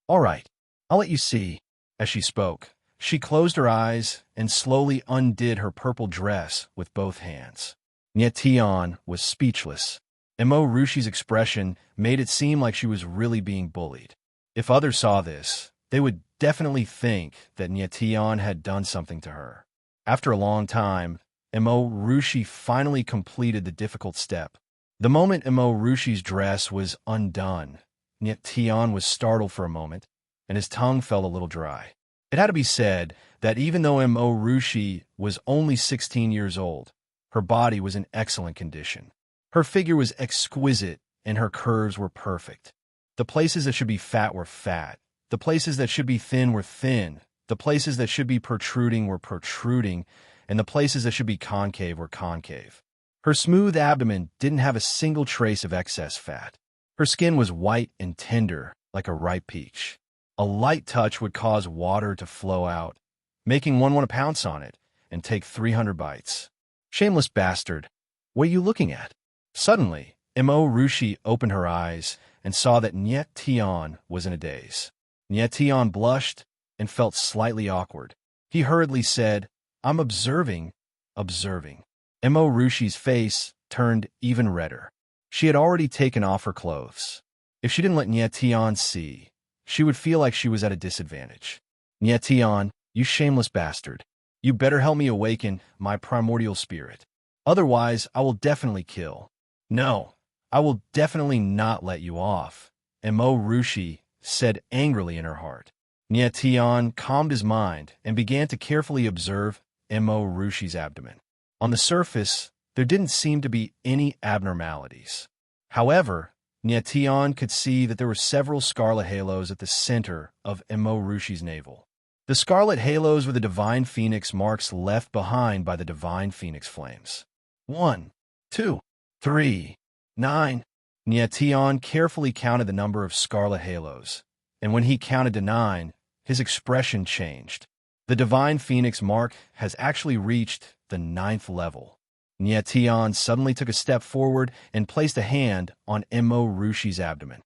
All right, I'll let you see. As she spoke, she closed her eyes and slowly undid her purple dress with both hands. Nietian was speechless. Rushi's expression made it seem like she was really being bullied. If others saw this, they would definitely think that Nietian had done something to her. After a long time, Rushi finally completed the difficult step. The moment Rushi's dress was undone, Nietian was startled for a moment, and his tongue felt a little dry. It had to be said that even though Rushi was only 16 years old, Her body was in excellent condition. Her figure was exquisite, and her curves were perfect. The places that should be fat were fat. The places that should be thin were thin. The places that should be protruding were protruding, and the places that should be concave were concave. Her smooth abdomen didn't have a single trace of excess fat. Her skin was white and tender, like a ripe peach. A light touch would cause water to flow out, making one want to pounce on it and take 300 bites. Shameless bastard, what are you looking at? Suddenly, Mo Rushi opened her eyes and saw that Niet Tian was in a daze. Niet Tian blushed and felt slightly awkward. He hurriedly said, "I'm observing. Mo Rushi's face turned even redder. She had already taken off her clothes. If she didn't let Niet Tian see, she would feel like she was at a disadvantage. Niet Tian, you shameless bastard. You better help me awaken my primordial spirit. Otherwise, I will definitely kill. No, I will definitely not let you off," Mo Rushi said angrily in her heart. Niet Tian calmed his mind and began to carefully observe Mo Rushi's abdomen. On the surface, there didn't seem to be any abnormalities. However, Niet Tian could see that there were several scarlet halos at the center of Mo Rushi's navel. The scarlet halos were the divine phoenix marks left behind by the divine phoenix flames. 1, 2, 3, 9. Niet Tian carefully counted the number of scarlet halos, and when he counted to 9, his expression changed. The divine phoenix mark has actually reached the 9th level. Niet Tian suddenly took a step forward and placed a hand on Mo Rushi's abdomen.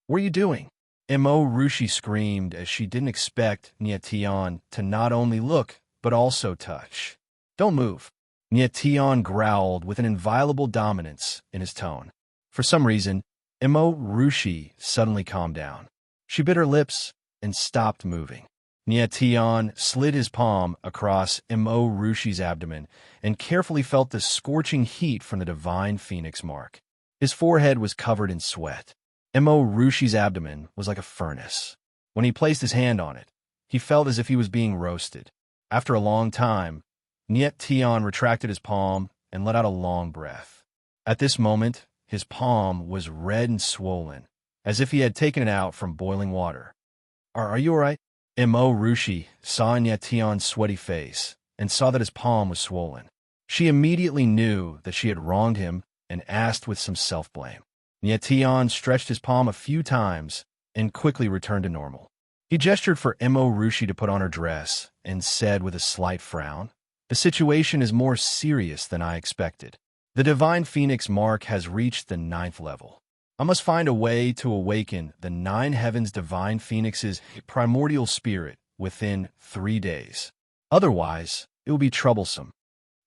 "What are you doing?" Mo Rushi screamed as she didn't expect Niet Tian to not only look, but also touch. "Don't move." Niet Tian growled with an inviolable dominance in his tone. For some reason, Mo Rushi suddenly calmed down. She bit her lips and stopped moving. Niet Tian slid his palm across Mo Rushi's abdomen and carefully felt the scorching heat from the divine phoenix mark. His forehead was covered in sweat. Mo Rushi's abdomen was like a furnace. When he placed his hand on it, he felt as if he was being roasted. After a long time, Niet Tian retracted his palm and let out a long breath. At this moment, his palm was red and swollen, as if he had taken it out from boiling water. Are you all right?" Mo Rushi saw Niet Tian's sweaty face and saw that his palm was swollen. She immediately knew that she had wronged him and asked with some self-blame. Niet Tian stretched his palm a few times and quickly returned to normal. He gestured for Mo Rushi to put on her dress and said with a slight frown, "The situation is more serious than I expected. The divine phoenix mark has reached the 9th level. I must find a way to awaken the 9 heavens divine phoenix's primordial spirit within 3 days. Otherwise, it will be troublesome."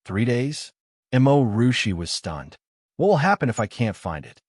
3 days? Mo Rushi was stunned. "What will happen if I can't find it?"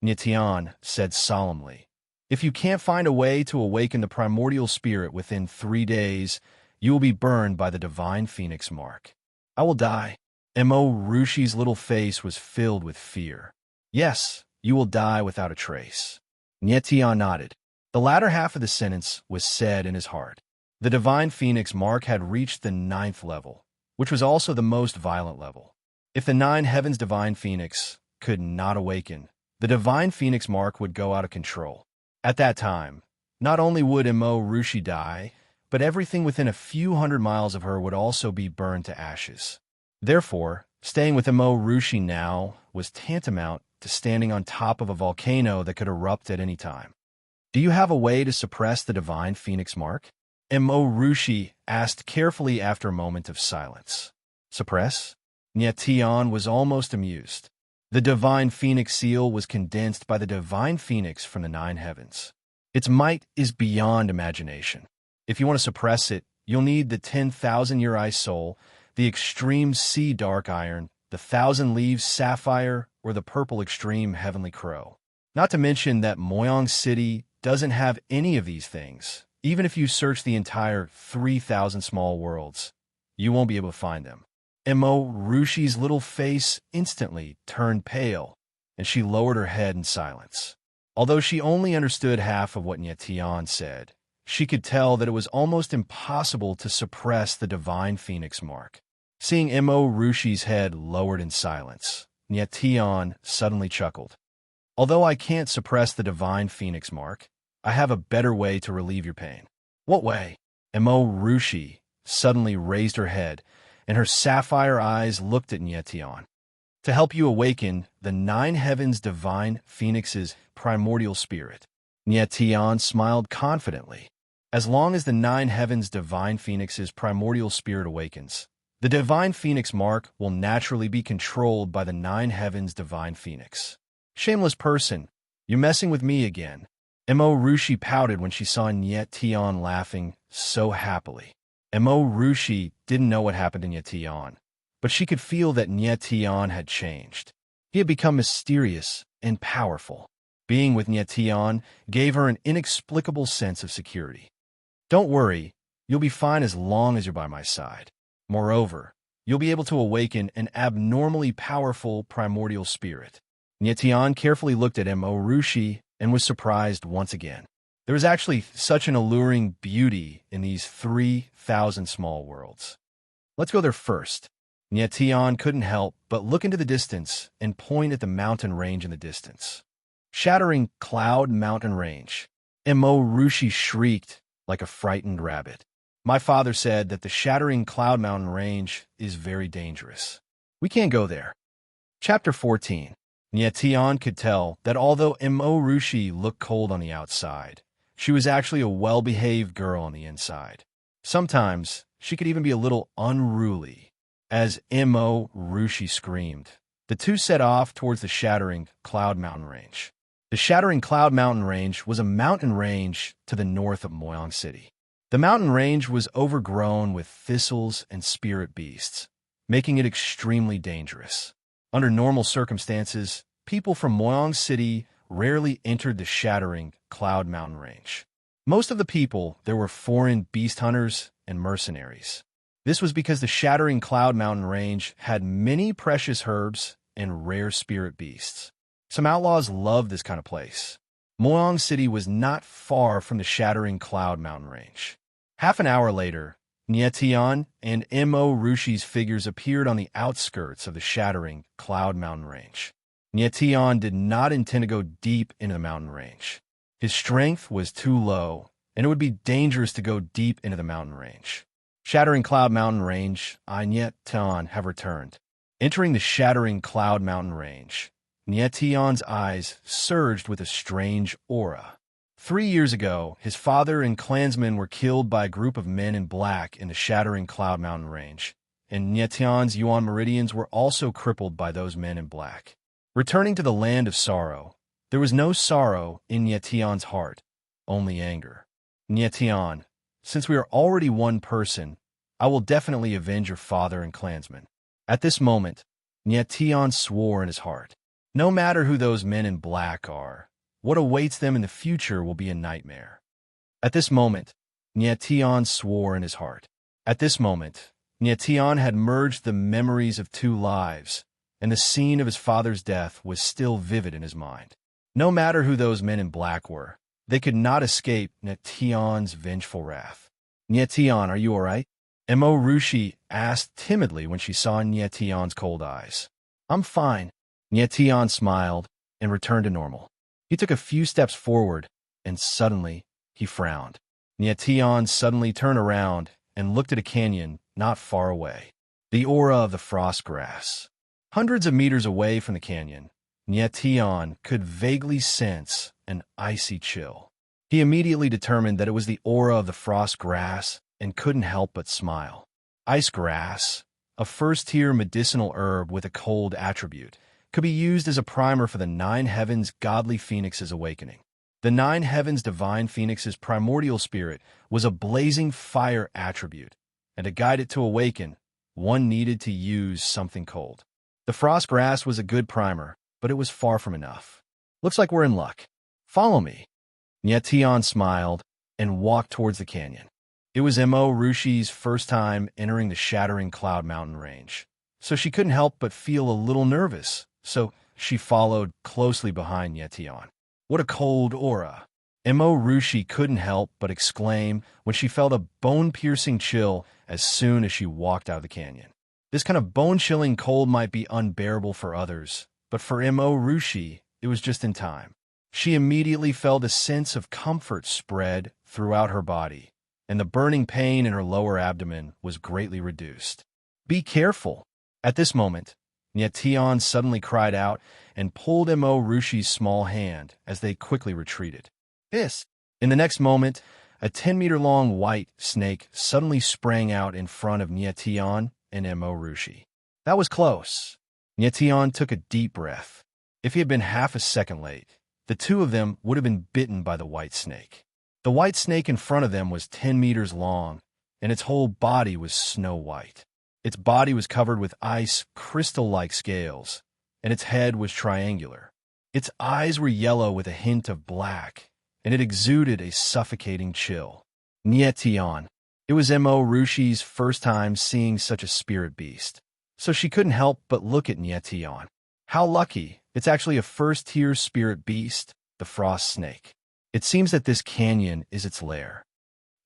Niet Tian said solemnly, "If you can't find a way to awaken the primordial spirit within 3 days, you will be burned by the divine phoenix mark." "I will die." Mo Rushi's little face was filled with fear. "Yes, you will die without a trace." Niet Tian nodded. The latter half of the sentence was said in his heart. The divine phoenix mark had reached the 9th level, which was also the most violent level. If the 9 heavens divine phoenix could not awaken, the divine phoenix mark would go out of control. At that time, not only would Mo Rushi die, but everything within a few hundred miles of her would also be burned to ashes. Therefore, staying with Mo Rushi now was tantamount to standing on top of a volcano that could erupt at any time. "Do you have a way to suppress the divine phoenix mark?" Mo Rushi asked carefully after a moment of silence. "Suppress?" Niet Tian was almost amused. The divine phoenix seal was condensed by the divine phoenix from the 9 heavens. Its might is beyond imagination. If you want to suppress it, you'll need the 10,000-year ice soul, the extreme sea dark iron, the 1,000 leaves sapphire, or the purple extreme heavenly crow. Not to mention that Moyang City doesn't have any of these things. Even if you search the entire 3,000 small worlds, you won't be able to find them. Mo Rushi's little face instantly turned pale, and she lowered her head in silence. Although she only understood half of what Niet Tian said, she could tell that it was almost impossible to suppress the divine phoenix mark. Seeing Mo Rushi's head lowered in silence, Nyetian suddenly chuckled. Although I can't suppress the divine phoenix mark, I have a better way to relieve your pain. What way? Mo Rushi suddenly raised her head, and her sapphire eyes looked at Nyetian. To help you awaken the nine heavens' divine phoenix's primordial spirit. Nyetian smiled confidently. As long as the nine heavens' divine phoenix's primordial spirit awakens, the divine phoenix mark will naturally be controlled by the nine heavens' divine phoenix. Shameless person, you're messing with me again. Mo Rushi pouted when she saw Nyetian laughing so happily. Mo Rushi didn't know what happened to Nyetian, but she could feel that Nyetian had changed. He had become mysterious and powerful. Being with Nyetian gave her an inexplicable sense of security. Don't worry, you'll be fine as long as you're by my side. Moreover, you'll be able to awaken an abnormally powerful primordial spirit. Nyetian carefully looked at Mo Rushi and was surprised once again. There was actually such an alluring beauty in these 3,000 small worlds. Let's go there first. Nyetian couldn't help but look into the distance and point at the mountain range in the distance. Shattering Cloud Mountain Range. Mo Rushi shrieked like a frightened rabbit. My father said that the Shattering Cloud Mountain Range is very dangerous. We can't go there. Chapter 14. Nyetian could tell that although Mo Rushi looked cold on the outside, she was actually a well-behaved girl on the inside. Sometimes, she could even be a little unruly. As Mo Rushi screamed, the two set off towards the Shattering Cloud Mountain Range. The Shattering Cloud Mountain Range was a mountain range to the north of Moyang City. The mountain range was overgrown with thistles and spirit beasts, making it extremely dangerous. Under normal circumstances, people from Moyang City rarely entered the Shattering Cloud Mountain Range. Most of the people there were foreign beast hunters and mercenaries. This was because the Shattering Cloud Mountain Range had many precious herbs and rare spirit beasts. Some outlaws loved this kind of place. Moyang City was not far from the Shattering Cloud Mountain Range. Half an hour later, Nyetian and Mo Rushi's figures appeared on the outskirts of the Shattering Cloud Mountain Range. Nyetian did not intend to go deep into the mountain range. His strength was too low, and it would be dangerous to go deep into the mountain range. Shattering Cloud Mountain Range, Nyetian have returned. Entering the Shattering Cloud Mountain Range, Nyetian's eyes surged with a strange aura. 3 years ago, his father and clansmen were killed by a group of men in black in the Shattering Cloud Mountain Range, and Nyetian's Yuan Meridians were also crippled by those men in black. Returning to the land of sorrow, there was no sorrow in Nyetian's heart, only anger. Nyetian, since we are already one person, I will definitely avenge your father and clansmen. At this moment, Nyetian swore in his heart. No matter who those men in black are, what awaits them in the future will be a nightmare. At this moment, Nyetian swore in his heart. At this moment, Nyetian had merged the memories of 2 lives, and the scene of his father's death was still vivid in his mind. No matter who those men in black were, they could not escape Nyetian's vengeful wrath. Nyetian, are you all right? Mo Rushi asked timidly when she saw Nyetian's cold eyes. I'm fine. Nyetian smiled and returned to normal. He took a few steps forward, and suddenly, he frowned. Nyetian suddenly turned around and looked at a canyon not far away. The aura of the frost grass. Hundreds of meters away from the canyon, Nyetian could vaguely sense an icy chill. He immediately determined that it was the aura of the frost grass and couldn't help but smile. Ice grass, a first-tier medicinal herb with a cold attribute, could be used as a primer for the 9 heavens' godly phoenix's awakening. The 9 heavens' divine phoenix's primordial spirit was a blazing fire attribute, and to guide it to awaken, one needed to use something cold. The frost grass was a good primer, but it was far from enough. Looks like we're in luck. Follow me. Nyetian smiled and walked towards the canyon. It was Mo Rushi's first time entering the Shattering Cloud Mountain Range, so she couldn't help but feel a little nervous. So she followed closely behind Nyetian. What a cold aura! Mo Rushi couldn't help but exclaim when she felt a bone-piercing chill as soon as she walked out of the canyon. This kind of bone-chilling cold might be unbearable for others, but for Mo Rushi, it was just in time. She immediately felt a sense of comfort spread throughout her body, and the burning pain in her lower abdomen was greatly reduced. "Be careful!" At this moment, Nyetian suddenly cried out and pulled Mo Rushi's small hand as they quickly retreated. Hiss! In the next moment, a 10-meter-long white snake suddenly sprang out in front of Nyetian and Mo Rushi. That was close. Nyetian took a deep breath. If he had been half a second late, the two of them would have been bitten by the white snake. The white snake in front of them was 10 meters long, and its whole body was snow white. Its body was covered with ice, crystal-like scales, and its head was triangular. Its eyes were yellow with a hint of black, and it exuded a suffocating chill. Nyetian. It was Mo Rushi's first time seeing such a spirit beast, so she couldn't help but look at Nyetian. How lucky! It's actually a first-tier spirit beast, the frost snake. It seems that this canyon is its lair.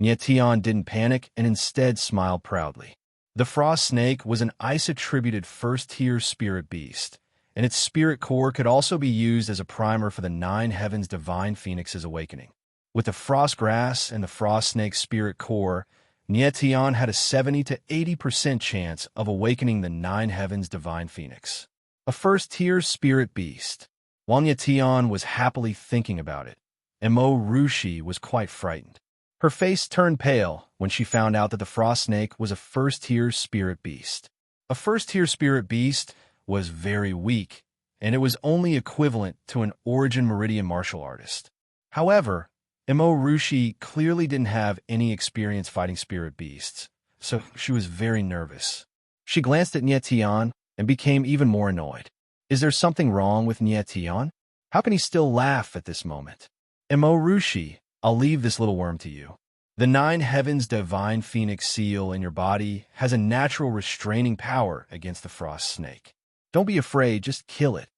Nyetian didn't panic and instead smiled proudly. The frost snake was an ice-attributed first-tier spirit beast, and its spirit core could also be used as a primer for the 9 Heavens Divine Phoenix's awakening. With the frost grass and the frost snake's spirit core, Nyetian had a 70 to 80% chance of awakening the 9 Heavens Divine Phoenix. A first-tier spirit beast. While Nyetian was happily thinking about it, Mo Rushi was quite frightened. Her face turned pale when she found out that the frost snake was a first-tier spirit beast. A first-tier spirit beast was very weak, and it was only equivalent to an Origin Meridian martial artist. However, Mo Rushi clearly didn't have any experience fighting spirit beasts, so she was very nervous. She glanced at Nyetian and became even more annoyed. Is there something wrong with Nyetian? How can he still laugh at this moment? Mo Rushi, I'll leave this little worm to you. The 9 Heavens Divine Phoenix seal in your body has a natural restraining power against the frost snake. Don't be afraid, just kill it.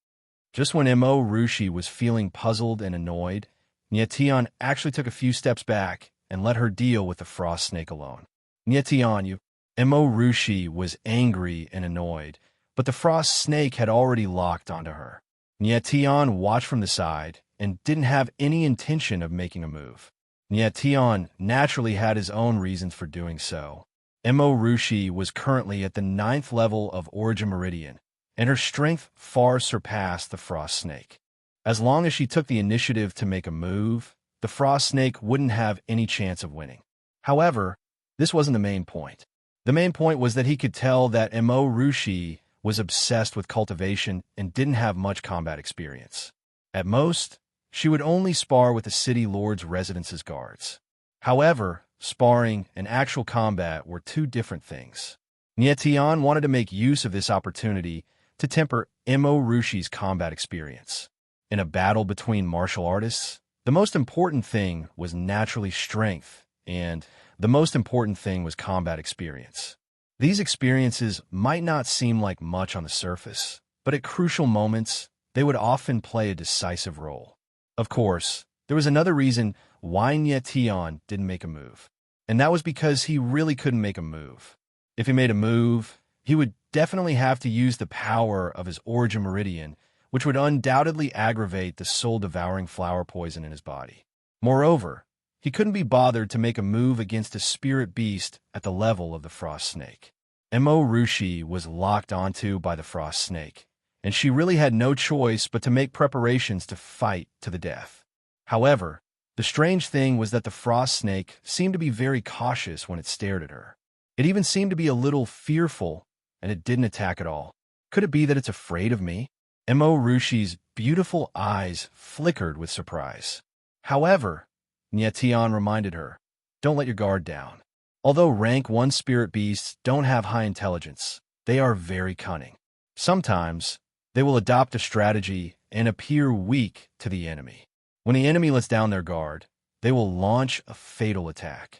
Just when Mo Rushi was feeling puzzled and annoyed, Nyetian actually took a few steps back and let her deal with the frost snake alone. Nyetian, you. Mo Rushi was angry and annoyed, but the frost snake had already locked onto her. Nyetian watched from the side and didn't have any intention of making a move. Nyetian naturally had his own reasons for doing so. Mo Rushi was currently at the 9th level of Origin Meridian, and her strength far surpassed the frost snake. As long as she took the initiative to make a move, the frost snake wouldn't have any chance of winning. However, this wasn't the main point. The main point was that he could tell that Mo Rushi was obsessed with cultivation and didn't have much combat experience. At most, she would only spar with the city lord's residence's guards. However, sparring and actual combat were two different things. Nyetian wanted to make use of this opportunity to temper Mo Rushi's combat experience. In a battle between martial artists, the most important thing was naturally strength, and the most important thing was combat experience. These experiences might not seem like much on the surface, but at crucial moments, they would often play a decisive role. Of course, there was another reason why Nyetian didn't make a move, and that was because he really couldn't make a move. If he made a move, he would definitely have to use the power of his Origin Meridian, which would undoubtedly aggravate the soul-devouring flower poison in his body. Moreover, he couldn't be bothered to make a move against a spirit beast at the level of the frost snake. Mo Rushi was locked onto by the frost snake, and she really had no choice but to make preparations to fight to the death. However, the strange thing was that the frost snake seemed to be very cautious when it stared at her. It even seemed to be a little fearful, and it didn't attack at all. Could it be that it's afraid of me? Mo Rushi's beautiful eyes flickered with surprise. However, Nyetian reminded her, don't let your guard down. Although rank 1 spirit beasts don't have high intelligence, they are very cunning. Sometimes, they will adopt a strategy and appear weak to the enemy. When the enemy lets down their guard, they will launch a fatal attack.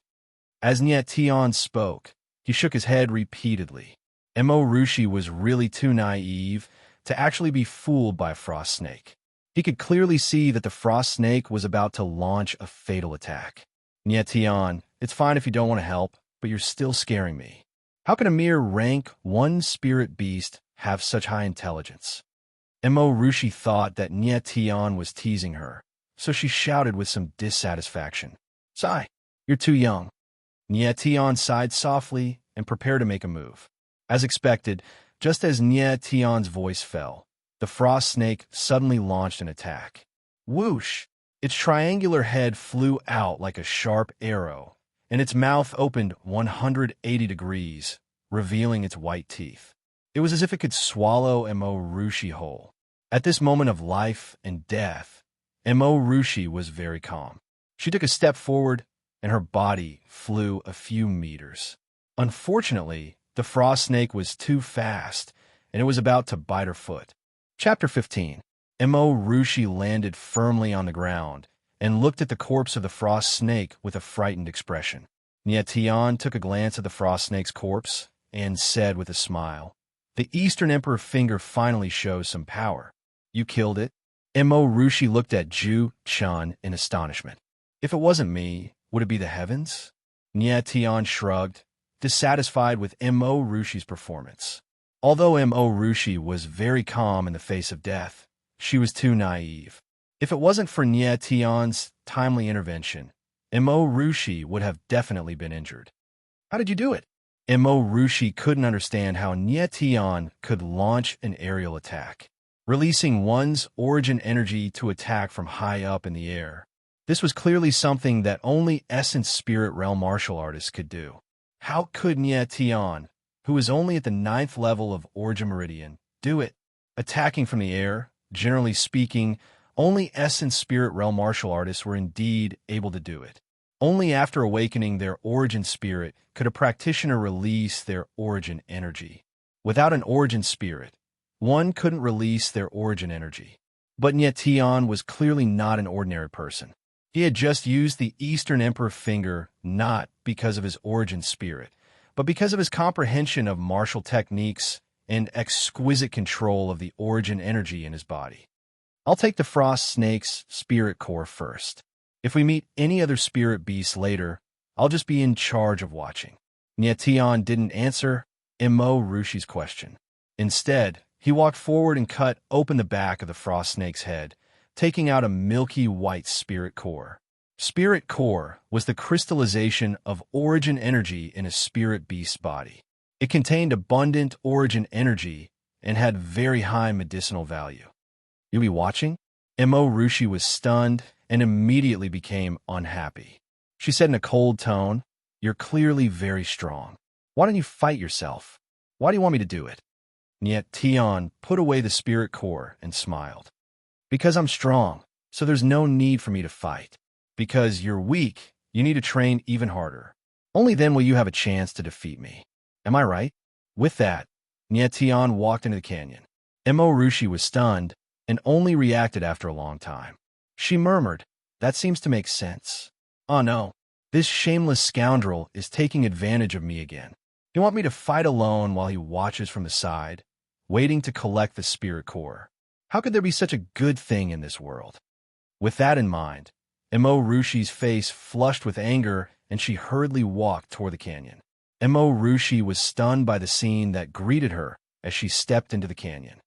As Nyetian spoke, he shook his head repeatedly. Mo Rushi was really too naive to actually be fooled by a frost snake. He could clearly see that the frost snake was about to launch a fatal attack. Nyetian, it's fine if you don't want to help, but you're still scaring me. How can a mere rank 1 spirit beast have such high intelligence? Mo Rushi thought that Nye Tian was teasing her, so she shouted with some dissatisfaction. Sigh, you're too young. Nye Tian sighed softly and prepared to make a move. As expected, just as Nye Tian's voice fell, the frost snake suddenly launched an attack. Whoosh! Its triangular head flew out like a sharp arrow, and its mouth opened 180 degrees, revealing its white teeth. It was as if it could swallow Mo Rushi whole. At this moment of life and death, Mo Rushi was very calm. She took a step forward, and her body flew a few meters. Unfortunately, the frost snake was too fast, and it was about to bite her foot. Chapter 15. Mo Rushi landed firmly on the ground and looked at the corpse of the frost snake with a frightened expression. Nye Tian took a glance at the frost snake's corpse and said with a smile, "The Eastern Emperor finger finally shows some power. You killed it?" Mo Rushi looked at Zhu Chun in astonishment. "If it wasn't me, would it be the heavens?" Nye Tian shrugged, dissatisfied with Mo Rushi's performance. Although Mo Rushi was very calm in the face of death, she was too naive. If it wasn't for Nye Tian's timely intervention, Mo Rushi would have definitely been injured. How did you do it? Mo Rushi couldn't understand how Nye Tian could launch an aerial attack, releasing one's origin energy to attack from high up in the air. This was clearly something that only Essence Spirit Realm martial artists could do. How could Nye Tian, who was only at the 9th level of Origin Meridian, do it? Attacking from the air, generally speaking, only Essence Spirit Realm martial artists were indeed able to do it. Only after awakening their origin spirit could a practitioner release their origin energy. Without an origin spirit, one couldn't release their origin energy. But Nye Tian was clearly not an ordinary person. He had just used the Eastern Emperor finger not because of his origin spirit, but because of his comprehension of martial techniques and exquisite control of the origin energy in his body. I'll take the frost snake's spirit core first. If we meet any other spirit beasts later, I'll just be in charge of watching. Nye Tian didn't answer Mo Rushi's question. Instead, he walked forward and cut open the back of the frost snake's head, taking out a milky white spirit core. Spirit core was the crystallization of origin energy in a spirit beast's body. It contained abundant origin energy and had very high medicinal value. You'll be watching? Mo Rushi was stunned and immediately became unhappy. She said in a cold tone, "You're clearly very strong. Why don't you fight yourself? Why do you want me to do it?" Nye Tian put away the spirit core and smiled. "Because I'm strong, so there's no need for me to fight. Because you're weak, you need to train even harder. Only then will you have a chance to defeat me. Am I right?" With that, Nye Tian walked into the canyon. Mo Rushi was stunned and only reacted after a long time. She murmured, "That seems to make sense. Oh no, this shameless scoundrel is taking advantage of me again. You want me to fight alone while he watches from the side, waiting to collect the spirit core. How could there be such a good thing in this world?" With that in mind, Mo Rushi's face flushed with anger and she hurriedly walked toward the canyon. Mo Rushi was stunned by the scene that greeted her as she stepped into the canyon.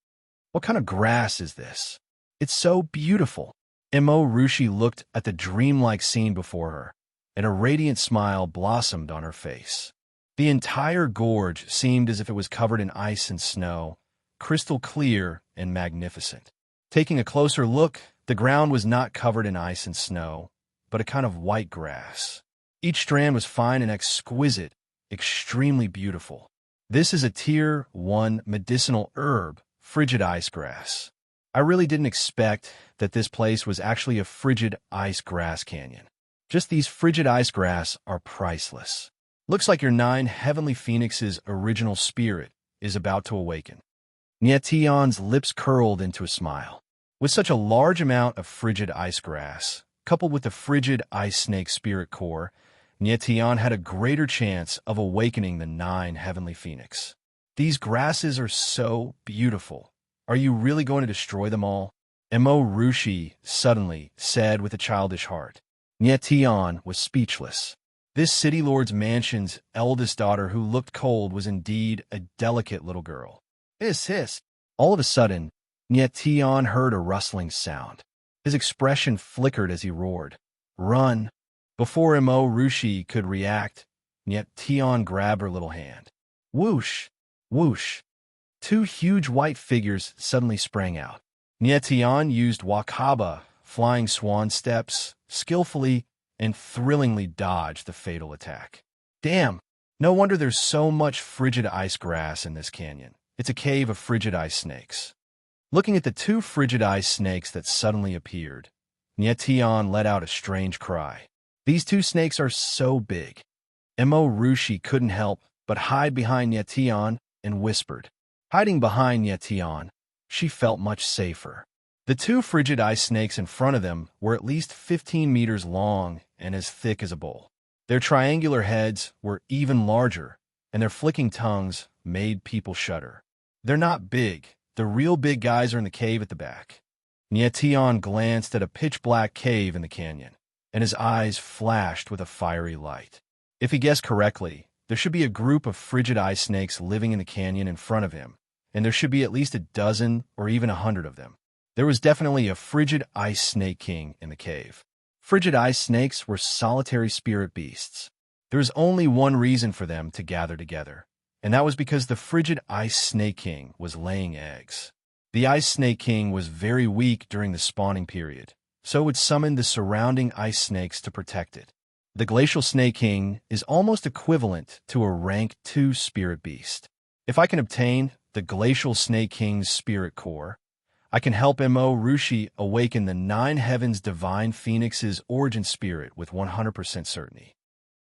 What kind of grass is this? It's so beautiful. Mo Rushi looked at the dreamlike scene before her, and a radiant smile blossomed on her face. The entire gorge seemed as if it was covered in ice and snow, crystal clear and magnificent. Taking a closer look, the ground was not covered in ice and snow, but a kind of white grass. Each strand was fine and exquisite, extremely beautiful. This is a Tier 1 medicinal herb, frigid ice grass. I really didn't expect that this place was actually a frigid ice grass canyon. Just these frigid ice grass are priceless. Looks like your 9 heavenly phoenixes' original spirit is about to awaken. Nye Tian's lips curled into a smile. With such a large amount of frigid ice grass, coupled with the frigid ice snake spirit core, Nye Tian had a greater chance of awakening the 9 heavenly phoenix. These grasses are so beautiful. Are you really going to destroy them all? Mo Rushi suddenly said with a childish heart. Nye Tian was speechless. This city lord's mansion's eldest daughter who looked cold was indeed a delicate little girl. Hiss, hiss. All of a sudden, Nietion heard a rustling sound. His expression flickered as he roared, "Run!" Before Mo Rushi could react, Nietion grabbed her little hand. Whoosh! Whoosh! Two huge white figures suddenly sprang out. Nietion used Wakaba, flying swan steps, skillfully and thrillingly dodged the fatal attack. Damn! No wonder there's so much frigid ice grass in this canyon. It's a cave of frigid ice snakes. Looking at the two frigid ice snakes that suddenly appeared, Nietion let out a strange cry. These two snakes are so big. Mo Rushi couldn't help but hide behind Nietion and whispered. Hiding behind Nietion, she felt much safer. The two frigid ice snakes in front of them were at least 15 meters long and as thick as a bowl. Their triangular heads were even larger, and their flicking tongues made people shudder. They're not big. The real big guys are in the cave at the back. Nietion glanced at a pitch-black cave in the canyon, and his eyes flashed with a fiery light. If he guessed correctly, there should be a group of frigid ice snakes living in the canyon in front of him, and there should be at least a dozen or even 100 of them. There was definitely a frigid ice snake king in the cave. Frigid ice snakes were solitary spirit beasts. There was only one reason for them to gather together, and that was because the frigid ice snake king was laying eggs. The ice snake king was very weak during the spawning period, so it would summon the surrounding ice snakes to protect it. The glacial snake king is almost equivalent to a rank 2 spirit beast. If I can obtain the glacial snake king's spirit core, I can help Mo Rushi awaken the 9 heavens divine phoenix's origin spirit with 100% certainty.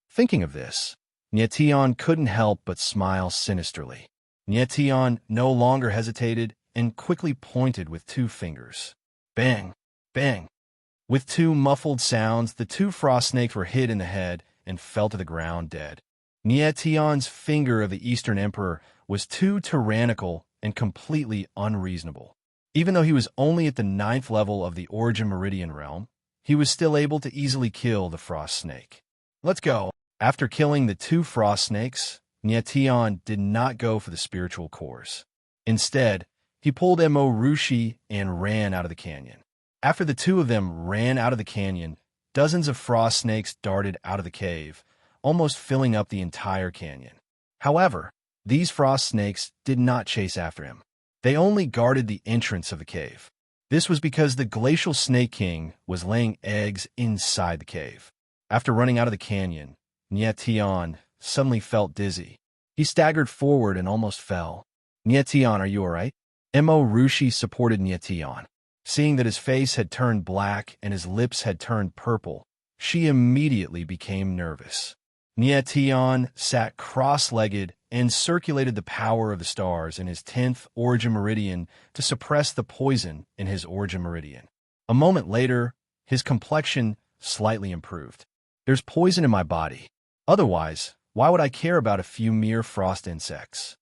Thinking of this, Nietion couldn't help but smile sinisterly. Nietion no longer hesitated and quickly pointed with 2 fingers. Bang! Bang! With 2 muffled sounds, the 2 frost snakes were hit in the head and fell to the ground dead. Nietion's finger of the Eastern Emperor was too tyrannical and completely unreasonable. Even though he was only at the 9th level of the Origin Meridian realm, he was still able to easily kill the frost snake. Let's go! After killing the 2 frost snakes, Nietion did not go for the spiritual cores. Instead, he pulled Mo Rushi and ran out of the canyon. After the 2 of them ran out of the canyon, dozens of frost snakes darted out of the cave, almost filling up the entire canyon. However, these frost snakes did not chase after him. They only guarded the entrance of the cave. This was because the glacial snake king was laying eggs inside the cave. After running out of the canyon, Nietion suddenly felt dizzy. He staggered forward and almost fell. Nietion, are you all right? Mo Rushi supported Nietion. Seeing that his face had turned black and his lips had turned purple, she immediately became nervous. Nietion sat cross-legged and circulated the power of the stars in his 10th origin meridian to suppress the poison in his origin meridian. A moment later, his complexion slightly improved. There's poison in my body. Otherwise, why would I care about a few mere frost insects?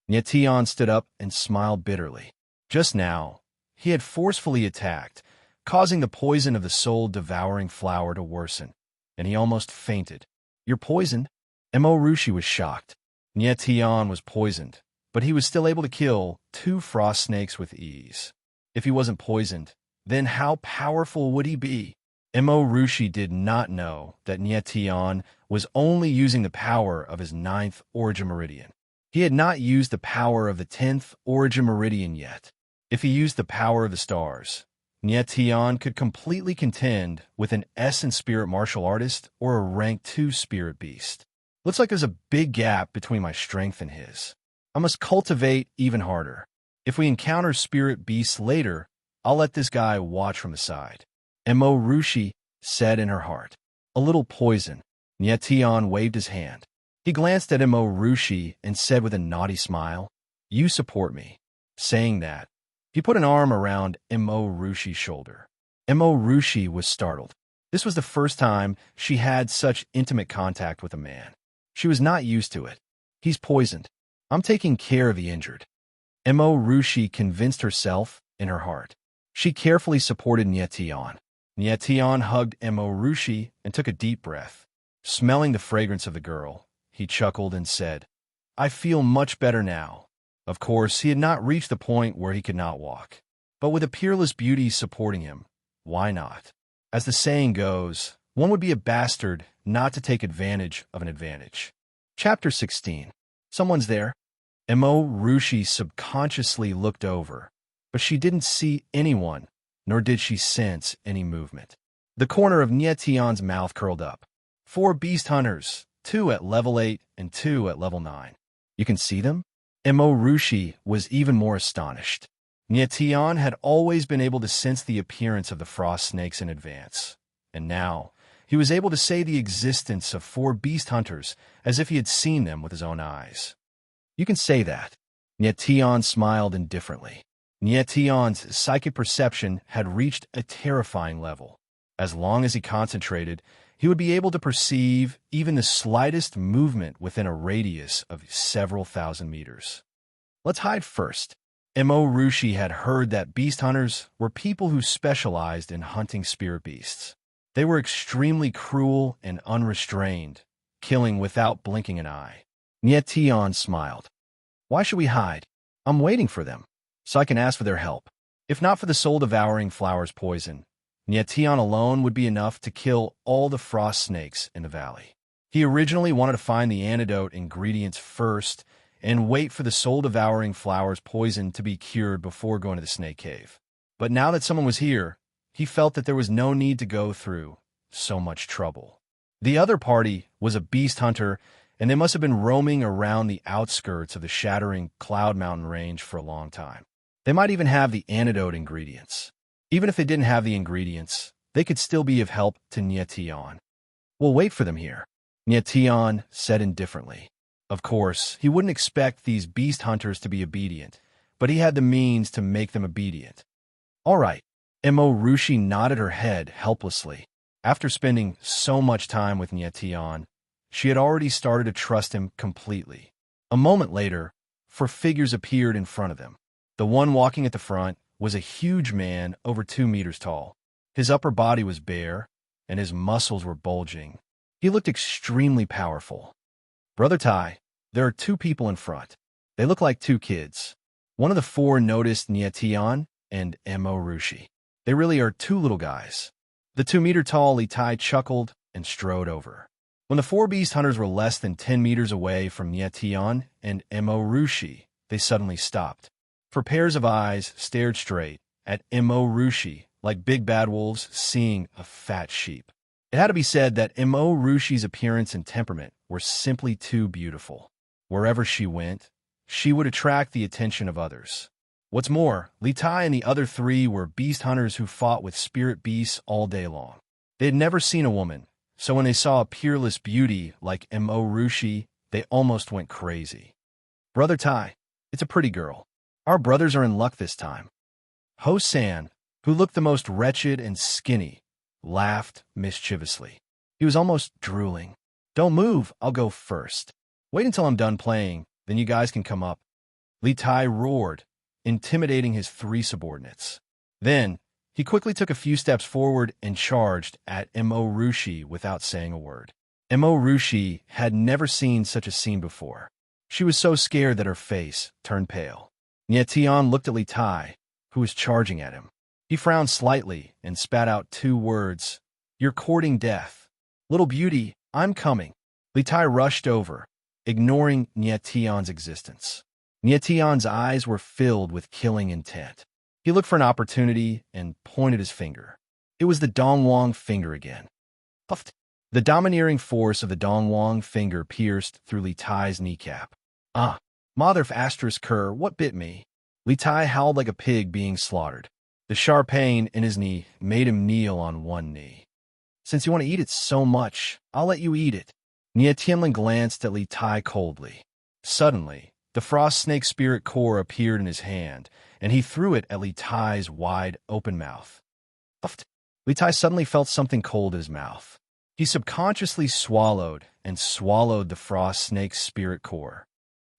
Nietion stood up and smiled bitterly. Just now, he had forcefully attacked, causing the poison of the soul-devouring flower to worsen, and he almost fainted. You're poisoned? Mo Rushi was shocked. Nietion was poisoned, but he was still able to kill 2 frost snakes with ease. If he wasn't poisoned, then how powerful would he be? Mo Rushi did not know that Nietion was only using the power of his 9th origin meridian. He had not used the power of the 10th origin meridian yet. If he used the power of the stars, Nietion could completely contend with an essence spirit martial artist or a rank 2 spirit beast. Looks like there's a big gap between my strength and his. I must cultivate even harder. If we encounter spirit beasts later, I'll let this guy watch from the side. Mo Rushi said in her heart. A little poison. Nietion waved his hand. He glanced at Mo Rushi and said with a naughty smile, "You support me." Saying that, he put an arm around Mo Rushi's shoulder. Mo Rushi was startled. This was the first time she had such intimate contact with a man. She was not used to it. He's poisoned. I'm taking care of the injured. Mo Rushi convinced herself in her heart. She carefully supported Nietion. Nietion hugged Mo Rushi and took a deep breath. Smelling the fragrance of the girl, he chuckled and said, "I feel much better now." Of course, he had not reached the point where he could not walk. But with a peerless beauty supporting him, why not? As the saying goes, one would be a bastard not to take advantage of an advantage. Chapter 16. Someone's there. Mo Rushi subconsciously looked over, but she didn't see anyone, nor did she sense any movement. The corner of Nietion's mouth curled up. 4 beast hunters, 2 at level 8 and 2 at level 9. You can see them? Mo Rushi was even more astonished. Nietion had always been able to sense the appearance of the frost snakes in advance, and now he was able to say the existence of 4 beast hunters as if he had seen them with his own eyes. You can say that. Nietion smiled indifferently. Nietion's psychic perception had reached a terrifying level. As long as he concentrated, he would be able to perceive even the slightest movement within a radius of several thousand meters. Let's hide first. Mo Rushi had heard that beast hunters were people who specialized in hunting spirit beasts. They were extremely cruel and unrestrained, killing without blinking an eye. Nietion smiled. Why should we hide? I'm waiting for them, so I can ask for their help. If not for the soul-devouring flower's poison, Nietion alone would be enough to kill all the frost snakes in the valley. He originally wanted to find the antidote ingredients first and wait for the soul-devouring flower's poison to be cured before going to the snake cave. But now that someone was here, he felt that there was no need to go through so much trouble. The other party was a beast hunter, and they must have been roaming around the outskirts of the shattering Cloud Mountain range for a long time. They might even have the antidote ingredients. Even if they didn't have the ingredients, they could still be of help to Nietion. We'll wait for them here, Nietion said indifferently. Of course, he wouldn't expect these beast hunters to be obedient, but he had the means to make them obedient. All right. Mo Rushi nodded her head helplessly. After spending so much time with Nietion, she had already started to trust him completely. A moment later, 4 figures appeared in front of them. The one walking at the front was a huge man over 2 meters tall. His upper body was bare, and his muscles were bulging. He looked extremely powerful. Brother Tai, there are 2 people in front. They look like 2 kids. One of the 4 noticed Nietion and Mo Rushi. They really are 2 little guys. The 2-meter-tall Li Tai chuckled and strode over. When the 4 beast hunters were less than 10 meters away from Nietion and Mo Rushi, they suddenly stopped. 4 pairs of eyes stared straight at Mo Rushi like big bad wolves seeing a fat sheep. It had to be said that Mo Rushi's appearance and temperament were simply too beautiful. Wherever she went, she would attract the attention of others. What's more, Li Tai and the other 3 were beast hunters who fought with spirit beasts all day long. They had never seen a woman, so when they saw a peerless beauty like Mo Rushi, they almost went crazy. Brother Tai, it's a pretty girl. Our brothers are in luck this time. Ho-san, who looked the most wretched and skinny, laughed mischievously. He was almost drooling. Don't move, I'll go first. Wait until I'm done playing, then you guys can come up. Li Tai roared, intimidating his 3 subordinates. Then, he quickly took a few steps forward and charged at Mo Rushi without saying a word. Mo Rushi had never seen such a scene before. She was so scared that her face turned pale. Nietion looked at Li Tai, who was charging at him. He frowned slightly and spat out 2 words. You're courting death. Little beauty, I'm coming. Li Tai rushed over, ignoring Nietion's existence. Nietion's eyes were filled with killing intent. He looked for an opportunity and pointed his finger. It was the Dongwang finger again. Puffed. The domineering force of the Dongwang finger pierced through Li Tai's kneecap. Ah, mother of asterisk cur, what bit me? Li Tai howled like a pig being slaughtered. The sharp pain in his knee made him kneel on one knee. Since you want to eat it so much, I'll let you eat it. Nietion glanced at Li Tai coldly. Suddenly, the frost snake spirit core appeared in his hand, and he threw it at Li Tai's wide open mouth. Puffed. Li Tai suddenly felt something cold in his mouth. He subconsciously swallowed and swallowed the frost snake spirit core.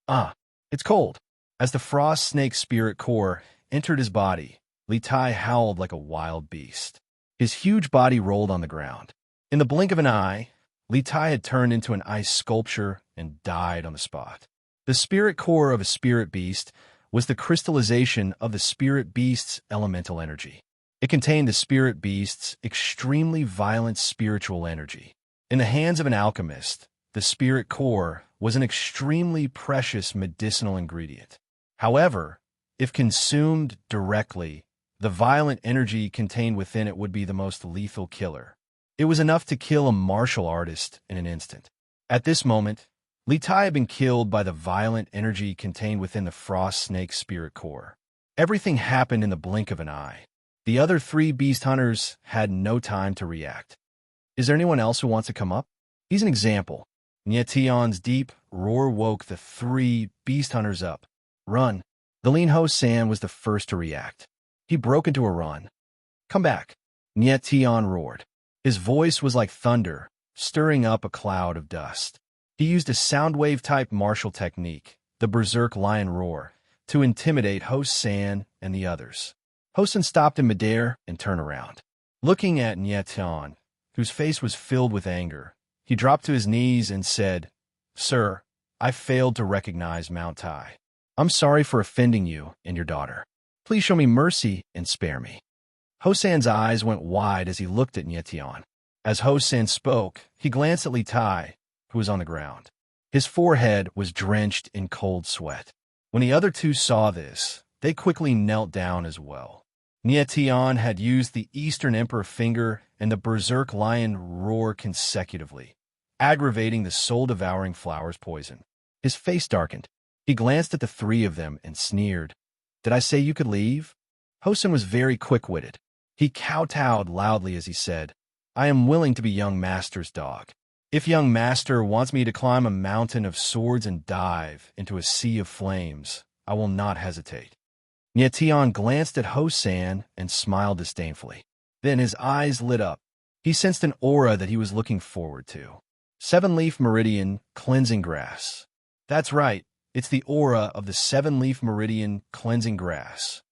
Ah, it's cold. As the frost snake spirit core entered his body, Li Tai howled like a wild beast. His huge body rolled on the ground. In the blink of an eye, Li Tai had turned into an ice sculpture and died on the spot. The spirit core of a spirit beast was the crystallization of the spirit beast's elemental energy. It contained the spirit beast's extremely violent spiritual energy. In the hands of an alchemist, the spirit core was an extremely precious medicinal ingredient. However, if consumed directly, the violent energy contained within it would be the most lethal killer. It was enough to kill a martial artist in an instant. At this moment, Li Tai had been killed by the violent energy contained within the frost snake spirit core. Everything happened in the blink of an eye. The other 3 beast hunters had no time to react. Is there anyone else who wants to come up? He's an example. Nietion's deep roar woke the 3 beast hunters up. Run. The lean Ho-san was the first to react. He broke into a run. Come back. Nietion roared. His voice was like thunder, stirring up a cloud of dust. He used a soundwave-type martial technique, the berserk lion roar, to intimidate Ho-san and the others. Ho-san stopped in midair and turned around. Looking at Nietion, whose face was filled with anger, he dropped to his knees and said, "Sir, I failed to recognize Mount Tai. I'm sorry for offending you and your daughter. Please show me mercy and spare me." Ho-san's eyes went wide as he looked at Nietion. As Ho-san spoke, he glanced at Li Tai, who was on the ground. His forehead was drenched in cold sweat. When the other 2 saw this, they quickly knelt down as well. Nietion had used the Eastern Emperor finger and the berserk lion roar consecutively, aggravating the soul-devouring flower's poison. His face darkened. He glanced at the 3 of them and sneered. "Did I say you could leave?" Ho-san was very quick-witted. He kowtowed loudly as he said, "I am willing to be young master's dog. If young master wants me to climb a mountain of swords and dive into a sea of flames, I will not hesitate." Nietion glanced at Ho-san and smiled disdainfully. Then his eyes lit up. He sensed an aura that he was looking forward to. 7-leaf meridian cleansing grass. That's right, it's the aura of the 7-leaf meridian cleansing grass.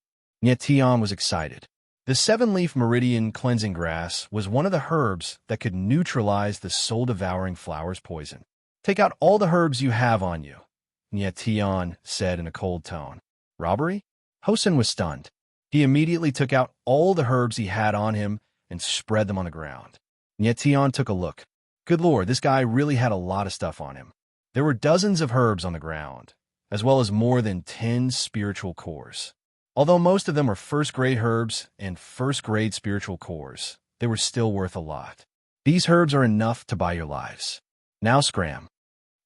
Nietion was excited. The 7-leaf meridian cleansing grass was one of the herbs that could neutralize the soul-devouring flower's poison. "Take out all the herbs you have on you," Nietion said in a cold tone. "Robbery?" Ho-san was stunned. He immediately took out all the herbs he had on him and spread them on the ground. Nietion took a look. Good lord, this guy really had a lot of stuff on him. There were dozens of herbs on the ground, as well as more than 10 spiritual cores. Although most of them were first-grade herbs and first-grade spiritual cores, they were still worth a lot. These herbs are enough to buy your lives. Now scram.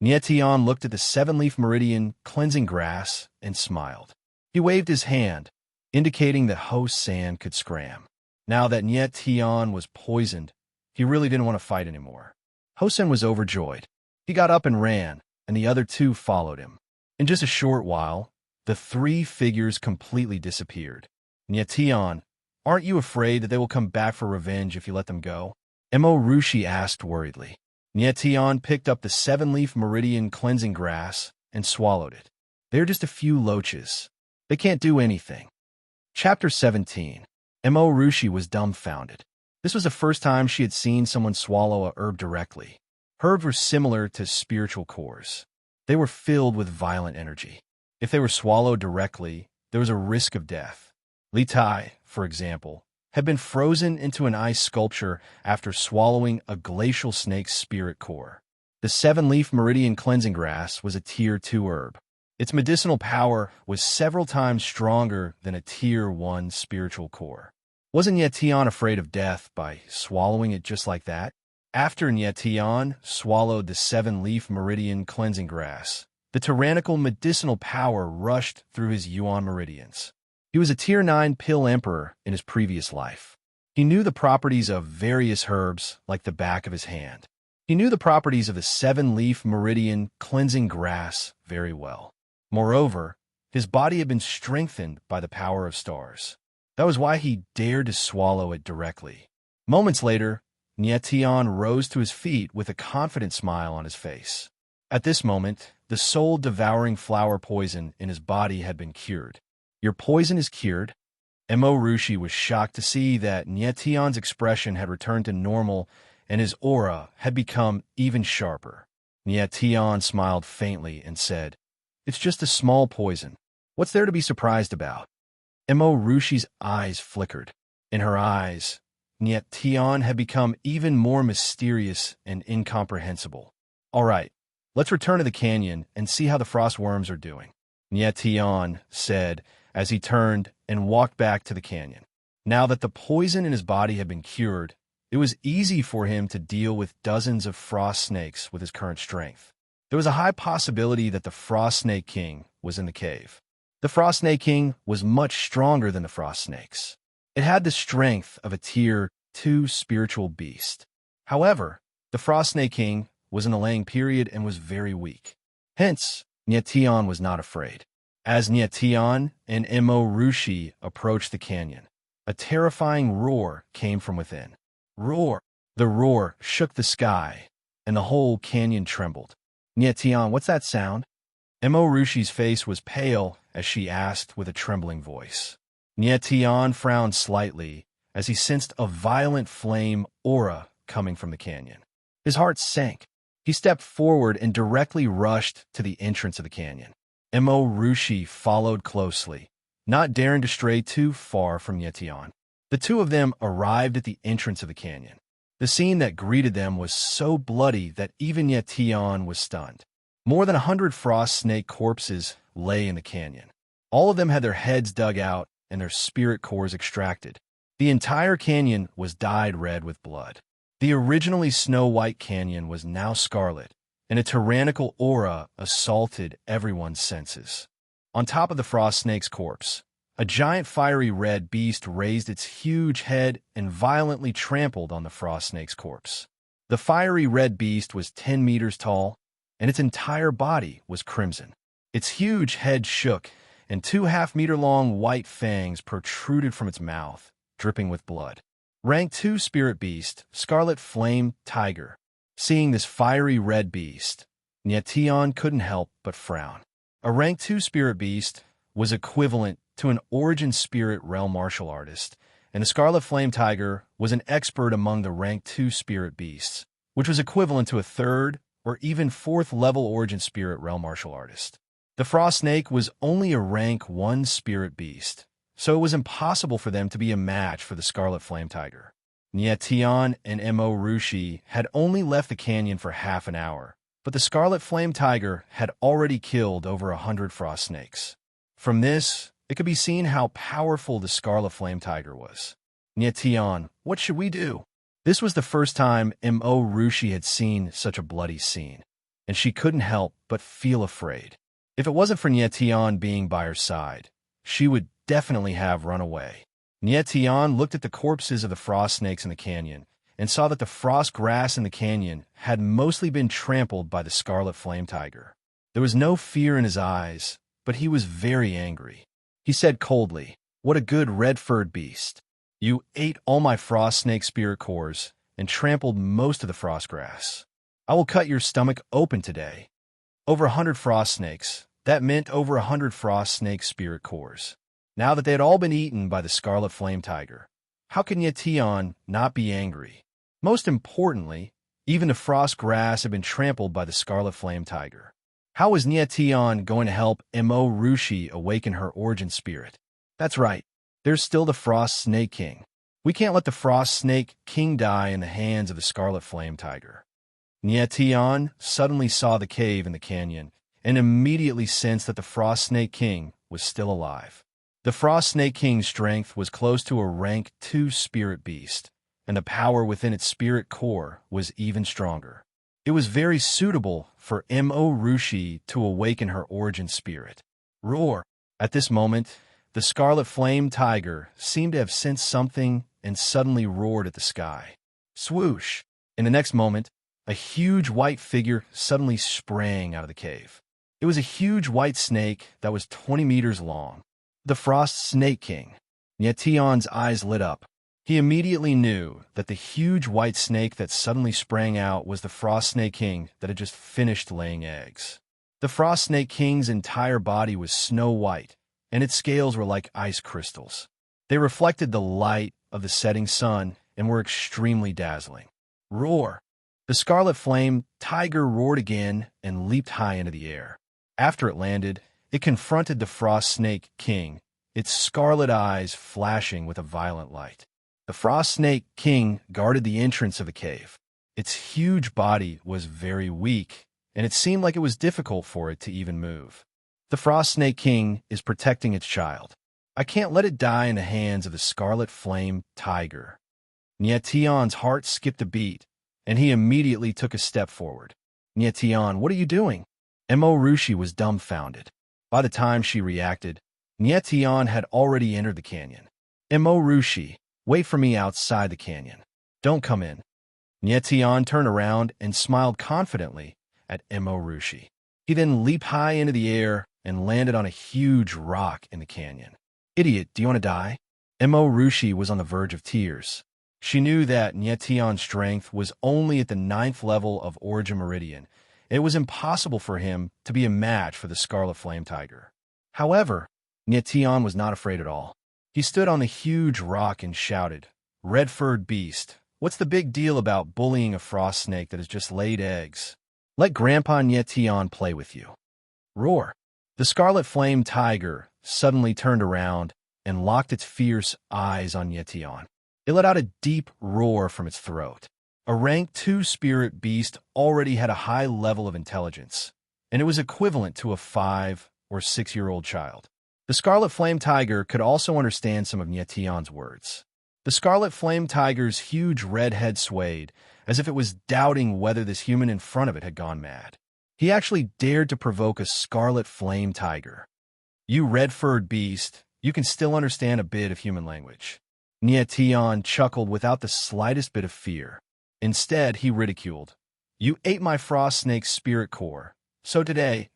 Nietion looked at the 7-leaf meridian cleansing grass and smiled. He waved his hand, indicating that Ho-san could scram. Now that Nietion was poisoned, he really didn't want to fight anymore. Ho-san was overjoyed. He got up and ran, and the other 2 followed him. In just a short while, the 3 figures completely disappeared. Nietion, aren't you afraid that they will come back for revenge if you let them go? Emo Rushi asked worriedly. Nietion picked up the 7-leaf meridian cleansing grass and swallowed it. They're just a few loaches. They can't do anything. Chapter 17. Emo Rushi was dumbfounded. This was the first time she had seen someone swallow a herb directly. Herbs were similar to spiritual cores. They were filled with violent energy. If they were swallowed directly, there was a risk of death. Li Tai, for example, had been frozen into an ice sculpture after swallowing a glacial snake's spirit core. The 7-leaf meridian cleansing grass was a Tier 2 herb. Its medicinal power was several times stronger than a Tier 1 spiritual core. Wasn't Nietion afraid of death by swallowing it just like that? After Nietion swallowed the 7-leaf meridian cleansing grass, the tyrannical medicinal power rushed through his yuan meridians. He was a Tier 9 pill emperor in his previous life. He knew the properties of various herbs like the back of his hand. He knew the properties of the 7-leaf meridian cleansing grass very well. Moreover, his body had been strengthened by the power of stars. That was why he dared to swallow it directly. Moments later, Nietion rose to his feet with a confident smile on his face. At this moment, the soul-devouring flower poison in his body had been cured. "Your poison is cured?" Emo Rushi was shocked to see that Nietion's expression had returned to normal and his aura had become even sharper. Nietion smiled faintly and said, "It's just a small poison. What's there to be surprised about?" Rushi's eyes flickered. In her eyes, Nietion had become even more mysterious and incomprehensible. "All right, let's return to the canyon and see how the frost worms are doing," Nietion said as he turned and walked back to the canyon. Now that the poison in his body had been cured, it was easy for him to deal with dozens of frost snakes with his current strength. There was a high possibility that the Frost Snake King was in the cave. The Frost Snake King was much stronger than the frost snakes. It had the strength of a Tier 2 spiritual beast. However, the Frost Snake King was in the laying period and was very weak. Hence, Nietion was not afraid. As Nietion and Rushi approached the canyon, a terrifying roar came from within. Roar! The roar shook the sky, and the whole canyon trembled. "Nietion, what's that sound?" Rushi's face was pale as she asked with a trembling voice. Nietion frowned slightly as he sensed a violent flame aura coming from the canyon. His heart sank. He stepped forward and directly rushed to the entrance of the canyon. Rushi followed closely, not daring to stray too far from Nietion. The two of them arrived at the entrance of the canyon. The scene that greeted them was so bloody that even Nietion was stunned. More than 100 frost snake corpses lay in the canyon. All of them had their heads dug out and their spirit cores extracted. The entire canyon was dyed red with blood. The originally snow-white canyon was now scarlet, and a tyrannical aura assaulted everyone's senses. On top of the frost snake's corpse, a giant fiery red beast raised its huge head and violently trampled on the frost snake's corpse. The fiery red beast was 10 meters tall, and its entire body was crimson. Its huge head shook, and 2 half-meter-long white fangs protruded from its mouth, dripping with blood. Rank 2 spirit beast, Scarlet Flame Tiger. Seeing this fiery red beast, Nietion couldn't help but frown. A rank 2 spirit beast was equivalent to an origin spirit realm martial artist, and the Scarlet Flame Tiger was an expert among the rank 2 spirit beasts, which was equivalent to a 3rd or even 4th level origin spirit realm martial artist. The Frost Snake was only a rank 1 spirit beast, so it was impossible for them to be a match for the Scarlet Flame Tiger. Nietion and Rushi had only left the canyon for half an hour, but the Scarlet Flame Tiger had already killed over 100 frost snakes. From this, it could be seen how powerful the Scarlet Flame Tiger was. "Nietion, what should we do?" This was the first time Rushi had seen such a bloody scene, and she couldn't help but feel afraid. If it wasn't for Nietion being by her side, she would definitely have run away. Nietion looked at the corpses of the frost snakes in the canyon and saw that the frost grass in the canyon had mostly been trampled by the Scarlet Flame Tiger. There was no fear in his eyes, but he was very angry. He said coldly, "What a good red-furred beast. You ate all my frost snake spirit cores and trampled most of the frost grass. I will cut your stomach open today." Over 100 frost snakes. That meant over 100 frost snake spirit cores. Now that they had all been eaten by the Scarlet Flame Tiger, how could Nietion not be angry? Most importantly, even the frost grass had been trampled by the Scarlet Flame Tiger. How was Nietion going to help Rushi awaken her origin spirit? That's right, there's still the Frost Snake King. We can't let the Frost Snake King die in the hands of the Scarlet Flame Tiger. Nietion suddenly saw the cave in the canyon and immediately sensed that the Frost Snake King was still alive. The Frost Snake King's strength was close to a rank 2 spirit beast, and the power within its spirit core was even stronger. It was very suitable for Rushi to awaken her origin spirit. Roar! At this moment, the Scarlet Flame Tiger seemed to have sensed something and suddenly roared at the sky. Swoosh! In the next moment, a huge white figure suddenly sprang out of the cave. It was a huge white snake that was 20 meters long. The Frost Snake King. Nietion's eyes lit up. He immediately knew that the huge white snake that suddenly sprang out was the Frost Snake King that had just finished laying eggs. The Frost Snake King's entire body was snow white, and its scales were like ice crystals. They reflected the light of the setting sun and were extremely dazzling. Roar! The scarlet flame tiger roared again and leaped high into the air. After it landed, it confronted the frost snake king, its scarlet eyes flashing with a violent light. The frost snake king guarded the entrance of the cave. Its huge body was very weak, and it seemed like it was difficult for it to even move. The frost snake king is protecting its child. I can't let it die in the hands of the scarlet flame tiger. Nietion's heart skipped a beat, and he immediately took a step forward. Nietion, what are you doing? Rushi was dumbfounded. By the time she reacted, Nietion had already entered the canyon. Rushi, wait for me outside the canyon. Don't come in. Nietion turned around and smiled confidently at Rushi. He then leaped high into the air and landed on a huge rock in the canyon. Idiot, do you want to die? Rushi was on the verge of tears. She knew that Nietion's strength was only at the 9th level of Origin Meridian. It was impossible for him to be a match for the Scarlet Flame Tiger. However, Nietion was not afraid at all. He stood on the huge rock and shouted, "Red-furred beast, what's the big deal about bullying a frost snake that has just laid eggs? Let Grandpa Nietion play with you." Roar! The Scarlet Flame Tiger suddenly turned around and locked its fierce eyes on Nietion. It let out a deep roar from its throat. A rank 2 spirit beast already had a high level of intelligence, and it was equivalent to a 5 or 6-year-old child. The Scarlet Flame Tiger could also understand some of Nietion's words. The Scarlet Flame Tiger's huge red head swayed, as if it was doubting whether this human in front of it had gone mad. He actually dared to provoke a Scarlet Flame Tiger. "You red-furred beast, you can still understand a bit of human language." Nietion chuckled without the slightest bit of fear. Instead, he ridiculed. "You ate my frost snake's spirit core, so today,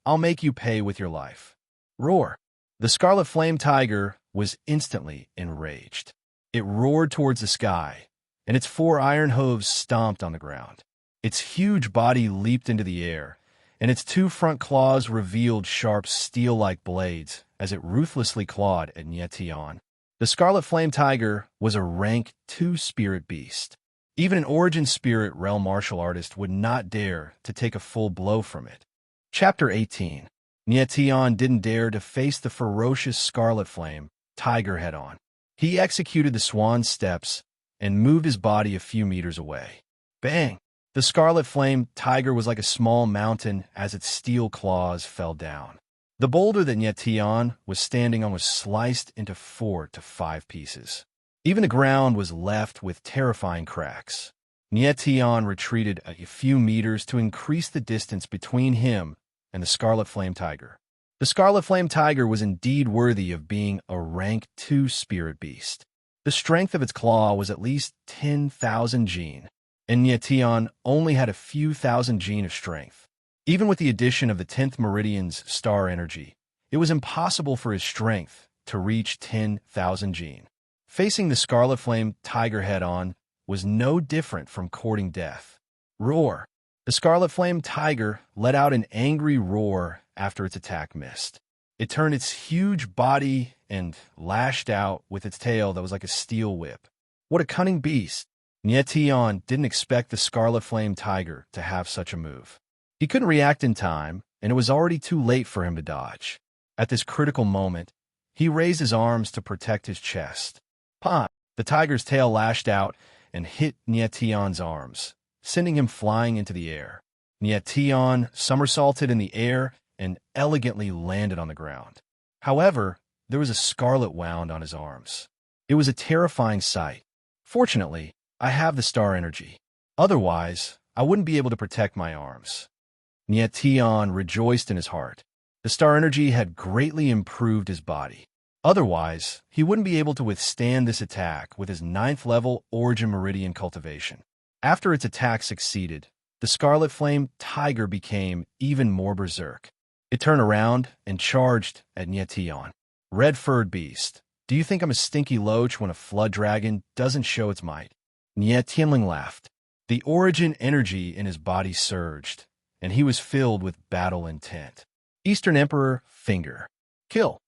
I'll make you pay with your life." Roar! The Scarlet Flame Tiger was instantly enraged. It roared towards the sky, and its 4 iron hooves stomped on the ground. Its huge body leaped into the air, and its 2 front claws revealed sharp steel-like blades as it ruthlessly clawed at Nietion. The Scarlet Flame Tiger was a rank 2 spirit beast. Even an Origin Spirit realm martial artist would not dare to take a full blow from it. Chapter 18. Nietion didn't dare to face the ferocious Scarlet Flame Tiger head-on. He executed the swan steps and moved his body a few meters away. Bang! The Scarlet Flame Tiger was like a small mountain as its steel claws fell down. The boulder that Nietion was standing on was sliced into 4 to 5 pieces. Even the ground was left with terrifying cracks. Nietion retreated a few meters to increase the distance between him and the Scarlet Flame Tiger. The Scarlet Flame Tiger was indeed worthy of being a rank 2 spirit beast. The strength of its claw was at least 10,000 gene, and Nietion only had a few thousand gene of strength. Even with the addition of the 10th Meridian's star energy, it was impossible for his strength to reach 10,000 gene. Facing the Scarlet Flame Tiger head-on was no different from courting death. Roar! The Scarlet Flame Tiger let out an angry roar after its attack missed. It turned its huge body and lashed out with its tail that was like a steel whip. What a cunning beast! Nietion didn't expect the Scarlet Flame Tiger to have such a move. He couldn't react in time, and it was already too late for him to dodge. At this critical moment, he raised his arms to protect his chest. Pah! The tiger's tail lashed out and hit Nietion's arms, sending him flying into the air. Nietion somersaulted in the air and elegantly landed on the ground. However, there was a scarlet wound on his arms. It was a terrifying sight. Fortunately, I have the star energy. Otherwise, I wouldn't be able to protect my arms. Nietion rejoiced in his heart. The star energy had greatly improved his body. Otherwise, he wouldn't be able to withstand this attack with his 9th level Origin Meridian cultivation. After its attack succeeded, the Scarlet Flame Tiger became even more berserk. It turned around and charged at Nietion. Red-furred beast, do you think I'm a stinky loach when a flood dragon doesn't show its might? Nietion laughed. The Origin energy in his body surged, and he was filled with battle intent. Eastern Emperor Finger. Kill.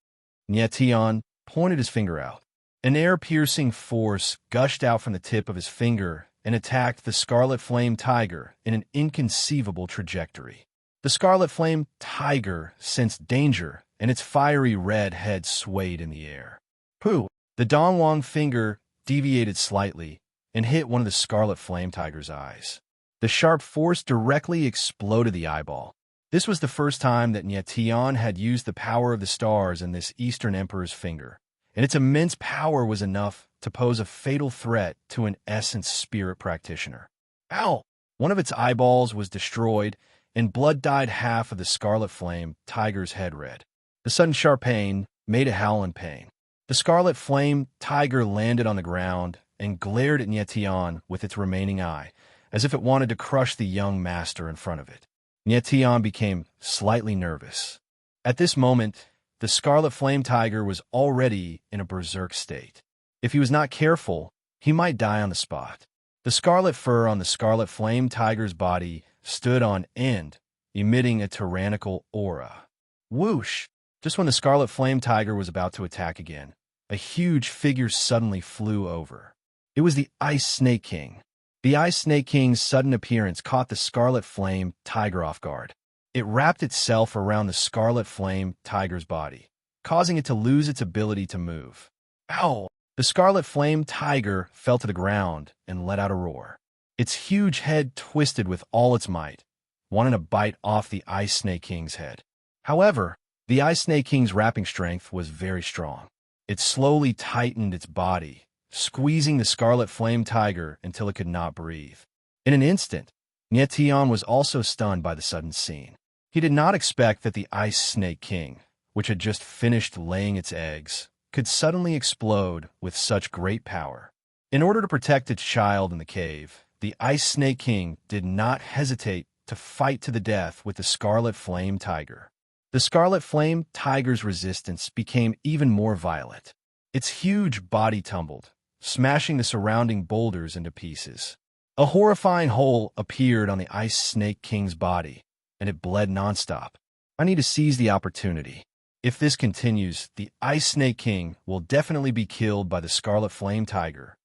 Nietion pointed his finger out. An air-piercing force gushed out from the tip of his finger and attacked the Scarlet Flame Tiger in an inconceivable trajectory. The Scarlet Flame Tiger sensed danger, and its fiery red head swayed in the air. Pooh! The Dongwang finger deviated slightly and hit one of the Scarlet Flame Tiger's eyes. The sharp force directly exploded the eyeball. This was the first time that Nietian had used the power of the stars in this Eastern Emperor's finger, and its immense power was enough to pose a fatal threat to an Essence Spirit practitioner. Ow! One of its eyeballs was destroyed, and blood dyed half of the Scarlet Flame Tiger's head red. The sudden sharp pain made it howl in pain. The Scarlet Flame Tiger landed on the ground and glared at Nietian with its remaining eye, as if it wanted to crush the young master in front of it. Nietian became slightly nervous. At this moment, the Scarlet Flame Tiger was already in a berserk state. If he was not careful, he might die on the spot. The scarlet fur on the Scarlet Flame Tiger's body stood on end, emitting a tyrannical aura. Whoosh! Just when the Scarlet Flame Tiger was about to attack again, a huge figure suddenly flew over. It was the Ice Snake King. The Ice Snake King's sudden appearance caught the Scarlet Flame Tiger off guard. It wrapped itself around the Scarlet Flame Tiger's body, causing it to lose its ability to move. Ow! The Scarlet Flame Tiger fell to the ground and let out a roar. Its huge head twisted with all its might, wanting to bite off the Ice Snake King's head. However, the Ice Snake King's wrapping strength was very strong. It slowly tightened its body, squeezing the Scarlet Flame Tiger until it could not breathe. In an instant, Nietian was also stunned by the sudden scene. He did not expect that the Ice Snake King, which had just finished laying its eggs, could suddenly explode with such great power. In order to protect its child in the cave, the Ice Snake King did not hesitate to fight to the death with the Scarlet Flame Tiger. The Scarlet Flame Tiger's resistance became even more violent. Its huge body tumbled, smashing the surrounding boulders into pieces. A horrifying hole appeared on the Ice Snake King's body, and it bled nonstop. I need to seize the opportunity. If this continues, the Ice Snake King will definitely be killed by the Scarlet Flame Tiger.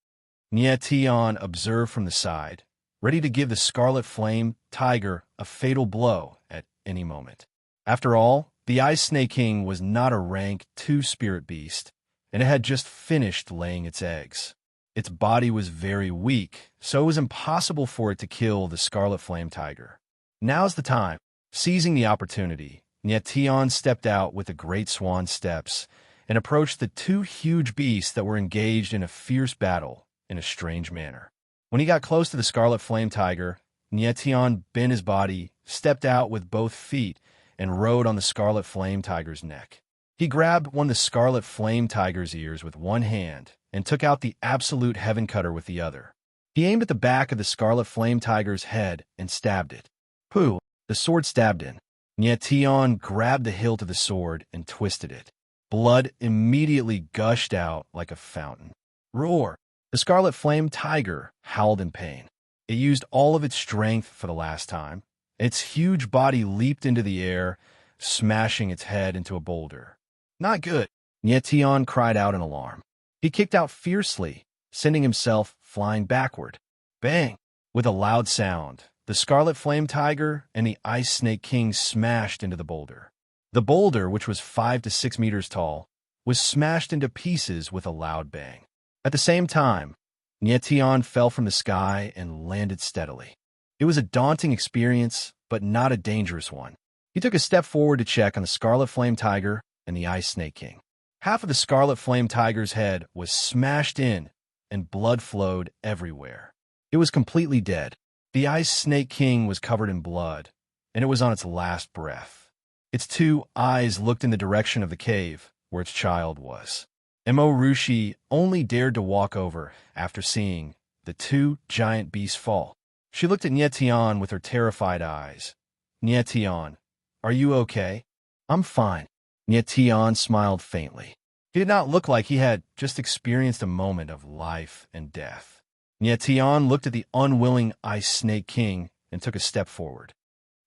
Nietian observed from the side, ready to give the Scarlet Flame Tiger a fatal blow at any moment. After all, the Ice Snake King was not a rank 2 spirit beast, and it had just finished laying its eggs. Its body was very weak, so it was impossible for it to kill the Scarlet Flame Tiger. Now's the time. Seizing the opportunity, Nietian stepped out with the great swan steps and approached the 2 huge beasts that were engaged in a fierce battle in a strange manner. When he got close to the Scarlet Flame Tiger, Nietian bent his body, stepped out with both feet, and rode on the Scarlet Flame Tiger's neck. He grabbed one of the Scarlet Flame Tiger's ears with one hand and took out the absolute heaven cutter with the other. He aimed at the back of the Scarlet Flame Tiger's head and stabbed it. Pooh! The sword stabbed in. Nietian grabbed the hilt of the sword and twisted it. Blood immediately gushed out like a fountain. Roar! The Scarlet Flame Tiger howled in pain. It used all of its strength for the last time. Its huge body leaped into the air, smashing its head into a boulder. Not good! Nietian cried out in alarm. He kicked out fiercely, sending himself flying backward. Bang! With a loud sound, the Scarlet Flame Tiger and the Ice Snake King smashed into the boulder. The boulder, which was 5 to 6 meters tall, was smashed into pieces with a loud bang. At the same time, Nietian fell from the sky and landed steadily. It was a daunting experience, but not a dangerous one. He took a step forward to check on the Scarlet Flame Tiger and the Ice Snake King. Half of the Scarlet Flame Tiger's head was smashed in, and blood flowed everywhere. It was completely dead. The Ice Snake King was covered in blood, and it was on its last breath. Its 2 eyes looked in the direction of the cave where its child was. Mo Rushi only dared to walk over after seeing the 2 giant beasts fall. She looked at Nietian with her terrified eyes. Nietian, are you okay? I'm fine. Nietian smiled faintly. He did not look like he had just experienced a moment of life and death. Nietian looked at the unwilling Ice Snake King and took a step forward.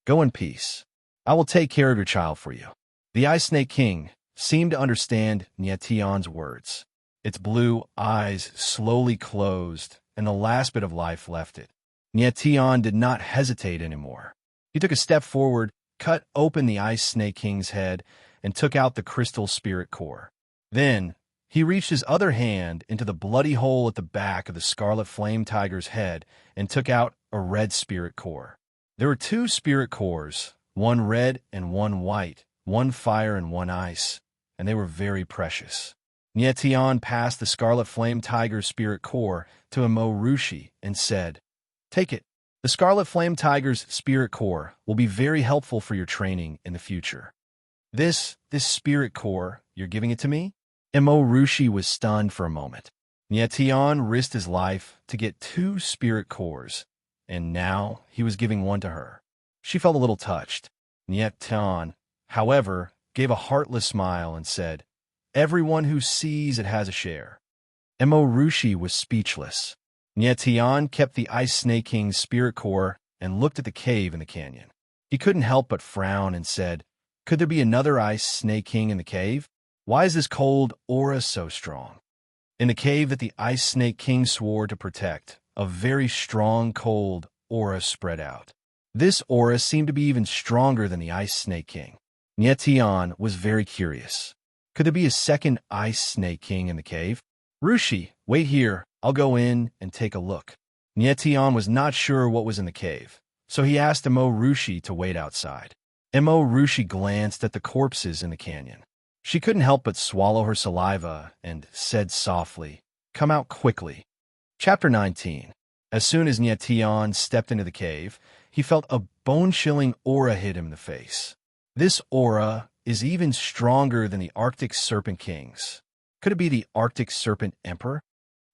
Go in peace. I will take care of your child for you. The Ice Snake King seemed to understand Nietian's words. Its blue eyes slowly closed, and the last bit of life left it. Nietion did not hesitate anymore. He took a step forward, cut open the Ice Snake King's head, and took out the crystal spirit core. Then, he reached his other hand into the bloody hole at the back of the Scarlet Flame Tiger's head and took out a red spirit core. There were 2 spirit cores, one red and one white, one fire and one ice, and they were very precious. Nietion passed the Scarlet Flame Tiger's spirit core to Emorushi and said, "Take it. The Scarlet Flame Tiger's spirit core will be very helpful for your training in the future." This spirit core, you're giving it to me? Emorushi was stunned for a moment. Nietion risked his life to get 2 spirit cores, and now he was giving one to her. She felt a little touched. Nietion, however, gave a heartless smile and said, "Everyone who sees it has a share." Emorushi was speechless. Nietion kept the Ice Snake King's spirit core and looked at the cave in the canyon. He couldn't help but frown and said, "Could there be another Ice Snake King in the cave? Why is this cold aura so strong?" In the cave that the Ice Snake King swore to protect, a very strong cold aura spread out. This aura seemed to be even stronger than the Ice Snake King. Nietion was very curious. Could there be a second Ice Snake King in the cave? "Rushi, wait here. I'll go in and take a look." Nietion was not sure what was in the cave, so he asked Emorushi to wait outside. Emorushi glanced at the corpses in the canyon. She couldn't help but swallow her saliva and said softly, "Come out quickly." Chapter 19. As soon as Nietion stepped into the cave, he felt a bone-chilling aura hit him in the face. This aura is even stronger than the Arctic Serpent King's. Could it be the Arctic Serpent Emperor?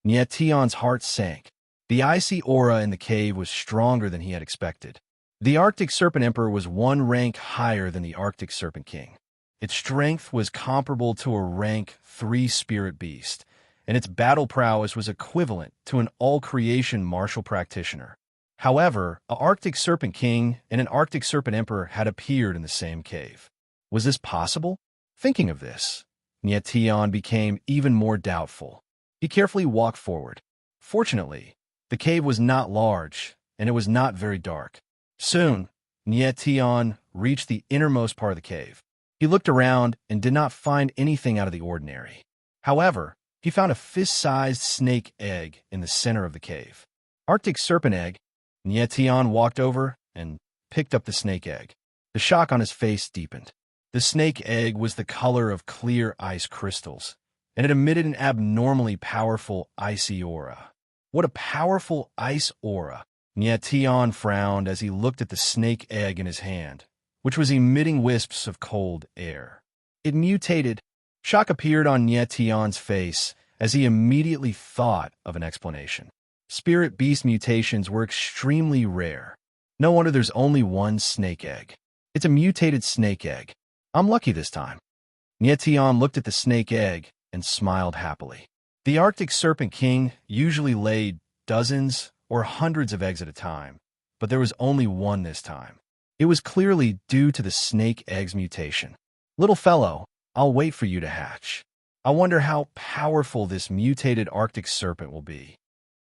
Nietion's heart sank. The icy aura in the cave was stronger than he had expected. The Arctic Serpent Emperor was one rank higher than the Arctic Serpent King. Its strength was comparable to a rank 3 spirit beast, and its battle prowess was equivalent to an all-creation martial practitioner. However, an Arctic Serpent King and an Arctic Serpent Emperor had appeared in the same cave. Was this possible? Thinking of this, Nietion became even more doubtful. He carefully walked forward. Fortunately, the cave was not large, and it was not very dark. Soon, Nietion reached the innermost part of the cave. He looked around and did not find anything out of the ordinary. However, he found a fist-sized snake egg in the center of the cave. Arctic Serpent Egg. Nietion walked over and picked up the snake egg. The shock on his face deepened. The snake egg was the color of clear ice crystals, and it emitted an abnormally powerful icy aura. What a powerful ice aura! Nietion frowned as he looked at the snake egg in his hand, which was emitting wisps of cold air. It mutated. Shock appeared on Nietion's face as he immediately thought of an explanation. Spirit beast mutations were extremely rare. No wonder there's only one snake egg. It's a mutated snake egg. I'm lucky this time. Nietion looked at the snake egg and smiled happily. The Arctic Serpent King usually laid dozens or hundreds of eggs at a time, but there was only one this time. It was clearly due to the snake egg's mutation. "Little fellow, I'll wait for you to hatch. I wonder how powerful this mutated Arctic serpent will be."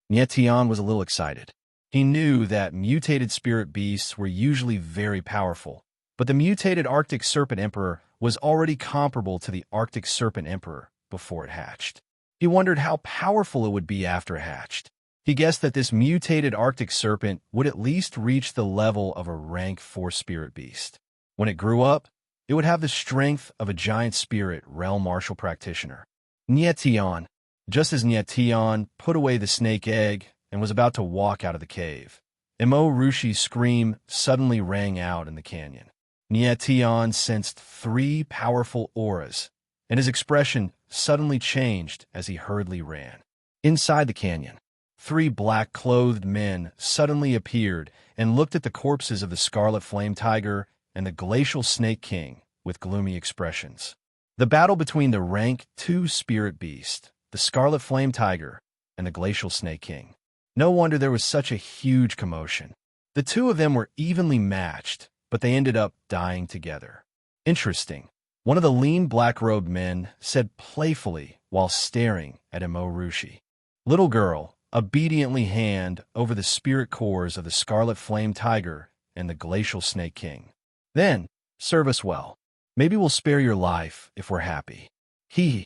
Nietion was a little excited. He knew that mutated spirit beasts were usually very powerful, but the mutated Arctic Serpent Emperor was already comparable to the Arctic Serpent Emperor before it hatched. He wondered how powerful it would be after it hatched. He guessed that this mutated Arctic serpent would at least reach the level of a rank 4 spirit beast. When it grew up, it would have the strength of a giant spirit realm martial practitioner. Nietion. Just as Nietion put away the snake egg and was about to walk out of the cave, Emorushi's scream suddenly rang out in the canyon. Nietion sensed 3 powerful auras, and his expression suddenly changed as he hurriedly ran. Inside the canyon, 3 black-clothed men suddenly appeared and looked at the corpses of the Scarlet Flame Tiger and the Glacial Snake King with gloomy expressions. The battle between the rank 2 spirit beast, the Scarlet Flame Tiger, and the Glacial Snake King. No wonder there was such a huge commotion. The 2 of them were evenly matched, but they ended up dying together. Interesting. One of the lean black-robed men said playfully while staring at Emorushi. "Little girl, obediently hand over the spirit cores of the Scarlet Flame Tiger and the Glacial Snake King. Then, serve us well. Maybe we'll spare your life if we're happy. He.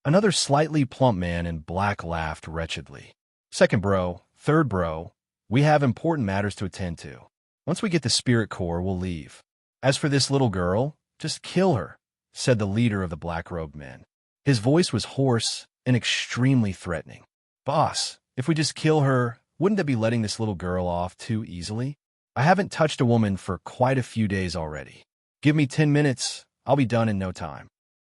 Another slightly plump man in black laughed wretchedly. Second bro, third bro, we have important matters to attend to. Once we get the spirit core, we'll leave. As for this little girl, just kill her, said the leader of the black-robed men. His voice was hoarse and extremely threatening. Boss, if we just kill her, wouldn't that be letting this little girl off too easily? I haven't touched a woman for quite a few days already. Give me 10 minutes, I'll be done in no time.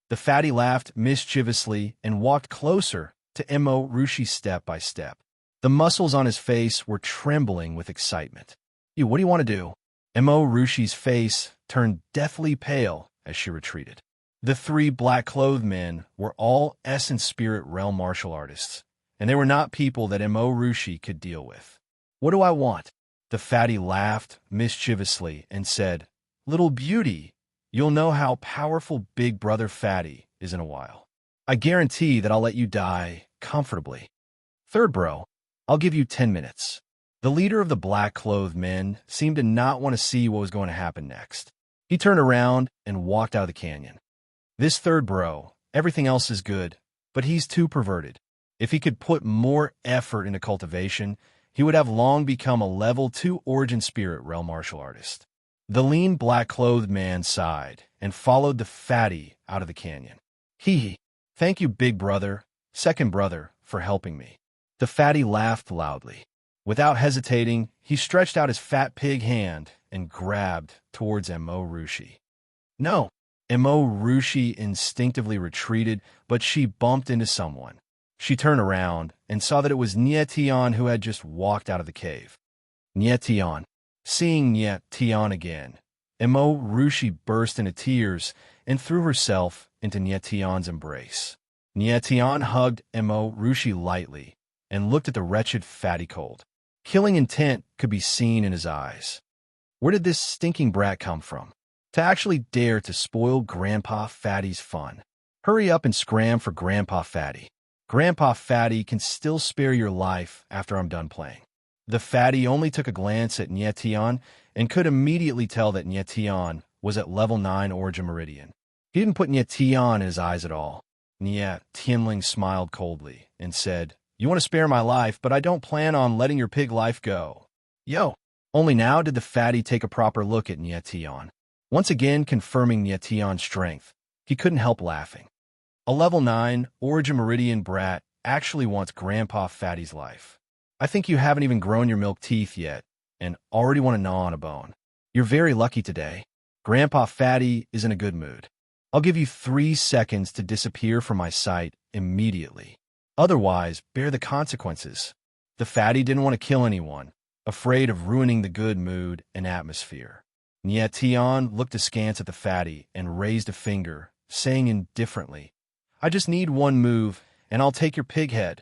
The fatty laughed mischievously and walked closer to Mo Rushi step by step. The muscles on his face were trembling with excitement. What do you want to do? Mo Rushi's face turned deathly pale as she retreated. The three black-clothed men were all Essence Spirit Realm martial artists, and they were not people that Mo Rushi could deal with. What do I want? The fatty laughed mischievously and said, Little beauty, you'll know how powerful Big Brother Fatty is in a while. I guarantee that I'll let you die comfortably. Third bro, I'll give you 10 minutes. The leader of the black-clothed men seemed to not want to see what was going to happen next. He turned around and walked out of the canyon. This third bro, everything else is good, but he's too perverted. If he could put more effort into cultivation, he would have long become a level 2 origin spirit realm martial artist. The lean black-clothed man sighed and followed the fatty out of the canyon. Thank you, big brother, second brother, for helping me. The fatty laughed loudly. Without hesitating, he stretched out his fat pig hand and grabbed towards Mo Rushi. No! Mo Rushi instinctively retreated, but she bumped into someone. She turned around and saw that it was Nye Tian who had just walked out of the cave. Nye Tian. Seeing Nye Tian again, Mo Rushi burst into tears and threw herself into Nye Tian's embrace. Nye Tian hugged Mo Rushi lightly and looked at the wretched fatty cold. Killing intent could be seen in his eyes. Where did this stinking brat come from? To actually dare to spoil Grandpa Fatty's fun. Hurry up and scram for Grandpa Fatty. Grandpa Fatty can still spare your life after I'm done playing. The fatty only took a glance at Nye Tian and could immediately tell that Nye Tian was at level 9 Origin Meridian. He didn't put Nye Tian in his eyes at all. Nye Tianling smiled coldly and said, You want to spare my life, but I don't plan on letting your pig life go. Yo! Only now did the fatty take a proper look at Nye Tian. Once again confirming Nye Tian's strength, he couldn't help laughing. A level 9 Origin Meridian brat actually wants Grandpa Fatty's life. I think you haven't even grown your milk teeth yet, and already want to gnaw on a bone. You're very lucky today. Grandpa Fatty is in a good mood. I'll give you 3 seconds to disappear from my sight immediately. Otherwise, bear the consequences. The fatty didn't want to kill anyone, afraid of ruining the good mood and atmosphere. Nye Tian looked askance at the fatty and raised a finger, saying indifferently, I just need one move, and I'll take your pig head.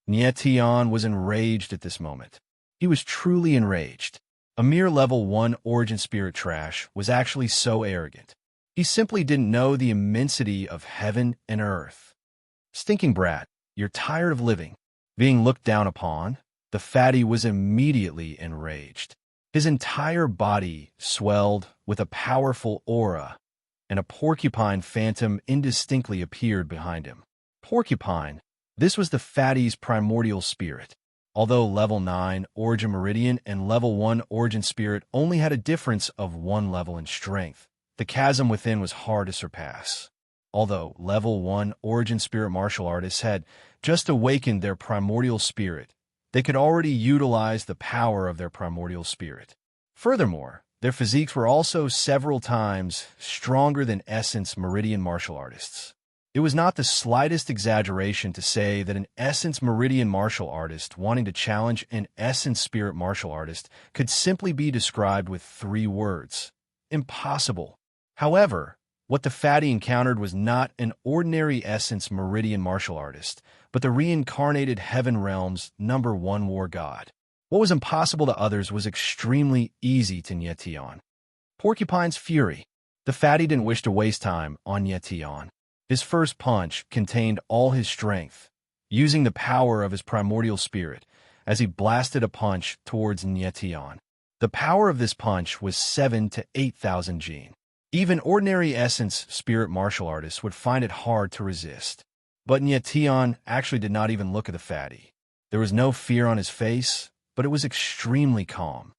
Nye Tian was enraged at this moment. He was truly enraged. A mere level 1 origin spirit trash was actually so arrogant. He simply didn't know the immensity of heaven and earth. Stinking brat, you're tired of living. Being looked down upon, the fatty was immediately enraged. His entire body swelled with a powerful aura, and a porcupine phantom indistinctly appeared behind him. Porcupine. This was the fatty's primordial spirit. Although level 9 Origin Meridian and level 1 Origin Spirit only had a difference of 1 level in strength, the chasm within was hard to surpass. Although level 1 Origin Spirit martial artists had just awakened their primordial spirit, they could already utilize the power of their primordial spirit. Furthermore, their physiques were also several times stronger than Essence Meridian martial artists. It was not the slightest exaggeration to say that an Essence Meridian martial artist wanting to challenge an Essence Spirit martial artist could simply be described with 3 words: impossible. However, what the fatty encountered was not an ordinary Essence Meridian martial artist, but the reincarnated Heaven Realm's #1 war god. What was impossible to others was extremely easy to Nye Tian. Porcupine's fury. The fatty didn't wish to waste time on Nye Tian. His first punch contained all his strength. Using the power of his primordial spirit, as he blasted a punch towards Nietion. The power of this punch was 7 to 8,000 Jin. Even ordinary essence spirit martial artists would find it hard to resist. But Nietion actually did not even look at the fatty. There was no fear on his face, but it was extremely calm.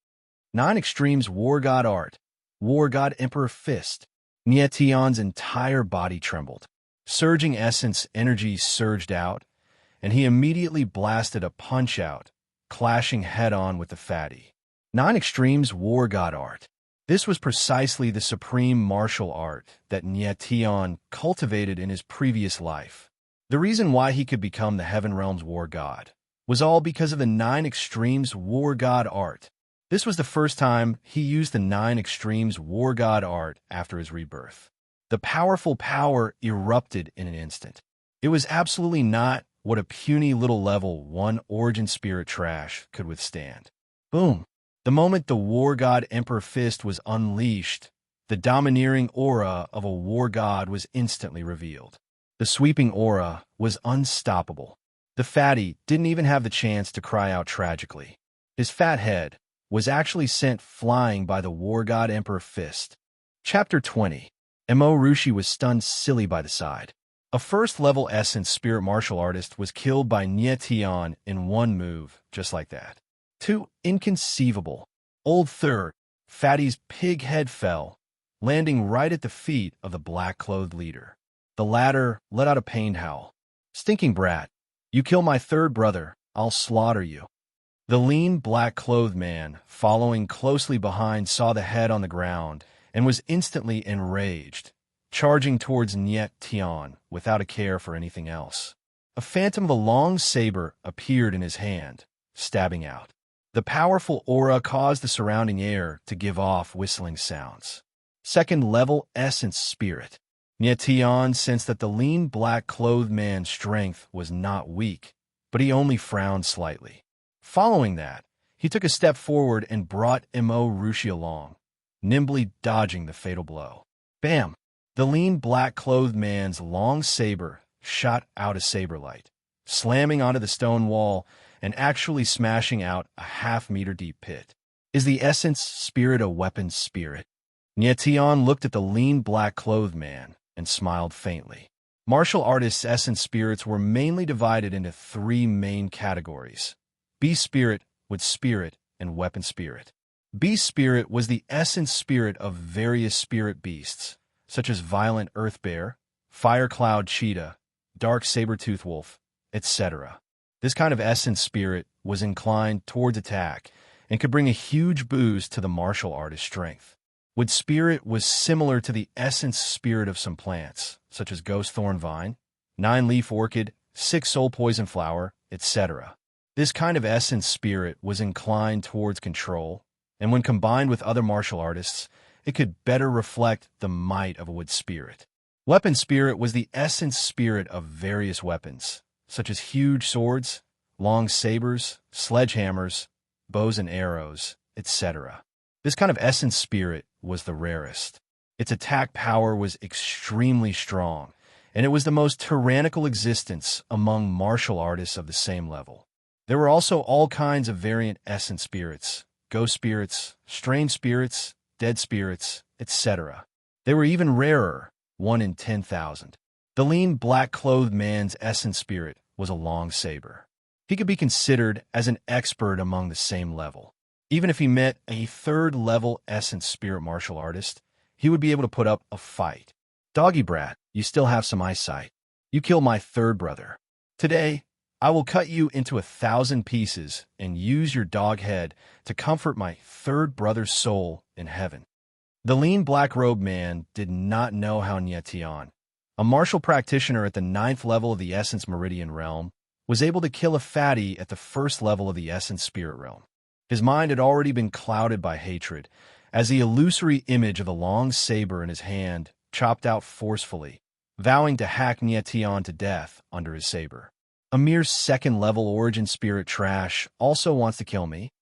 9 Extremes War God Art. War God Emperor Fist. Nietion's entire body trembled. Surging essence energy surged out, and he immediately blasted a punch out, clashing head-on with the fatty. 9 Extremes War God Art. This was precisely the supreme martial art that Nietion cultivated in his previous life. The reason why he could become the Heaven Realm's War God was all because of the 9 Extremes War God Art. This was the first time he used the 9 Extremes War God Art after his rebirth. The powerful power erupted in an instant. It was absolutely not what a puny little level 1 origin spirit trash could withstand. Boom! The moment the War God Emperor Fist was unleashed, the domineering aura of a war god was instantly revealed. The sweeping aura was unstoppable. The fatty didn't even have the chance to cry out tragically. His fat head was actually sent flying by the War God Emperor Fist. Chapter 20. Mo Rushi was stunned silly by the side. A first-level essence spirit martial artist was killed by Nietion in one move, just like that. 2. Inconceivable. Old Third, Fatty's pig head fell, landing right at the feet of the black-clothed leader. The latter let out a pained howl. Stinking brat, you kill my third brother, I'll slaughter you. The lean black-clothed man, following closely behind, saw the head on the ground and was instantly enraged, charging towards Nietion without a care for anything else. A phantom of a long saber appeared in his hand, stabbing out. The powerful aura caused the surrounding air to give off whistling sounds. Second-level essence spirit. Nietion sensed that the lean black-clothed man's strength was not weak, but he only frowned slightly. Following that, he took a step forward and brought Mo Rushi along, nimbly dodging the fatal blow. Bam! The lean black-clothed man's long saber shot out a saber light, slamming onto the stone wall and actually smashing out a half-meter-deep pit. Is the essence spirit a weapon spirit? Nietion looked at the lean black-clothed man and smiled faintly. Martial artists' essence spirits were mainly divided into 3 main categories: beast spirit, with spirit, and weapon spirit. Beast spirit was the essence spirit of various spirit beasts, such as violent earth bear, fire cloud cheetah, dark saber-tooth wolf, etc. This kind of essence spirit was inclined towards attack and could bring a huge boost to the martial artist's strength. Wood spirit was similar to the essence spirit of some plants, such as ghost thorn vine, 9-leaf orchid, 6-soul poison flower, etc. This kind of essence spirit was inclined towards control, and when combined with other martial artists, it could better reflect the might of a wood spirit. Weapon spirit was the essence spirit of various weapons, such as huge swords, long sabers, sledgehammers, bows and arrows, etc. This kind of essence spirit was the rarest. Its attack power was extremely strong, and it was the most tyrannical existence among martial artists of the same level. There were also all kinds of variant essence spirits, ghost spirits, strange spirits, dead spirits, etc. They were even rarer, 1 in 10,000. The lean black-clothed man's essence spirit was a long saber. He could be considered as an expert among the same level. Even if he met a third-level essence spirit martial artist, he would be able to put up a fight. Doggy brat, you still have some eyesight. You killed my third brother. Today, I will cut you into 1,000 pieces and use your dog head to comfort my third brother's soul in heaven. The lean black-robed man did not know how Nietion, a martial practitioner at the 9th level of the Essence Meridian realm, was able to kill a fatty at the 1st level of the Essence Spirit realm. His mind had already been clouded by hatred, as the illusory image of the long saber in his hand chopped out forcefully, vowing to hack Nietion to death under his saber. A mere 2nd-level origin spirit trash also wants to kill me?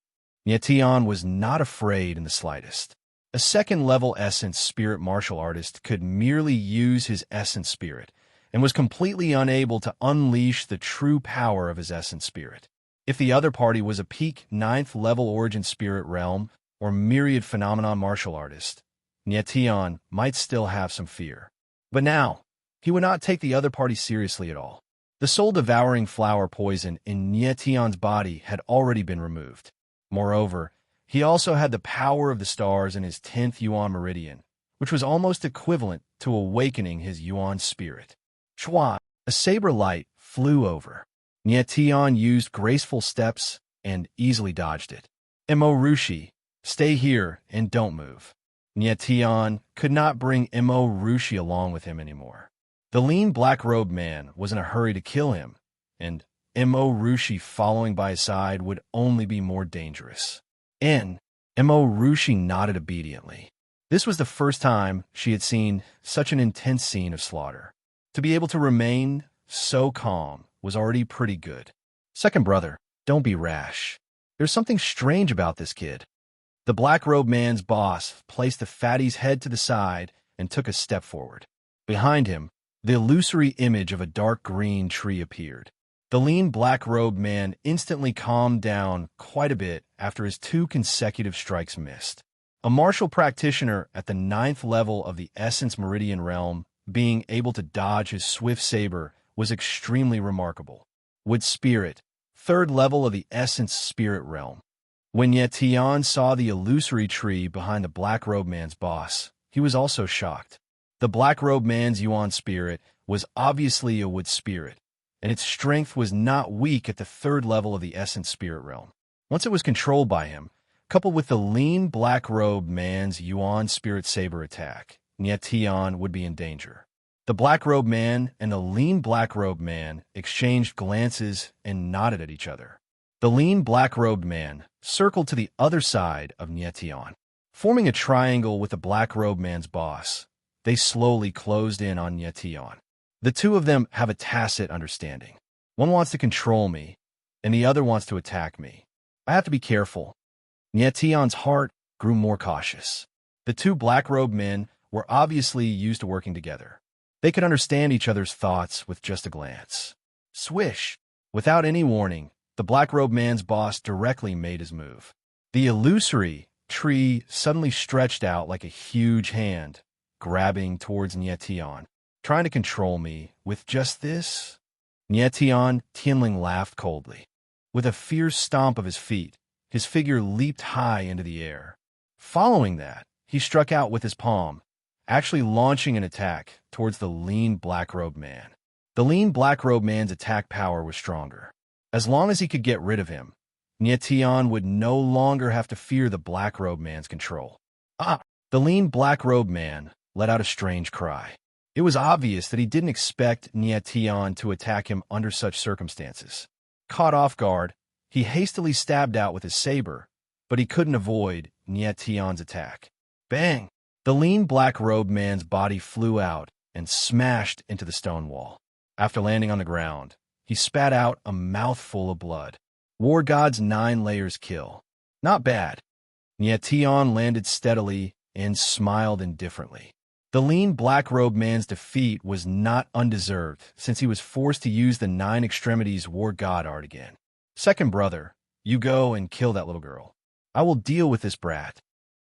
Nietion was not afraid in the slightest. A 2nd-level essence spirit martial artist could merely use his essence spirit and was completely unable to unleash the true power of his essence spirit. If the other party was a peak 9th level origin spirit realm or myriad phenomenon martial artist, Nietion might still have some fear. But now, he would not take the other party seriously at all. The soul-devouring flower poison in Nietion's body had already been removed. Moreover, he also had the power of the stars in his 10th Yuan meridian, which was almost equivalent to awakening his Yuan spirit. Chua, a saber light, flew over. Nietion used graceful steps and easily dodged it. Mo Rushi, stay here and don't move. Nietion could not bring Mo Rushi along with him anymore. The lean black-robed man was in a hurry to kill him, and Mo Rushi following by his side would only be more dangerous. Mo Rushi nodded obediently. This was the first time she had seen such an intense scene of slaughter. To be able to remain so calm was already pretty good. Second brother, don't be rash. There's something strange about this kid. The black-robed man's boss placed the fatty's head to the side and took a step forward. Behind him, the illusory image of a dark green tree appeared. The lean black-robed man instantly calmed down quite a bit after his 2 consecutive strikes missed. A martial practitioner at the 9th level of the Essence Meridian realm being able to dodge his swift saber was extremely remarkable. Wood Spirit, 3rd level of the Essence Spirit realm. When Nietion saw the illusory tree behind the black-robed man's boss, he was also shocked. The black-robed man's Yuan spirit was obviously a wood spirit, and its strength was not weak at the 3rd level of the Essence Spirit realm. Once it was controlled by him, coupled with the lean black-robed man's Yuan spirit saber attack, Nietion would be in danger. The black-robed man and the lean black-robed man exchanged glances and nodded at each other. The lean black-robed man circled to the other side of Nietion. Forming a triangle with the black-robed man's boss, they slowly closed in on Nietion. The two of them have a tacit understanding. One wants to control me, and the other wants to attack me. I have to be careful. Nietion's heart grew more cautious. The 2 black-robed men were obviously used to working together. They could understand each other's thoughts with just a glance. Swish! Without any warning, the black-robed man's boss directly made his move. The illusory tree suddenly stretched out like a huge hand, grabbing towards Nietion. Trying to control me with just this? Nietion Tianling laughed coldly. With a fierce stomp of his feet, his figure leaped high into the air. Following that, he struck out with his palm, actually launching an attack towards the lean black-robed man. The lean black-robed man's attack power was stronger. As long as he could get rid of him, Nietion would no longer have to fear the black-robed man's control. Ah! The lean black-robed man let out a strange cry. It was obvious that he didn't expect Nietion to attack him under such circumstances. Caught off guard, he hastily stabbed out with his saber, but he couldn't avoid Nietion's attack. Bang! The lean black-robed man's body flew out and smashed into the stone wall. After landing on the ground, he spat out a mouthful of blood. War God's 9 layers kill. Not bad. Nietion landed steadily and smiled indifferently. The lean black-robed man's defeat was not undeserved, since he was forced to use the 9 extremities War God art again. Second brother, you go and kill that little girl. I will deal with this brat.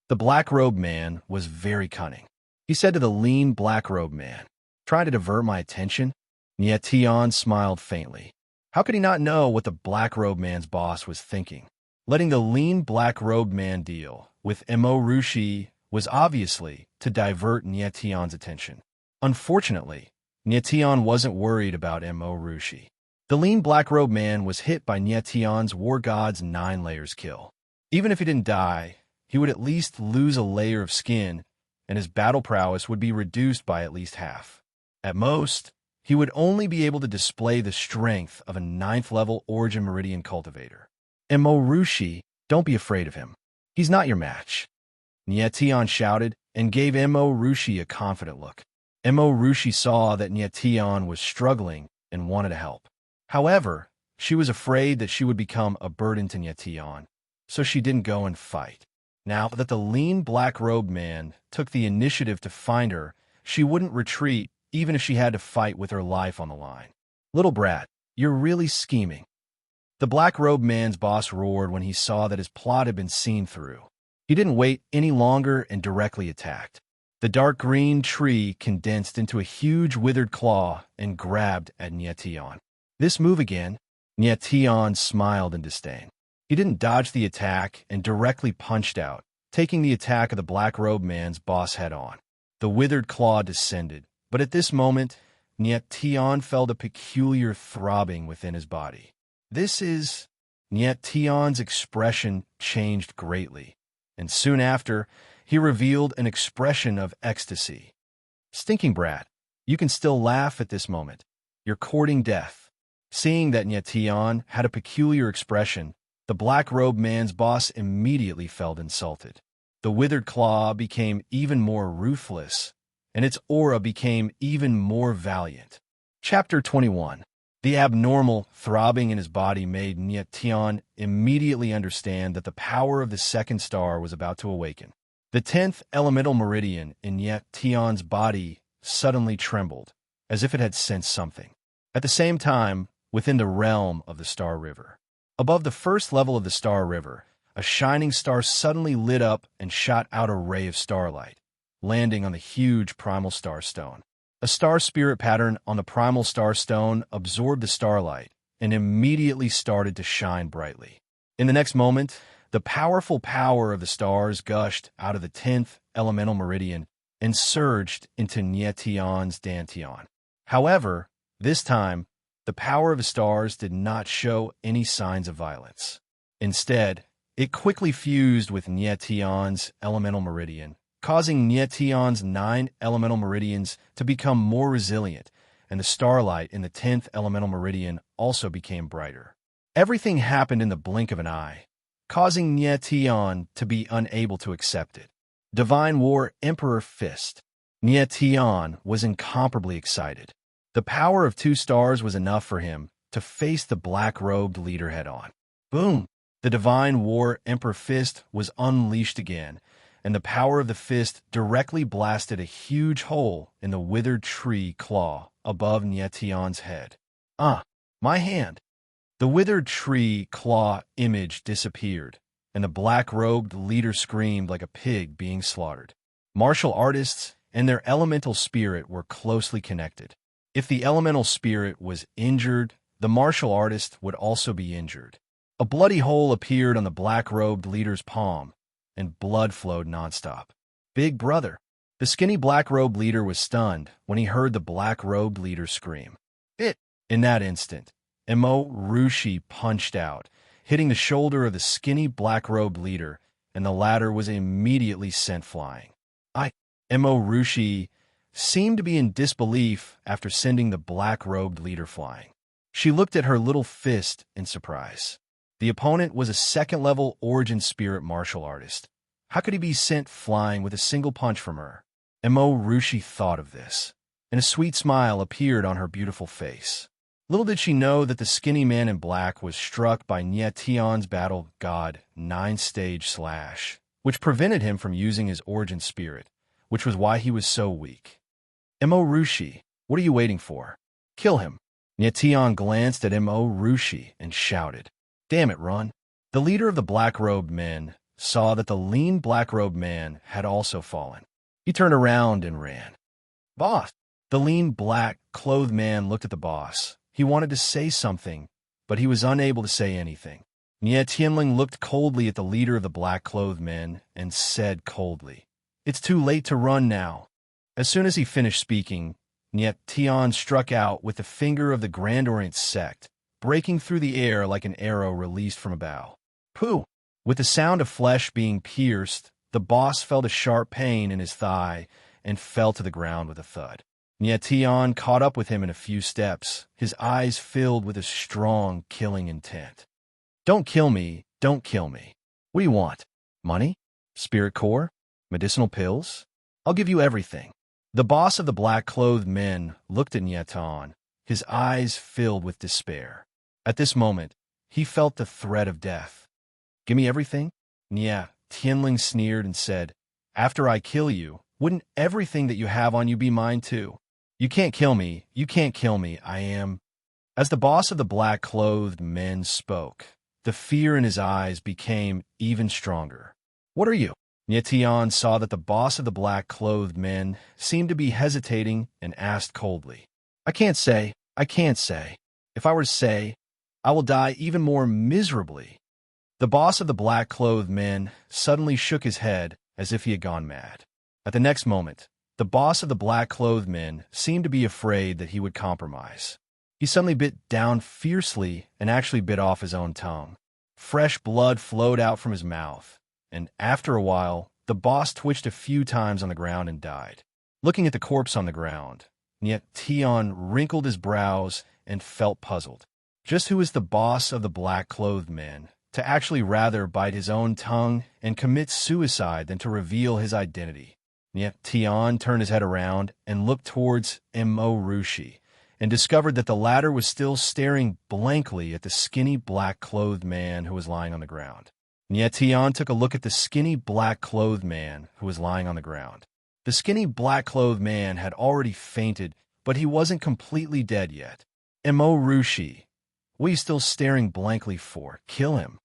The black-robed man was very cunning. He said to the lean black-robed man, try to divert my attention? Nietion smiled faintly. How could he not know what the black-robed man's boss was thinking? Letting the lean black-robed man deal with Mo Rushi was obviously to divert Nietion's attention. Unfortunately, Nietion wasn't worried about Mo Rushi. The lean black-robed man was hit by Nietion's War God's 9 layers kill. Even if he didn't die, he would at least lose a layer of skin, and his battle prowess would be reduced by at least half. At most, he would only be able to display the strength of a 9th level Origin Meridian cultivator. Mo Rushi, don't be afraid of him. He's not your match. Nietion shouted and gave Mo Rushi a confident look. Mo Rushi saw that Nietion was struggling and wanted to help. However, she was afraid that she would become a burden to Nietion, so she didn't go and fight. Now that the lean black-robed man took the initiative to find her, she wouldn't retreat even if she had to fight with her life on the line. Little brat, you're really scheming. The black-robed man's boss roared when he saw that his plot had been seen through. He didn't wait any longer and directly attacked. The dark green tree condensed into a huge withered claw and grabbed at Nietion. This move again? Nietion smiled in disdain. He didn't dodge the attack and directly punched out, taking the attack of the black-robed man's boss head-on. The withered claw descended, but at this moment, Nietion felt a peculiar throbbing within his body. Nietion's expression changed greatly, and soon after, he revealed an expression of ecstasy. Stinking brat, you can still laugh at this moment. You're courting death. Seeing that Nietion had a peculiar expression, the black-robed man's boss immediately felt insulted. The withered claw became even more ruthless, and its aura became even more valiant. Chapter 21. The abnormal throbbing in his body made Nietion immediately understand that the power of the second star was about to awaken. The 10th elemental meridian in Nietion's body suddenly trembled, as if it had sensed something. At the same time, within the realm of the Star River, above the first level of the Star River, a shining star suddenly lit up and shot out a ray of starlight, landing on the huge primal star stone. A star spirit pattern on the primal star stone absorbed the starlight and immediately started to shine brightly. In the next moment, the powerful power of the stars gushed out of the 10th elemental meridian and surged into Nietion's dantian. However, this time, the power of the stars did not show any signs of violence. Instead, it quickly fused with Nietion's elemental meridian, causing Nietion's 9 elemental meridians to become more resilient, and the starlight in the 10th elemental meridian also became brighter. Everything happened in the blink of an eye, causing Nietion to be unable to accept it. Divine War Emperor Fist. Nietion was incomparably excited. The power of 2 stars was enough for him to face the black-robed leader head-on. Boom! The Divine War Emperor Fist was unleashed again, and the power of the fist directly blasted a huge hole in the withered tree claw above Nietion's head. My hand! The withered tree claw image disappeared, and the black-robed leader screamed like a pig being slaughtered. Martial artists and their elemental spirit were closely connected. If the elemental spirit was injured, the martial artist would also be injured. A bloody hole appeared on the black-robed leader's palm, and blood flowed nonstop. Big brother! The skinny black-robed leader was stunned when he heard the black-robed leader scream. In that instant, Emo Rushi punched out, hitting the shoulder of the skinny black-robed leader, and the latter was immediately sent flying. Emo Rushi seemed to be in disbelief after sending the black-robed leader flying. She looked at her little fist in surprise. The opponent was a second-level origin spirit martial artist. How could he be sent flying with a single punch from her? Emo Rushi thought of this, and a sweet smile appeared on her beautiful face. Little did she know that the skinny man in black was struck by Nietion's battle god 9-stage slash, which prevented him from using his origin spirit, which was why he was so weak. Emo Rushi, what are you waiting for? Kill him. Nietion glanced at Emo Rushi and shouted, "Damn it, run." The leader of the black-robed men saw that the lean black-robed man had also fallen. He turned around and ran. Boss! The lean black-clothed man looked at the boss. He wanted to say something, but he was unable to say anything. Nietion looked coldly at the leader of the black-clothed men and said coldly, "It's too late to run now." As soon as he finished speaking, Nietion struck out with the finger of the Grand Orient sect, breaking through the air like an arrow released from a bow. Pooh! With the sound of flesh being pierced, the boss felt a sharp pain in his thigh and fell to the ground with a thud. Nietion caught up with him in a few steps, his eyes filled with a strong, killing intent. "Don't kill me, don't kill me. What do you want? Money? Spirit core? Medicinal pills? I'll give you everything." The boss of the black-clothed men looked at Nietion, his eyes filled with despair. At this moment, he felt the threat of death. "Give me everything?" Nietion sneered and said, "After I kill you, wouldn't everything that you have on you be mine too? You can't kill me, I am..." As the boss of the black-clothed men spoke, the fear in his eyes became even stronger. "What are you?" Nietian saw that the boss of the black-clothed men seemed to be hesitating and asked coldly. I can't say. If I were to say, I will die even more miserably." The boss of the black-clothed men suddenly shook his head as if he had gone mad. At the next moment, the boss of the black-clothed men seemed to be afraid that he would compromise. He suddenly bit down fiercely and actually bit off his own tongue. Fresh blood flowed out from his mouth, and after a while, the boss twitched a few times on the ground and died. Looking at the corpse on the ground, Nietian wrinkled his brows and felt puzzled. Just who is the boss of the black-clothed men to actually rather bite his own tongue and commit suicide than to reveal his identity? Nietian turned his head around and looked towards Rushi, and discovered that the latter was still staring blankly at the skinny black-clothed man who was lying on the ground. Nietian took a look at the skinny black-clothed man who was lying on the ground. The skinny black-clothed man had already fainted, but he wasn't completely dead yet. Rushi, what are you still staring blankly for? Kill him.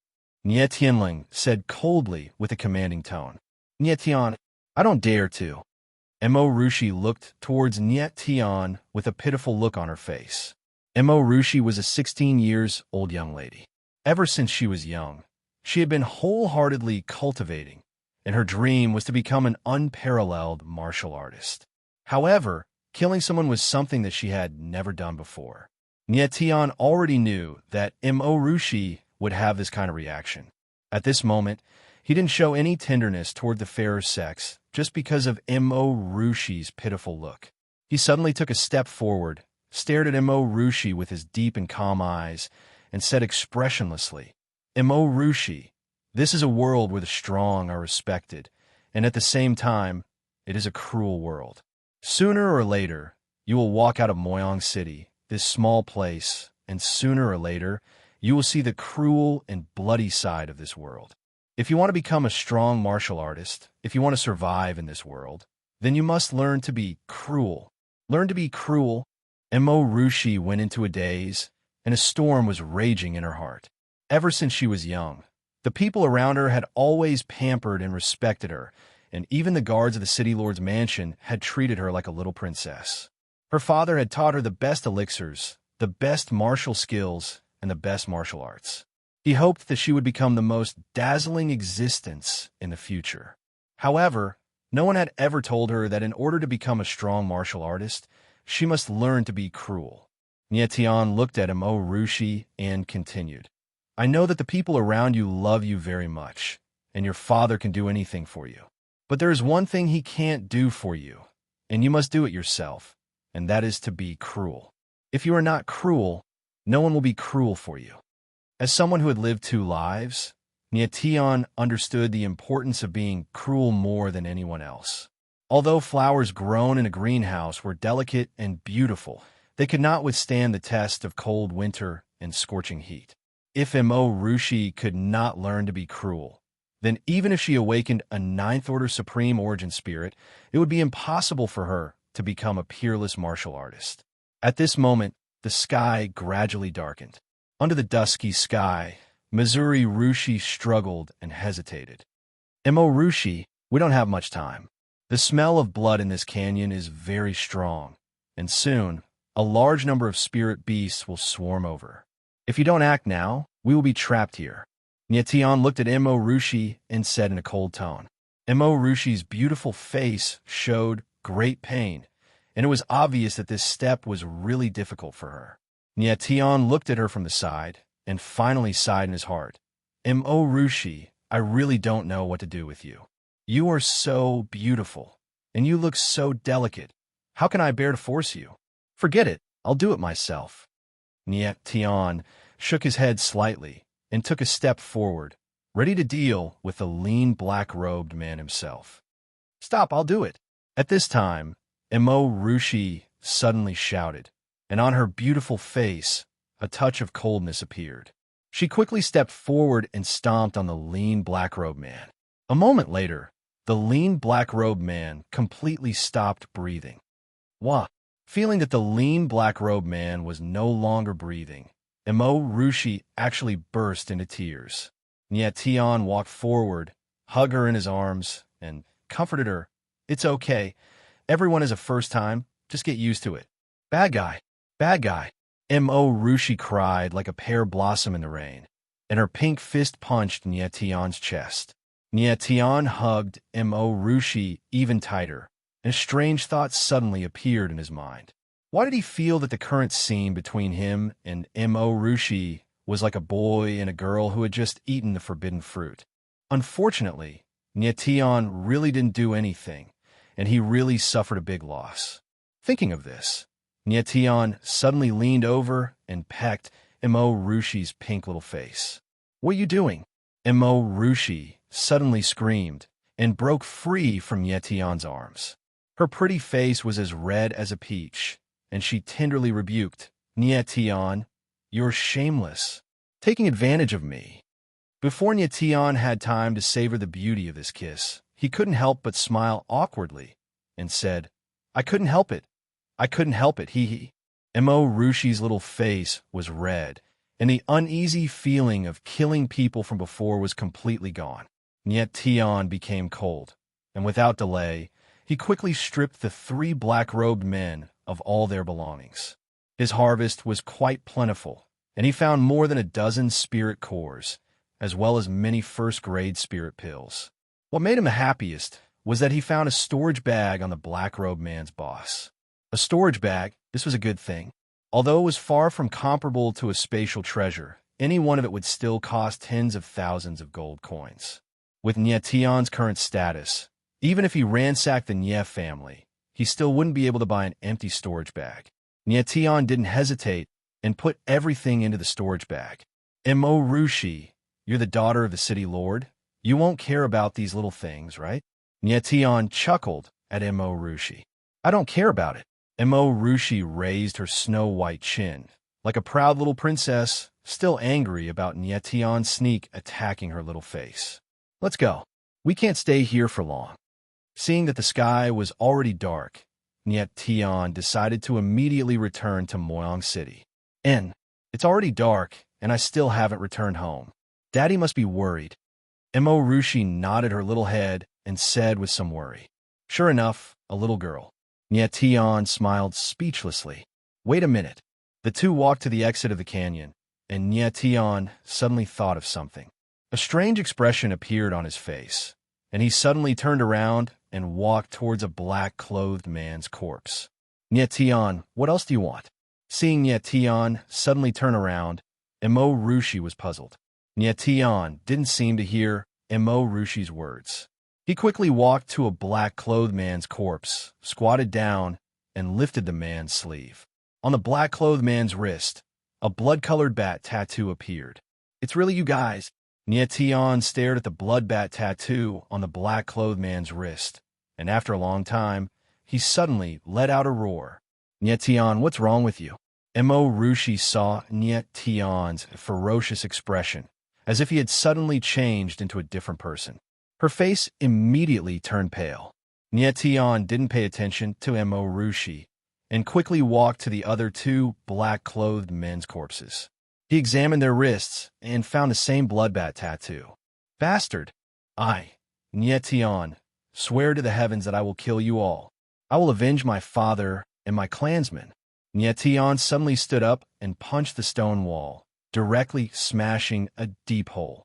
Nietianling said coldly with a commanding tone. Nietian, I don't dare to. Rushi looked towards Nietian with a pitiful look on her face. Rushi was a 16-year-old young lady. Ever since she was young, she had been wholeheartedly cultivating, and her dream was to become an unparalleled martial artist. However, killing someone was something that she had never done before. Nietian already knew that Rushi would have this kind of reaction. At this moment, he didn't show any tenderness toward the fairer sex just because of Rushi's pitiful look. He suddenly took a step forward, stared at Rushi with his deep and calm eyes, and said expressionlessly, Rushi, this is a world where the strong are respected, and at the same time, it is a cruel world. Sooner or later, you will walk out of Moyang City, this small place, and sooner or later, you will see the cruel and bloody side of this world. If you want to become a strong martial artist, if you want to survive in this world, then you must learn to be cruel. Learn to be cruel. Rushi went into a daze, and a storm was raging in her heart. Ever since she was young, the people around her had always pampered and respected her, and even the guards of the city lord's mansion had treated her like a little princess. Her father had taught her the best elixirs, the best martial skills, and the best martial arts. He hoped that she would become the most dazzling existence in the future. However, no one had ever told her that in order to become a strong martial artist, she must learn to be cruel. Nietian looked at Rushi and continued. I know that the people around you love you very much, and your father can do anything for you. But there is one thing he can't do for you, and you must do it yourself, and that is to be cruel. If you are not cruel, no one will be cruel for you. As someone who had lived 2 lives, Nietian understood the importance of being cruel more than anyone else. Although flowers grown in a greenhouse were delicate and beautiful, they could not withstand the test of cold winter and scorching heat. If Rushi could not learn to be cruel, then even if she awakened a 9th-order supreme origin spirit, it would be impossible for her to become a peerless martial artist. At this moment, the sky gradually darkened. Under the dusky sky, Rushi struggled and hesitated. Rushi, we don't have much time. The smell of blood in this canyon is very strong, and soon, a large number of spirit beasts will swarm over. If you don't act now, we will be trapped here. Nietian looked at Rushi and said in a cold tone. Rushi's beautiful face showed great pain, and it was obvious that this step was really difficult for her. Nietian looked at her from the side, and finally sighed in his heart. Rushi, I really don't know what to do with you. You are so beautiful, and you look so delicate. How can I bear to force you? Forget it, I'll do it myself. Nietian shook his head slightly, and took a step forward, ready to deal with the lean black-robed man himself. Stop, I'll do it. At this time, Rushi suddenly shouted, and on her beautiful face, a touch of coldness appeared. She quickly stepped forward and stomped on the lean black-robed man. A moment later, the lean black-robed man completely stopped breathing. Wah! Feeling that the lean black-robed man was no longer breathing, Emo Rushi actually burst into tears. Niet Tian walked forward, hugged her in his arms, and comforted her. "It's okay. Everyone has a first time. Just get used to it." "Bad guy. Bad guy." Mo Rushi cried like a pear blossom in the rain, and her pink fist punched Niet Tian's chest. Niet Tian hugged Mo Rushi even tighter, and a strange thought suddenly appeared in his mind. Why did he feel that the current scene between him and Mo Rushi was like a boy and a girl who had just eaten the forbidden fruit? Unfortunately, Niet Tian really didn't do anything, and he really suffered a big loss. Thinking of this, Niet Tian suddenly leaned over and pecked Mo Rushi's pink little face. "What are you doing?" Mo Rushi suddenly screamed and broke free from Niet Tian's arms. Her pretty face was as red as a peach, and she tenderly rebuked, "Niet Tian, you're shameless, taking advantage of me." Before Niet Tian had time to savor the beauty of this kiss, he couldn't help but smile awkwardly and said, "I couldn't help it. I couldn't help it, hee." Mo Rushi's little face was red, and the uneasy feeling of killing people from before was completely gone. Niet Tian became cold, and without delay, he quickly stripped the 3 black-robed men of all their belongings. His harvest was quite plentiful, and he found more than a dozen spirit cores, as well as many first-grade spirit pills. What made him the happiest was that he found a storage bag on the black-robed man's boss. A storage bag, this was a good thing. Although it was far from comparable to a spatial treasure, any one of it would still cost tens of thousands of gold coins. With Niet Tian's current status, even if he ransacked the Nie family, he still wouldn't be able to buy an empty storage bag. Niet Tian didn't hesitate and put everything into the storage bag. "Mo Rushi, you're the daughter of the city lord. You won't care about these little things, right?" Niet Tian chuckled at Mo Rushi. "I don't care about it." Mo Rushi raised her snow-white chin, like a proud little princess, still angry about Niet Tian's sneak attacking her little face. "Let's go. We can't stay here for long." Seeing that the sky was already dark, Niet Tian decided to immediately return to Moyang City. It's already dark, and I still haven't returned home. Daddy must be worried." Mo Rushi nodded her little head and said with some worry, "Sure enough, a little girl." Niet Tian smiled speechlessly. "Wait a minute." The two walked to the exit of the canyon, and Niet Tian suddenly thought of something. A strange expression appeared on his face, and he suddenly turned around and walked towards a black-clothed man's corpse. "Niet Tian, what else do you want?" Seeing Niet Tian suddenly turn around, Mo Rushi was puzzled. Niet Tian didn't seem to hear Mo Rushi's words. He quickly walked to a black-clothed man's corpse, squatted down, and lifted the man's sleeve. On the black-clothed man's wrist, a blood-colored bat tattoo appeared. "It's really you guys." Niet Tian stared at the blood bat tattoo on the black-clothed man's wrist, and after a long time, he suddenly let out a roar. "Niet Tian, what's wrong with you?" Mo Rushi saw Niet Tian's ferocious expression, as if he had suddenly changed into a different person. Her face immediately turned pale. Niet Tian didn't pay attention to Mo Rushi and quickly walked to the other 2 black-clothed men's corpses. He examined their wrists and found the same bloodbat tattoo. "Bastard! I, Niet Tian, swear to the heavens that I will kill you all. I will avenge my father and my clansmen." Niet Tian suddenly stood up and punched the stone wall, directly smashing a deep hole.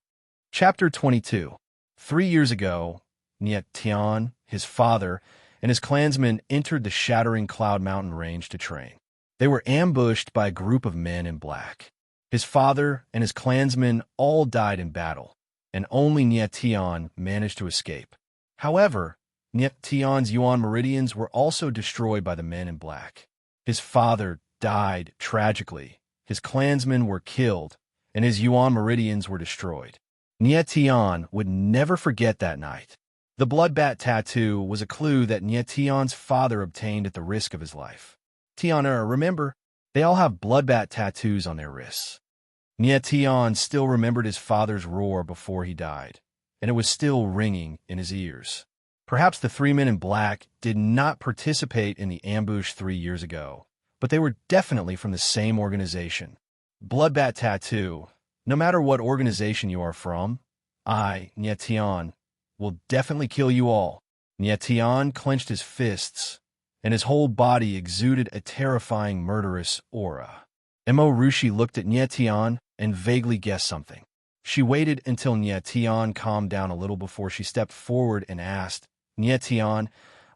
Chapter 22. 3 years ago, Niet Tian, his father, and his clansmen entered the shattering Cloud Mountain range to train. They were ambushed by a group of men in black. His father and his clansmen all died in battle, and only Niet Tian managed to escape. However, Niet Tian's Yuan meridians were also destroyed by the men in black. His father died tragically, his clansmen were killed, and his Yuan meridians were destroyed. Niet Tian would never forget that night. The bloodbat tattoo was a clue that Niet Tian's father obtained at the risk of his life. Tianer, remember, they all have bloodbat tattoos on their wrists. Niet Tian still remembered his father's roar before he died, and it was still ringing in his ears. Perhaps the three men in black did not participate in the ambush 3 years ago, but they were definitely from the same organization. Bloodbat Tattoo. No matter what organization you are from, I, Nyetian, will definitely kill you all. Nyetian clenched his fists, and his whole body exuded a terrifying, murderous aura. Mo Rushi looked at Nyetian and vaguely guessed something. She waited until Nyetian calmed down a little before she stepped forward and asked, Nyetian,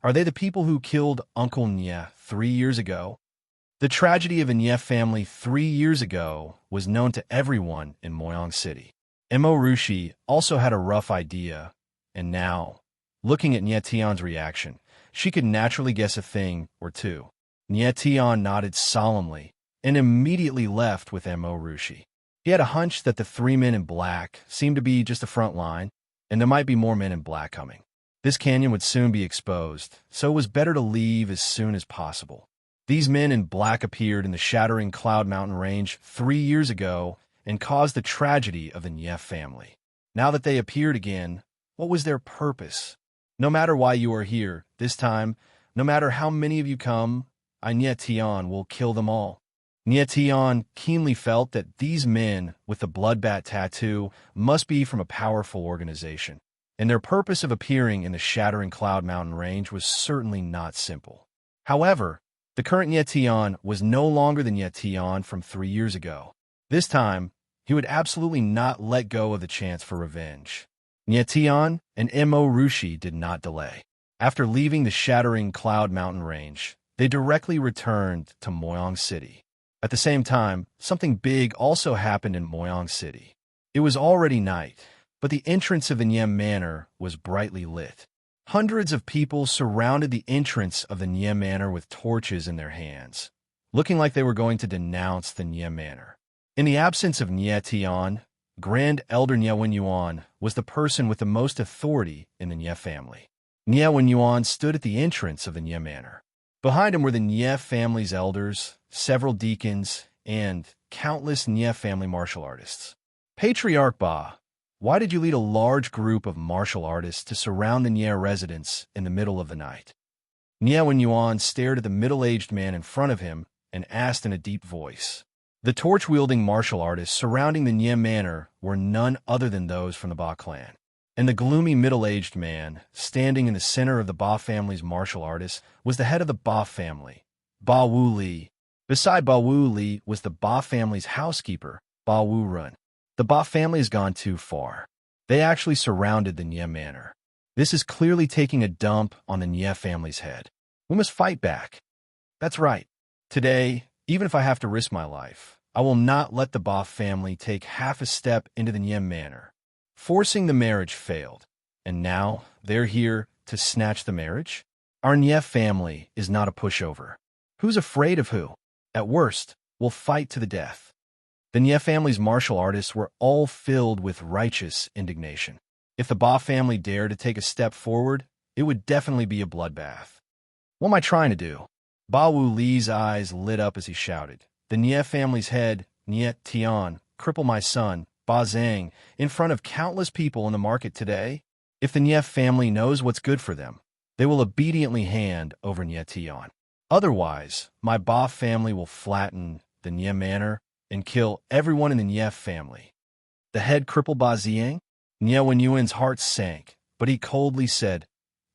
are they the people who killed Uncle Nye 3 years ago? The tragedy of the Nye family 3 years ago was known to everyone in Moyang City. Mo Rushi also had a rough idea, and now, looking at Nyetian's reaction, she could naturally guess a thing or two. Nyetian nodded solemnly and immediately left with Mo Rushi. He had a hunch that the three men in black seemed to be just the front line, and there might be more men in black coming. This canyon would soon be exposed, so it was better to leave as soon as possible. These men in black appeared in the shattering Cloud Mountain Range 3 years ago and caused the tragedy of the Nye family. Now that they appeared again, what was their purpose? No matter why you are here, this time, no matter how many of you come, I Nye Tian will kill them all. Nye Tian keenly felt that these men with the bloodbat tattoo must be from a powerful organization, and their purpose of appearing in the shattering Cloud Mountain Range was certainly not simple. However, the current Nye Tian was no longer the Nye Tian from 3 years ago. This time, he would absolutely not let go of the chance for revenge. Nye Tian and Mo Rushi did not delay. After leaving the shattering Cloud Mountain Range, they directly returned to Moyang City. At the same time, something big also happened in Moyang City. It was already night, but the entrance of the Nye Manor was brightly lit. Hundreds of people surrounded the entrance of the Nye Manor with torches in their hands, looking like they were going to denounce the Nye Manor. In the absence of Nye Tian, Grand Elder Nye Wenyuan was the person with the most authority in the Nye family. Nye Wenyuan stood at the entrance of the Nye Manor. Behind him were the Nye family's elders, several deacons, and countless Nye family martial artists. Patriarch Ba, why did you lead a large group of martial artists to surround the Nye residence in the middle of the night? Nye Wenyuan stared at the middle-aged man in front of him and asked in a deep voice. The torch-wielding martial artists surrounding the Nye Manor were none other than those from the Ba clan. And the gloomy middle-aged man, standing in the center of the Ba family's martial artists, was the head of the Ba family, Ba Wu Li. Beside Ba Wu Li was the Ba family's housekeeper, Ba Wu Run. The Ba family has gone too far. They actually surrounded the Nye Manor. This is clearly taking a dump on the Nye family's head. We must fight back. That's right. Today, even if I have to risk my life, I will not let the Ba family take half a step into the Nye Manor. Forcing the marriage failed, and now they're here to snatch the marriage? Our Nye family is not a pushover. Who's afraid of who? At worst, we'll fight to the death. The Nye family's martial artists were all filled with righteous indignation. If the Ba family dared to take a step forward, it would definitely be a bloodbath. What am I trying to do? Ba Wu Li's eyes lit up as he shouted. The Nye family's head, Nye Tian, cripple my son, Ba Zhang, in front of countless people in the market today? If the Nye family knows what's good for them, they will obediently hand over Nye Tian. Otherwise, my Ba family will flatten the Nye Manor and kill everyone in the Nye family. The head cripple Ba Zhang? Nye Wenyuan's heart sank, but he coldly said,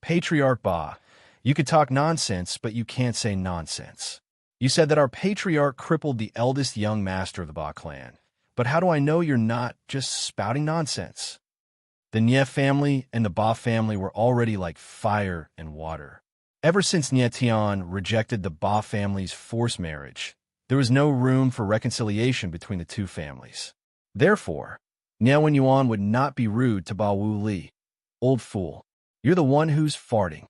Patriarch Ba, you could talk nonsense, but you can't say nonsense. You said that our patriarch crippled the eldest young master of the Ba clan. But how do I know you're not just spouting nonsense? The Nye family and the Ba family were already like fire and water. Ever since Nye Tian rejected the Ba family's forced marriage, there was no room for reconciliation between the two families. Therefore, Nye Wenyuan would not be rude to Ba Wu Li. Old fool, you're the one who's farting.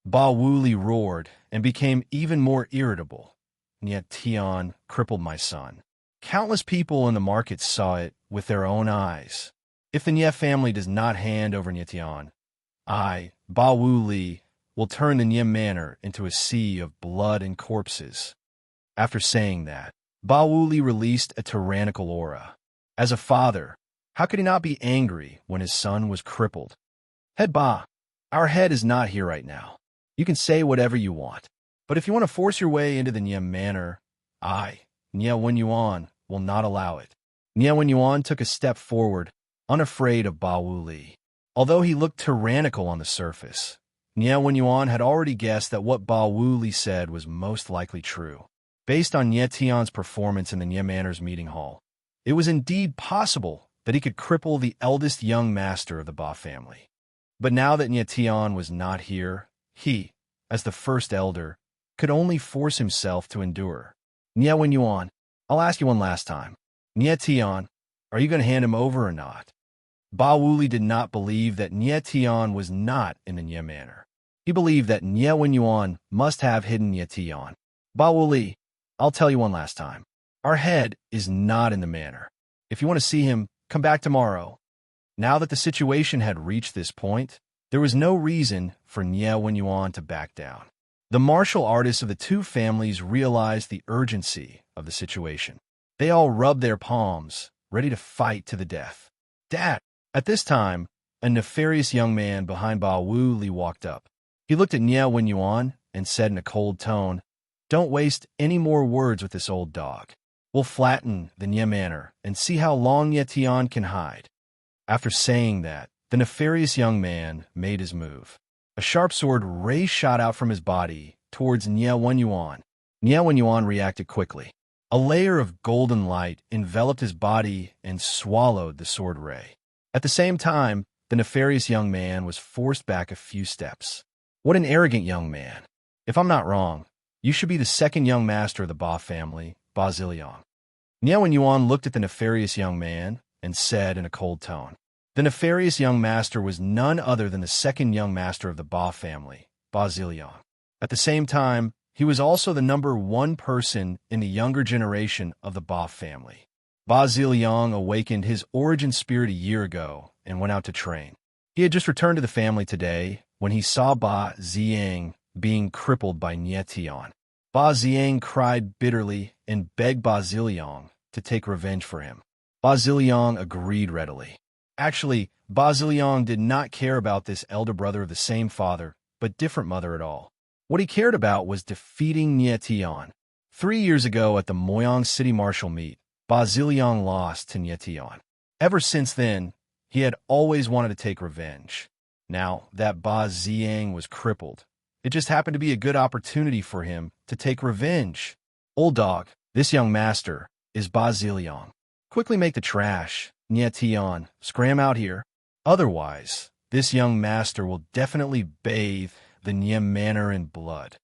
Ba Wu Li roared and became even more irritable. Nye Tian crippled my son. Countless people in the market saw it with their own eyes. If the Nye family does not hand over Nye Tian, I, Ba Wu Li, will turn the Nye Manor into a sea of blood and corpses. After saying that, Ba Wu Li released a tyrannical aura. As a father, how could he not be angry when his son was crippled? Head Ba, Our head is not here right now. You can say whatever you want. But if you want to force your way into the Nye manor, I, Nye Wenyuan, will not allow it. Nye Wenyuan took a step forward, unafraid of Ba Wuli. Although he looked tyrannical on the surface, Nye Wenyuan had already guessed that what Ba Wuli said was most likely true. Based on Nye Tian's performance in the Nye Manor's meeting hall, it was indeed possible that he could cripple the eldest young master of the Ba family. But now that Nye Tian was not here, he, as the first elder, could only force himself to endure. Nye Wenyuan, I'll ask you one last time. Nye Tian, are you going to hand him over or not? Ba Wuli did not believe that Nye Tian was not in the Nye manor. He believed that Nye Wenyuan must have hidden Nye Tian. Ba Wuli, I'll tell you one last time. Our head is not in the manor. If you want to see him, come back tomorrow. Now that the situation had reached this point, there was no reason for Nye Wenyuan to back down. The martial artists of the two families realized the urgency of the situation. They all rubbed their palms, ready to fight to the death. Dad! At this time, a nefarious young man behind Ba Wuli walked up. He looked at Nye Wenyuan and said in a cold tone, "Don't waste any more words with this old dog. We'll flatten the Nye manor and see how long Nye Tian can hide." After saying that, the nefarious young man made his move. A sharp sword ray shot out from his body towards Nye Wenyuan. Nye Wenyuan reacted quickly. A layer of golden light enveloped his body and swallowed the sword ray. At the same time, the nefarious young man was forced back a few steps. What an arrogant young man. If I'm not wrong, you should be the second young master of the Ba family, Ba Ziliang. Nye Wenyuan looked at the nefarious young man and said in a cold tone. The nefarious young master was none other than the second young master of the Ba family, Ba Ziliang. At the same time, he was also the number one person in the younger generation of the Ba family. Ba Ziliang awakened his origin spirit a year ago and went out to train. He had just returned to the family today when he saw Ba Ziyang being crippled by Nye Tian. Ba Ziyang cried bitterly and begged Ba Ziliang to take revenge for him. Ba Ziliang agreed readily. Actually, Ba Ziliang did not care about this elder brother of the same father, but different mother at all. What he cared about was defeating Nye Tian. 3 years ago at the Moyang City Martial Meet, Ba Ziliang lost to Nye Tian. Ever since then, he had always wanted to take revenge. Now that Ba Ziyang was crippled, it just happened to be a good opportunity for him to take revenge. Old dog, this young master is Ba Ziliang. Quickly make the trash, Nye Tian, scram out here. Otherwise, this young master will definitely bathe the Nye manor in blood.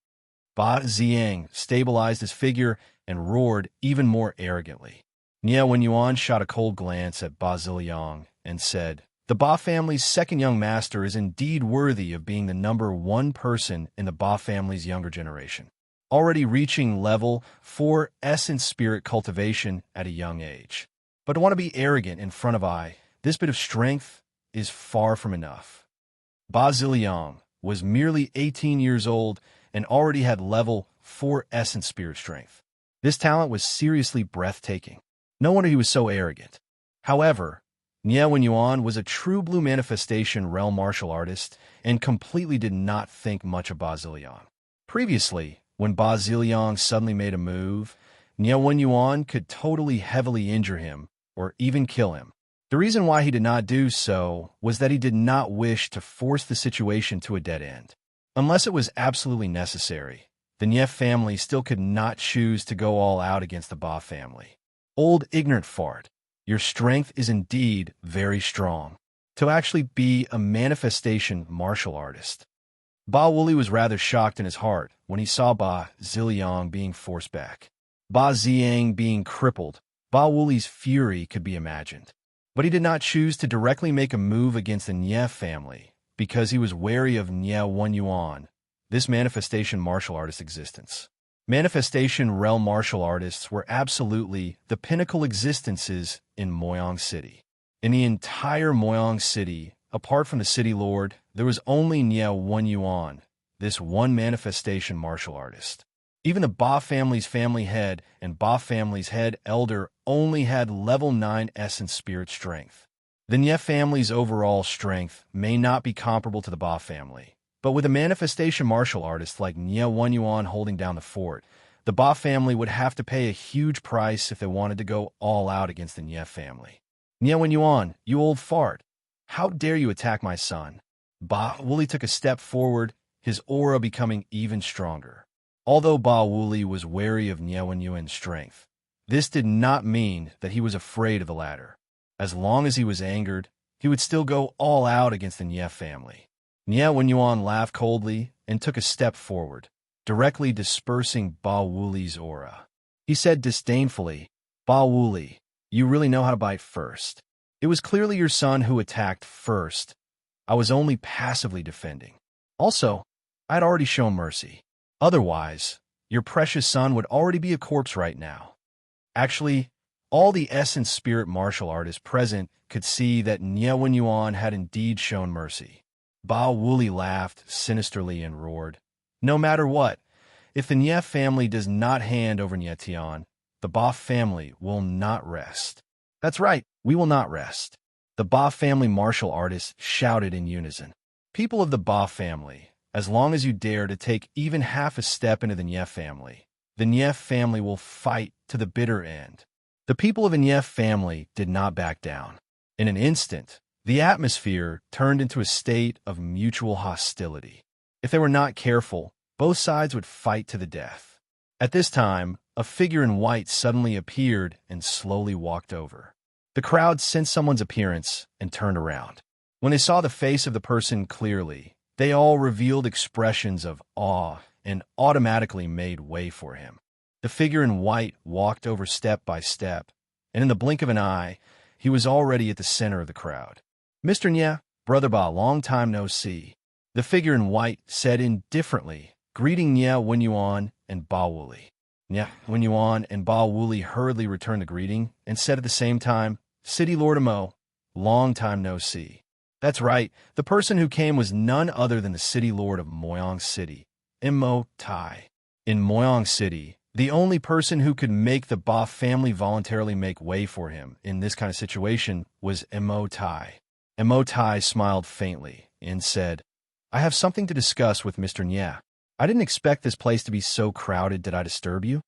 Ba Ziyang stabilized his figure and roared even more arrogantly. Nye Wenyuan shot a cold glance at Ba Ziliang and said, "The Ba family's second young master is indeed worthy of being the number one person in the Ba family's younger generation, already reaching level 4 essence spirit cultivation at a young age. But to want to be arrogant in front of this bit of strength is far from enough." Ba Ziliang was merely 18 years old and already had level 4 essence spirit strength. This talent was seriously breathtaking. No wonder he was so arrogant. However, Nye Wenyuan was a true blue manifestation realm martial artist and completely did not think much of Ba Ziliang. Previously, when Ba Ziliang suddenly made a move, Nye Wenyuan could totally heavily injure him or even kill him. The reason why he did not do so was that he did not wish to force the situation to a dead end. Unless it was absolutely necessary, the Nye family still could not choose to go all out against the Ba family. Old ignorant fart, your strength is indeed very strong. To actually be a manifestation martial artist. Ba Wuli was rather shocked in his heart when he saw Ba Ziliang being forced back. Ba Ziyang being crippled, Ba Wuli's fury could be imagined. But he did not choose to directly make a move against the Nye family because he was wary of Nye Wenyuan, this manifestation martial artist existence. Manifestation realm martial artists were absolutely the pinnacle existences in Moyang City. In the entire Moyang City, apart from the city lord, there was only Nye Wenyuan, this one manifestation martial artist. Even the Ba family's family head and Ba family's head elder only had level 9 essence spirit strength. The Nye family's overall strength may not be comparable to the Ba family, but with a manifestation martial artist like Nye Wenyuan holding down the fort, the Ba family would have to pay a huge price if they wanted to go all out against the Nye family. Nye Wenyuan, you old fart. How dare you attack my son? Ba Wooly took a step forward, his aura becoming even stronger. Although Ba Wooly was wary of Nye Wenyuan's strength, this did not mean that he was afraid of the latter. As long as he was angered, he would still go all out against the Nye family. Nye Wenyuan laughed coldly and took a step forward, directly dispersing Ba Wooly's aura. He said disdainfully, Ba Wooly, you really know how to bite first. It was clearly your son who attacked first. I was only passively defending. Also, I'd already shown mercy. Otherwise, your precious son would already be a corpse right now. Actually, all the essence spirit martial artists present could see that Nye Wenyuan had indeed shown mercy. Ba Wooly laughed sinisterly and roared, no matter what, if the Nye family does not hand over Nye Tian, the Ba family will not rest. That's right, we will not rest. The Ba family martial artists shouted in unison. People of the Ba family, as long as you dare to take even half a step into the Nye family will fight to the bitter end. The people of the Nye family did not back down. In an instant, the atmosphere turned into a state of mutual hostility. If they were not careful, both sides would fight to the death. At this time, a figure in white suddenly appeared and slowly walked over. The crowd sensed someone's appearance and turned around. When they saw the face of the person clearly, they all revealed expressions of awe and automatically made way for him. The figure in white walked over step by step, and in the blink of an eye, he was already at the center of the crowd. Mr. Nye, Brother Ba, long time no see. The figure in white said indifferently, greeting Nye Wenyuan and Ba Wooly. Nye Wenyuan and Ba Wooly hurriedly returned the greeting and said at the same time, City Lord Emo, long time no see. That's right, the person who came was none other than the City Lord of Moyang City, Emo Tai. In Moyang City, the only person who could make the Ba family voluntarily make way for him in this kind of situation was Emo Tai. Emo Tai smiled faintly and said, I have something to discuss with Mr. Nye. I didn't expect this place to be so crowded. Did I disturb you?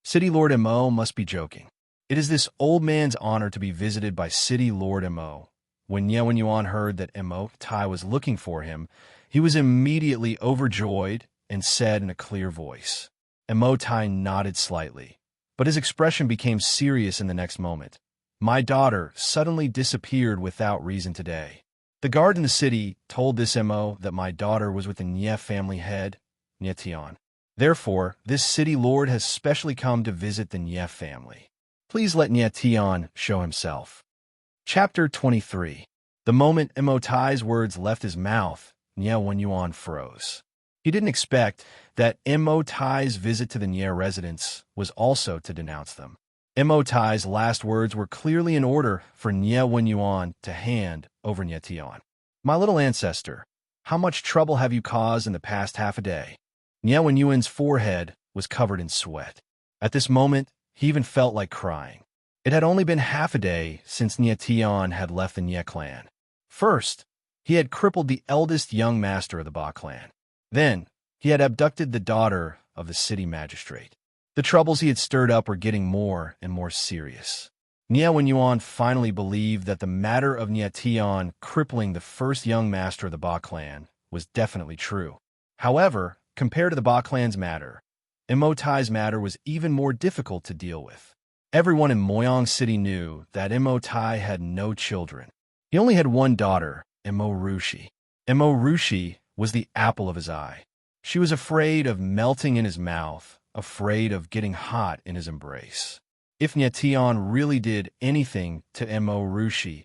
City Lord Emo must be joking. It is this old man's honor to be visited by City Lord Emo. When Nye Wenyuan heard that Emo Tai was looking for him, he was immediately overjoyed and said in a clear voice. Emo Tai nodded slightly, but his expression became serious in the next moment. My daughter suddenly disappeared without reason today. The guard in the city told this Emo that my daughter was with the Nye family head, Nye Tian. Therefore, this city lord has specially come to visit the Nye family. Please let Nye Tian show himself. Chapter 23. The moment Emo Tai's words left his mouth, Nye Wenyuan froze. He didn't expect that Emo Tai's visit to the Nye residence was also to denounce them. Emo Tai's last words were clearly in order for Nye Wenyuan to hand over Nye Tian. My little ancestor, how much trouble have you caused in the past half a day? Nye Wenyuan's forehead was covered in sweat. At this moment, he even felt like crying. It had only been half a day since Nye Tian had left the Nye clan. First, he had crippled the eldest young master of the Ba clan. Then, he had abducted the daughter of the city magistrate. The troubles he had stirred up were getting more and more serious. Nye Wenyuan finally believed that the matter of Nye Tian crippling the first young master of the Ba clan was definitely true. However, compared to the Ba clan's matter, Emo Tai's matter was even more difficult to deal with. Everyone in Moyang City knew that Emo Tai had no children. He only had one daughter, Emo Rushi. Emo Rushi was the apple of his eye. She was afraid of melting in his mouth, afraid of getting hot in his embrace. If Nye Tian really did anything to Emo Rushi,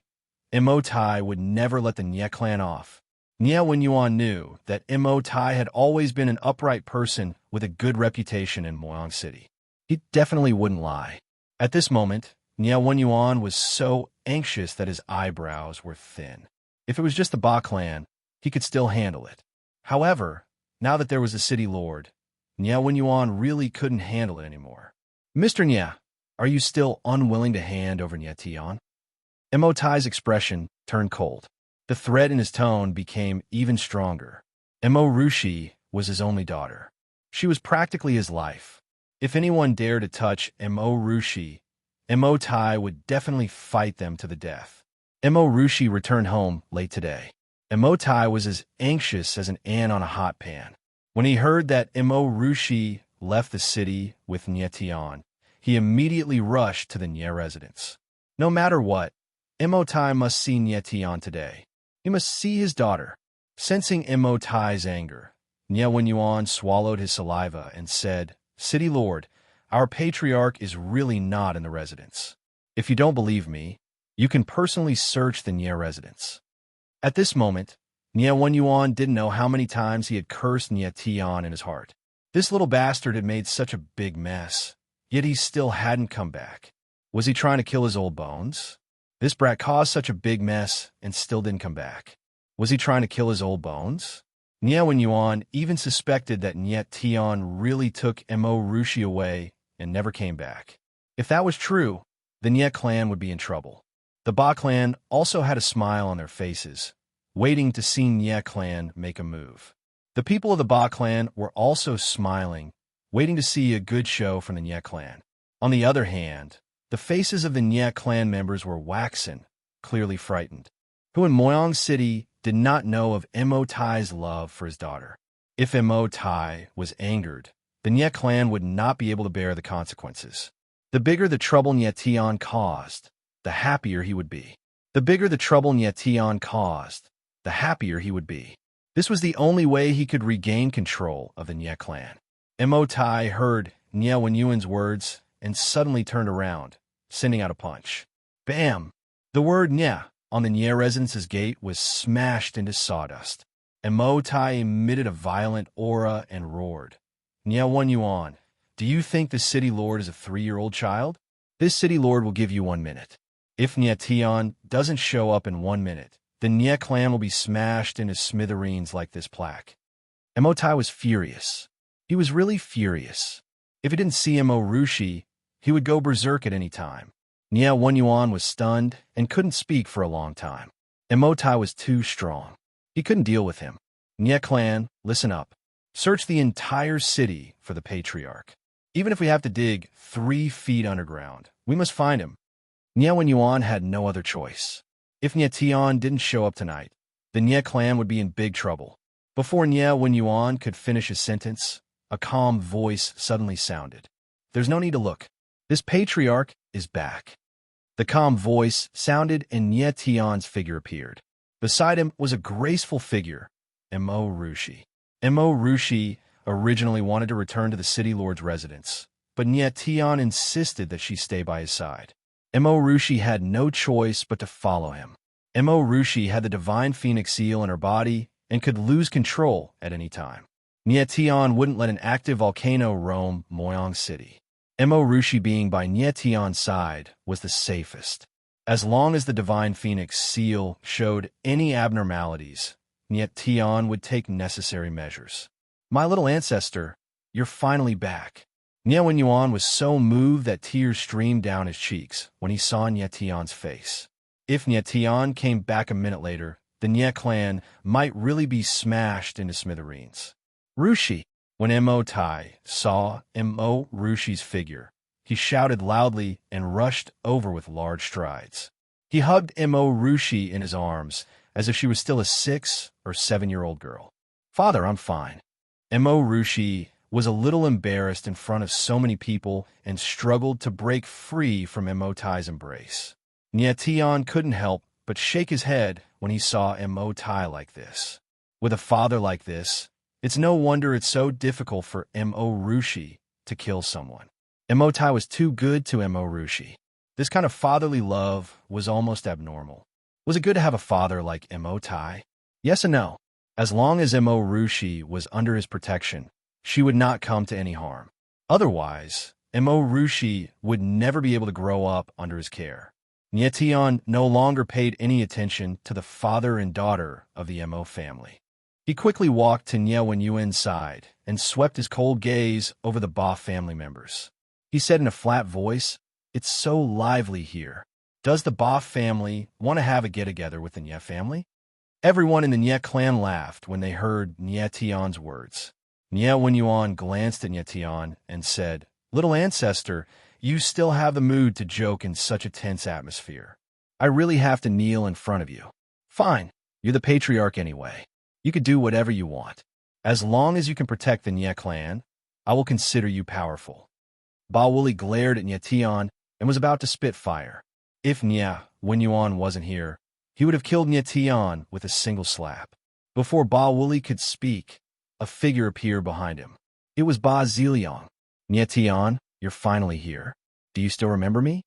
Emo Tai would never let the Nye clan off. Nye Wenyuan knew that Emo Tai had always been an upright person with a good reputation in Moyang City. He definitely wouldn't lie. At this moment, Nye Wenyuan was so anxious that his eyebrows were thin. If it was just the Ba clan, he could still handle it. However, now that there was a city lord, Nye Wenyuan really couldn't handle it anymore. Mr. Nye, are you still unwilling to hand over Nye Tian? Mo Tai's expression turned cold. The threat in his tone became even stronger. Mo Rushi was his only daughter. She was practically his life. If anyone dared to touch Mo Rushi, Mo Tai would definitely fight them to the death. Mo Rushi returned home late today. Mo Tai was as anxious as an ant on a hot pan. When he heard that Mo Rushi left the city with Nye Tian, he immediately rushed to the Nye residence. No matter what, Mo Tai must see Nye Tian today. He must see his daughter. Sensing Mo Tai's anger, Nye Wenyuan swallowed his saliva and said, "City Lord, our patriarch is really not in the residence. If you don't believe me, you can personally search the Nye residence." At this moment, Nye Wenyuan didn't know how many times he had cursed Nye Tian in his heart. This little bastard had made such a big mess, yet he still hadn't come back. Was he trying to kill his old bones? This brat caused such a big mess and still didn't come back. Was he trying to kill his old bones? Nye Wenyuan even suspected that Nye Tian really took Mo Rushi away and never came back. If that was true, the Nye clan would be in trouble. The Ba clan also had a smile on their faces, waiting to see Nye clan make a move. The people of the Ba clan were also smiling, waiting to see a good show from the Nye clan. On the other hand, the faces of the Nye clan members were waxen, clearly frightened. Who in Moyang City did not know of Mo Tai's love for his daughter? If Mo Tai was angered, the Nye clan would not be able to bear the consequences. The bigger the trouble Nye Tian caused, the happier he would be. The bigger the trouble Nye Tian caused, the happier he would be. This was the only way he could regain control of the Nye clan. Mo Tai heard Nye Wenyuan's words and suddenly turned around, sending out a punch. Bam! The word Nye on the Nye residence's gate was smashed into sawdust. Mo Tai emitted a violent aura and roared. Nye Wenyuan, do you think the city lord is a 3-year-old child? This city lord will give you 1 minute. If Nye Tian doesn't show up in 1 minute, the Nye clan will be smashed into smithereens like this plaque. Mo Tai was furious. He was really furious. If he didn't see Mo Rushi, he would go berserk at any time. Nye Wenyuan was stunned and couldn't speak for a long time. Mo Tai was too strong. He couldn't deal with him. Nye clan, listen up. Search the entire city for the patriarch. Even if we have to dig 3 feet underground, we must find him. Nye Wenyuan had no other choice. If Nye Tian didn't show up tonight, the Nye clan would be in big trouble. Before Nye Wenyuan could finish his sentence, a calm voice suddenly sounded. There's no need to look. This patriarch is back. The calm voice sounded and Nye Tian's figure appeared. Beside him was a graceful figure, Mo Rushi. Mo Rushi originally wanted to return to the city lord's residence, but Nye Tian insisted that she stay by his side. Mo Rushi had no choice but to follow him. Mo Rushi had the divine phoenix seal in her body and could lose control at any time. Nye Tian wouldn't let an active volcano roam Moyang City. Mo Rushi being by Nye Tian's side was the safest. As long as the divine phoenix seal showed any abnormalities, Nye Tian would take necessary measures. My little ancestor, you're finally back. Nye Wenyuan was so moved that tears streamed down his cheeks when he saw Nye Tian's face. If Nye Tian came back a minute later, the Nye clan might really be smashed into smithereens. Rushi! When Mo Tai saw Mo Rushi's figure, he shouted loudly and rushed over with large strides. He hugged Mo Rushi in his arms as if she was still a 6 or 7-year-old girl. Father, I'm fine. Mo Rushi was a little embarrassed in front of so many people and struggled to break free from Mo Tai's embrace. Nye Tian couldn't help but shake his head when he saw Mo Tai like this. With a father like this, it's no wonder it's so difficult for Mo Rushi to kill someone. Mo Tai was too good to Mo Rushi. This kind of fatherly love was almost abnormal. Was it good to have a father like Mo Tai? Yes and no. As long as Mo Rushi was under his protection, she would not come to any harm. Otherwise, Mo Rushi would never be able to grow up under his care. Nye Tian no longer paid any attention to the father and daughter of the Mo family. He quickly walked to Nye Wenyuan's side and swept his cold gaze over the Ba family members. He said in a flat voice, "It's so lively here. Does the Ba family want to have a get-together with the Nye family? Everyone in the Nye clan laughed when they heard Nye Tian's words. Nye Wenyuan glanced at Nye Tian and said, "Little ancestor, you still have the mood to joke in such a tense atmosphere. I really have to kneel in front of you. Fine, you're the patriarch anyway. You could do whatever you want. As long as you can protect the Nye clan, I will consider you powerful." Ba Wooly glared at Nye Tian and was about to spit fire. If Nye Wenyuan wasn't here, he would have killed Nye Tian with a single slap. Before Ba Wooly could speak, a figure appeared behind him. It was Ba Ziliang. "Nye Tian, you're finally here. Do you still remember me?"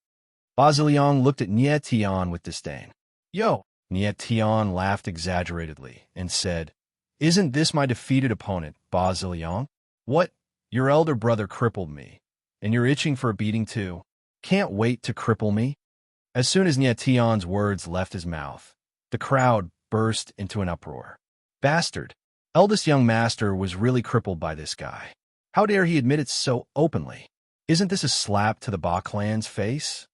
Ba Ziliang looked at Nye Tian with disdain. "Yo!" Nye Tian laughed exaggeratedly and said, "Isn't this my defeated opponent, Ba Ziliang? What? Your elder brother crippled me, and you're itching for a beating too? Can't wait to cripple me?" As soon as Nye Tian's words left his mouth, the crowd burst into an uproar. Bastard! Eldest young master was really crippled by this guy. How dare he admit it so openly? Isn't this a slap to the Ba clan's face?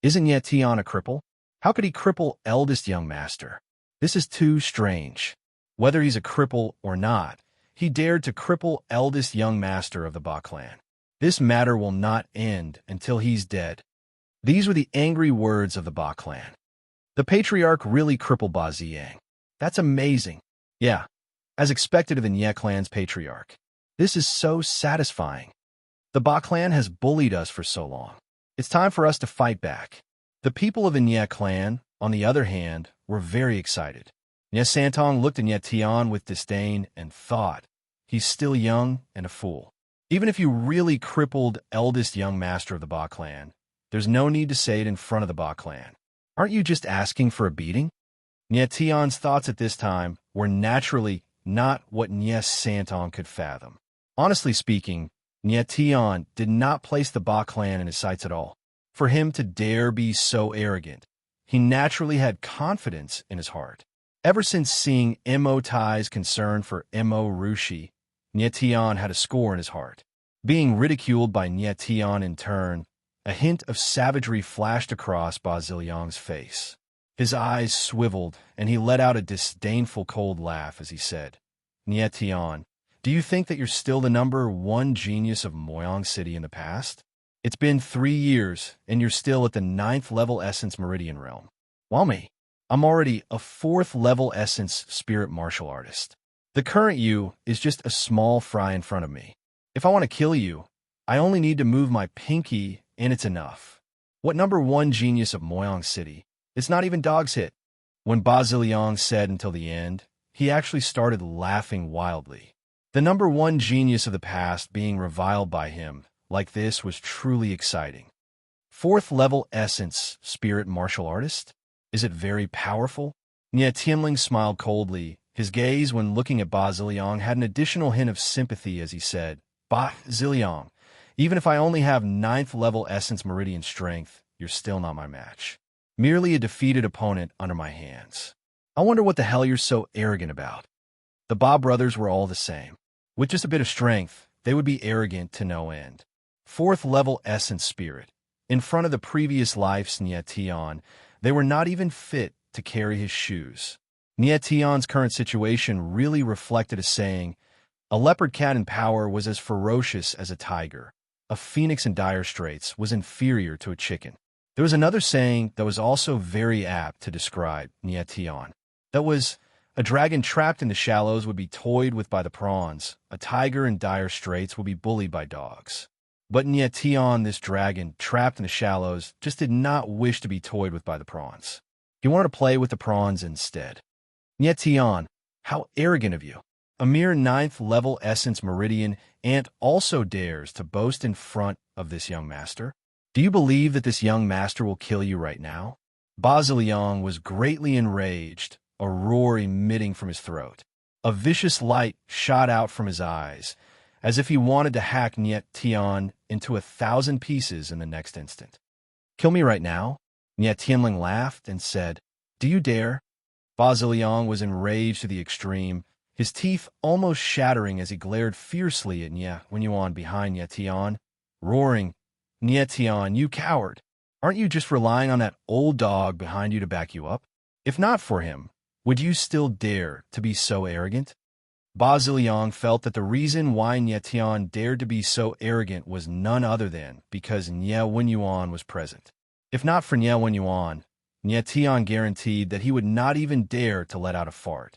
Isn't Nye Tian a cripple? How could he cripple eldest young master? This is too strange. Whether he's a cripple or not, he dared to cripple eldest young master of the Ba clan. This matter will not end until he's dead. These were the angry words of the Ba clan. The patriarch really crippled Ba Ziyang. That's amazing. Yeah, as expected of the Nye clan's patriarch. This is so satisfying. The Ba clan has bullied us for so long. It's time for us to fight back. The people of the Nye clan, on the other hand, were very excited. Nye Santong looked at Nye Tian with disdain and thought, he's still young and a fool. Even if you really crippled eldest young master of the Ba clan, there's no need to say it in front of the Ba clan. Aren't you just asking for a beating? Nye Tian's thoughts at this time were naturally not what Nye Santong could fathom. Honestly speaking, Nye Tian did not place the Ba clan in his sights at all. For him to dare be so arrogant, he naturally had confidence in his heart. Ever since seeing Mo Tai's concern for Mo Rushi, Nye Tian had a score in his heart. Being ridiculed by Nye Tian in turn, a hint of savagery flashed across Ba Ziliang's face. His eyes swiveled, and he let out a disdainful cold laugh as he said, "Nye Tian, do you think that you're still the #1 genius of Moyang City in the past? It's been 3 years, and you're still at the 9th level Essence Meridian realm. While me, I'm already a 4th level Essence Spirit Martial Artist. The current you is just a small fry in front of me. If I want to kill you, I only need to move my pinky, and it's enough. What #1 genius of Moyang City? It's not even dog's hit." When Ba Ziliang said until the end, he actually started laughing wildly. The #1 genius of the past being reviled by him like this was truly exciting. 4th level Essence Spirit Martial Artist? Is it very powerful? Nye Tianling smiled coldly. His gaze when looking at Ba Ziliang had an additional hint of sympathy as he said, "Ba Ziliang, even if I only have 9th level Essence Meridian strength, you're still not my match. Merely a defeated opponent under my hands. I wonder what the hell you're so arrogant about." The Ba brothers were all the same. With just a bit of strength, they would be arrogant to no end. 4th level Essence Spirit. In front of the previous life's Nye Tian, they were not even fit to carry his shoes. Nye Tian's current situation really reflected a saying, "A leopard cat in power was as ferocious as a tiger. A phoenix in dire straits was inferior to a chicken." There was another saying that was also very apt to describe Nye Tian. That was, "A dragon trapped in the shallows would be toyed with by the prawns. A tiger in dire straits would be bullied by dogs." But Nye Tian, this dragon, trapped in the shallows, just did not wish to be toyed with by the prawns. He wanted to play with the prawns instead. Nye Tian, how arrogant of you. A mere 9th level Essence Meridian Ant also dares to boast in front of this young master. Do you believe that this young master will kill you right now? Ba Ziliang was greatly enraged, a roar emitting from his throat. A vicious light shot out from his eyes, as if he wanted to hack Nye Tian into 1,000 pieces in the next instant. "Kill me right now?" Nye Tianling laughed and said, "Do you dare?" Ba Ziliang was enraged to the extreme, his teeth almost shattering as he glared fiercely at Nye Wenyuan behind Nye Tian, roaring, "Nye Tian, you coward! Aren't you just relying on that old dog behind you to back you up? If not for him, would you still dare to be so arrogant? Ba Ziliang felt that the reason why Nie Tian dared to be so arrogant was none other than because Nie Wenyuan was present. If not for Nie Wenyuan, Nie Tian guaranteed that he would not even dare to let out a fart.